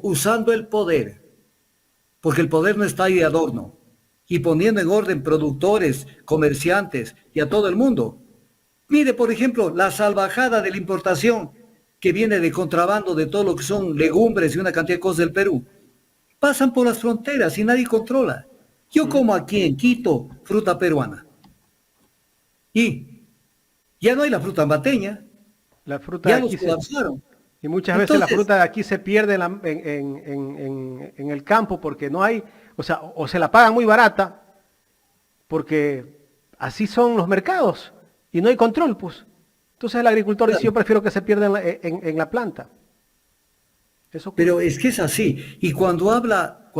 usando el poder, porque el poder no está ahí de adorno, y poniendo en orden productores, comerciantes y a todo el mundo. Mire, por ejemplo, la salvajada de la importación que viene de contrabando de todo lo que son legumbres y una cantidad de cosas del Perú. Pasan por las fronteras y nadie controla. Yo como aquí en Quito fruta peruana. Y ya no hay la fruta ambateña. La fruta Ya de los aquí colapsaron. y muchas veces la Entonces, fruta de aquí se pierde en el campo porque no hay, o sea, o se la pagan muy barata, porque así son los mercados y no hay control, pues. Entonces el agricultor dice, yo prefiero que se pierda en la planta. Eso ocurre. pero es que es así. Y cuando habla,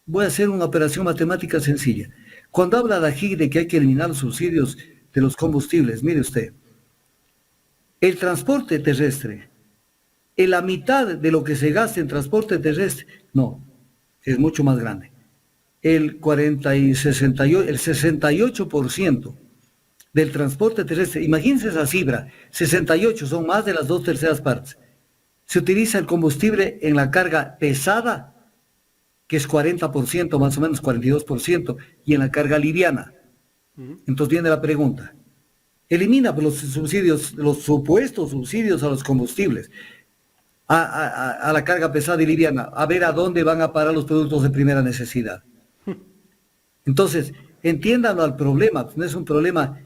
voy a hacer una operación matemática sencilla. Cuando habla de aquí de que hay que eliminar los subsidios de los combustibles, mire usted, el transporte terrestre, en la mitad de lo que se gasta en transporte terrestre, no, es mucho más grande. El 68% del transporte terrestre, imagínense esa cifra, 68 son más de las 2/3 partes. Se utiliza el combustible en la carga pesada, que es 40%, más o menos 42%, y en la carga liviana. Entonces viene la pregunta. Elimina los subsidios, los supuestos subsidios a los combustibles, a la carga pesada y liviana, a ver a dónde van a parar los productos de primera necesidad. Entonces, entiéndanlo al problema, no es un problema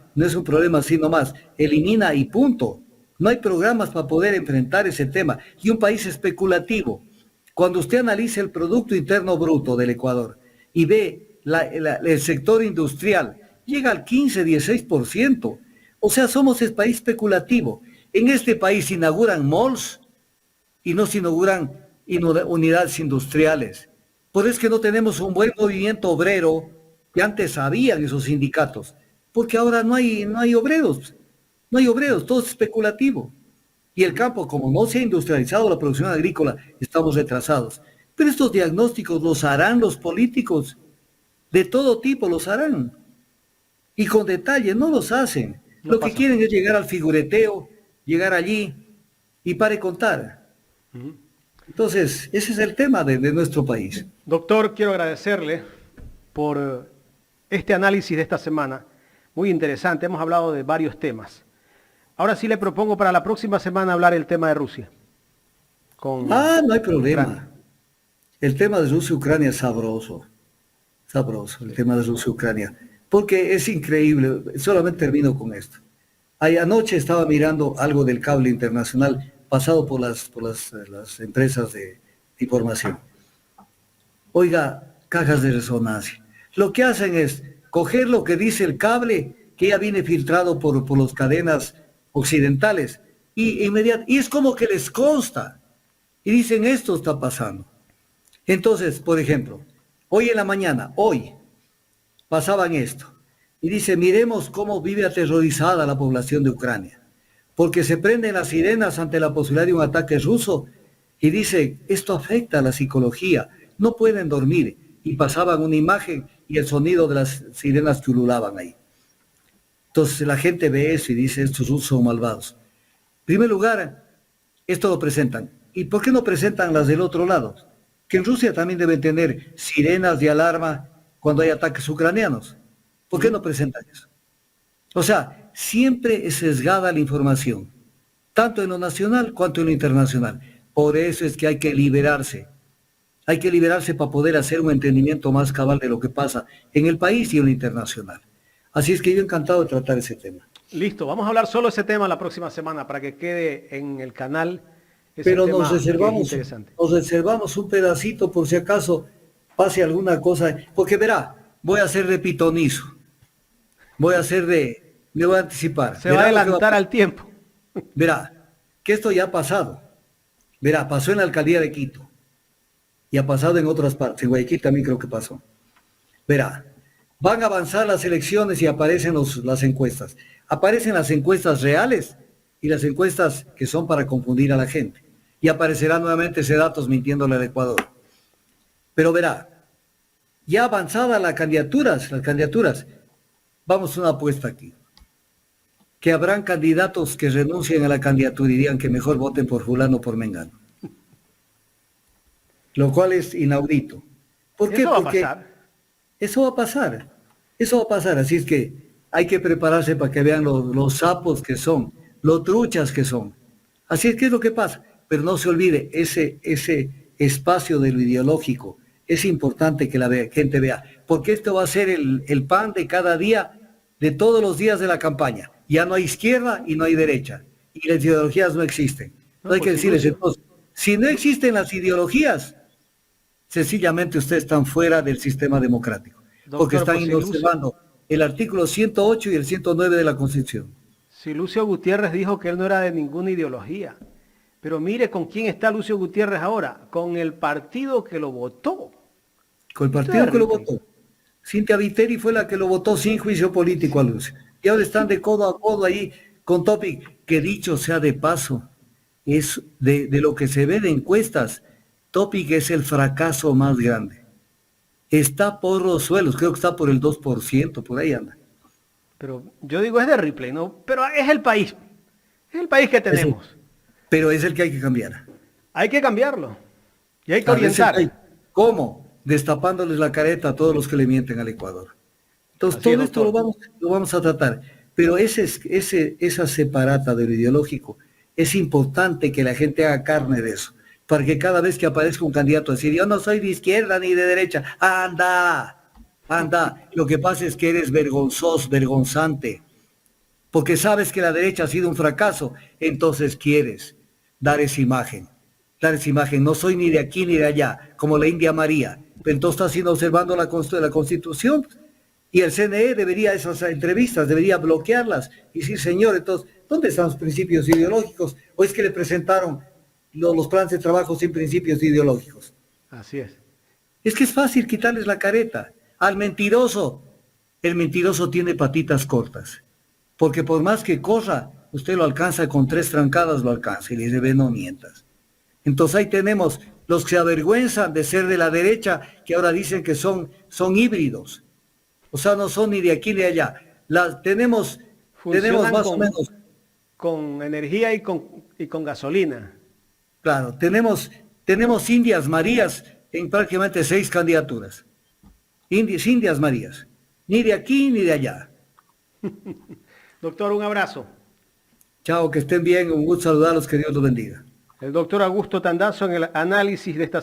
así nomás, elimina y punto. No hay programas para poder enfrentar ese tema. Y un país especulativo, cuando usted analiza el Producto Interno Bruto del Ecuador y ve el sector industrial, llega al 15-16%. O sea, somos el país especulativo. En este país se inauguran malls y no se inauguran unidades industriales. Por eso es que no tenemos un buen movimiento obrero que antes habían esos sindicatos, porque ahora no hay obreros, todo es especulativo. Y el campo, como no se ha industrializado la producción agrícola, estamos retrasados. Pero estos diagnósticos los harán los políticos, de todo tipo los harán. Y con detalle, no los hacen. No Lo que pasa. quieren es llegar al figureteo, llegar allí y pare contar. Entonces, ese es el tema de nuestro país. Doctor, quiero agradecerle por este análisis de esta semana. Muy interesante, hemos hablado de varios temas. Ahora sí le propongo para la próxima semana hablar el tema de Rusia. No hay problema. Ucrania. El tema de Rusia-Ucrania es sabroso. Sabroso, el tema de Rusia-Ucrania. Porque es increíble, solamente termino con esto. Anoche estaba mirando algo del cable internacional pasado por las empresas de información. Oiga, cajas de resonancia. Lo que hacen es coger lo que dice el cable, que ya viene filtrado por las cadenas occidentales, y es como que les consta. Y dicen, esto está pasando. Entonces, por ejemplo, hoy en la mañana, pasaban esto. Y dice, miremos cómo vive aterrorizada la población de Ucrania. Porque se prenden las sirenas ante la posibilidad de un ataque ruso. Y dice, esto afecta a la psicología. No pueden dormir. Y pasaban una imagen y el sonido de las sirenas que ululaban ahí. Entonces la gente ve eso y dice, estos rusos son malvados. En primer lugar, esto lo presentan. ¿Y por qué no presentan las del otro lado? Que en Rusia también deben tener sirenas de alarma cuando hay ataques ucranianos. ¿Por qué no presentan eso? O sea, siempre es sesgada la información, tanto en lo nacional cuanto en lo internacional. Por eso es que hay que liberarse. Hay que liberarse para poder hacer un entendimiento más cabal de lo que pasa en el país y en lo internacional. Así es que yo encantado de tratar ese tema. Listo, vamos a hablar solo ese tema la próxima semana para que quede en el canal. Ese Pero tema nos que es reservamos un pedacito por si acaso pase alguna cosa. Porque verá, voy a hacer de pitonizo. Me voy a anticipar. Se va a adelantar al tiempo. Verá, que esto ya ha pasado. Verá, pasó en la alcaldía de Quito. y ha pasado en otras partes, en Guayaquil también creo que pasó. Verá, van a avanzar las elecciones y aparecen las encuestas. Aparecen las encuestas reales y las encuestas que son para confundir a la gente. Y aparecerá nuevamente ese datos mintiéndole al Ecuador. Pero verá, ya avanzadas las candidaturas, vamos a una apuesta aquí. Que habrán candidatos que renuncien a la candidatura y digan que mejor voten por fulano o por mengano. Lo cual es inaudito. ¿Por qué? Eso va a Porque pasar. eso va a pasar. Eso va a pasar. Así es que hay que prepararse para que vean los sapos que son, los truchas que son. Así es que es lo que pasa. Pero no se olvide, ese espacio de lo ideológico es importante que la gente vea. Porque esto va a ser el pan de cada día, de todos los días de la campaña. Ya no hay izquierda y no hay derecha. Y las ideologías no existen. No hay que decirles entonces, si no existen las ideologías, sencillamente ustedes están fuera del sistema democrático, porque están observando el artículo 108 y el 109 de la Constitución. Si Lucio Gutiérrez dijo que él no era de ninguna ideología, pero mire con quién está Lucio Gutiérrez ahora, con el partido que lo votó. Con el partido que lo votó. Cintia Viteri fue la que lo votó sin juicio político a Lucio. Y ahora están de codo a codo ahí con Topic, que dicho sea de paso, es de lo que se ve de encuestas, Topic es el fracaso más grande. Está por los suelos, creo que está por el 2%, por ahí anda. Pero yo digo es de Ripley, ¿no? Pero es el país que tenemos. Pero es el que hay que cambiar. Hay que cambiarlo y hay que orientar. ¿Cómo? Destapándoles la careta a todos los que le mienten al Ecuador. Entonces Así todo es, esto lo vamos a tratar. Pero esa separata de lo ideológico, es importante que la gente haga carne de eso. Para que cada vez que aparezca un candidato decir, yo no soy de izquierda ni de derecha, anda. Lo que pasa es que eres vergonzante, porque sabes que la derecha ha sido un fracaso, entonces quieres dar esa imagen, no soy ni de aquí ni de allá, como la India María, pero entonces estás observando la Constitución, y el CNE debería, esas entrevistas, debería bloquearlas, y decir, señor, entonces, ¿dónde están los principios ideológicos? ¿O es que le presentaron los planes de trabajo sin principios ideológicos? Así es. Es que es fácil quitarles la careta. Al mentiroso, el mentiroso tiene patitas cortas. Porque por más que corra, usted lo alcanza con 3 trancadas, lo alcanza y le dice, ve, no mientas. Entonces ahí tenemos los que se avergüenzan de ser de la derecha, que ahora dicen que son híbridos. O sea, no son ni de aquí ni de allá. Tenemos más o menos... Con energía y con gasolina. Claro, tenemos Indias Marías en prácticamente 6 candidaturas. Indias Marías. Ni de aquí ni de allá. Doctor, un abrazo. Chao, que estén bien. Un gusto saludarlos. Que Dios los bendiga. El doctor Augusto Tandazo en el análisis de esta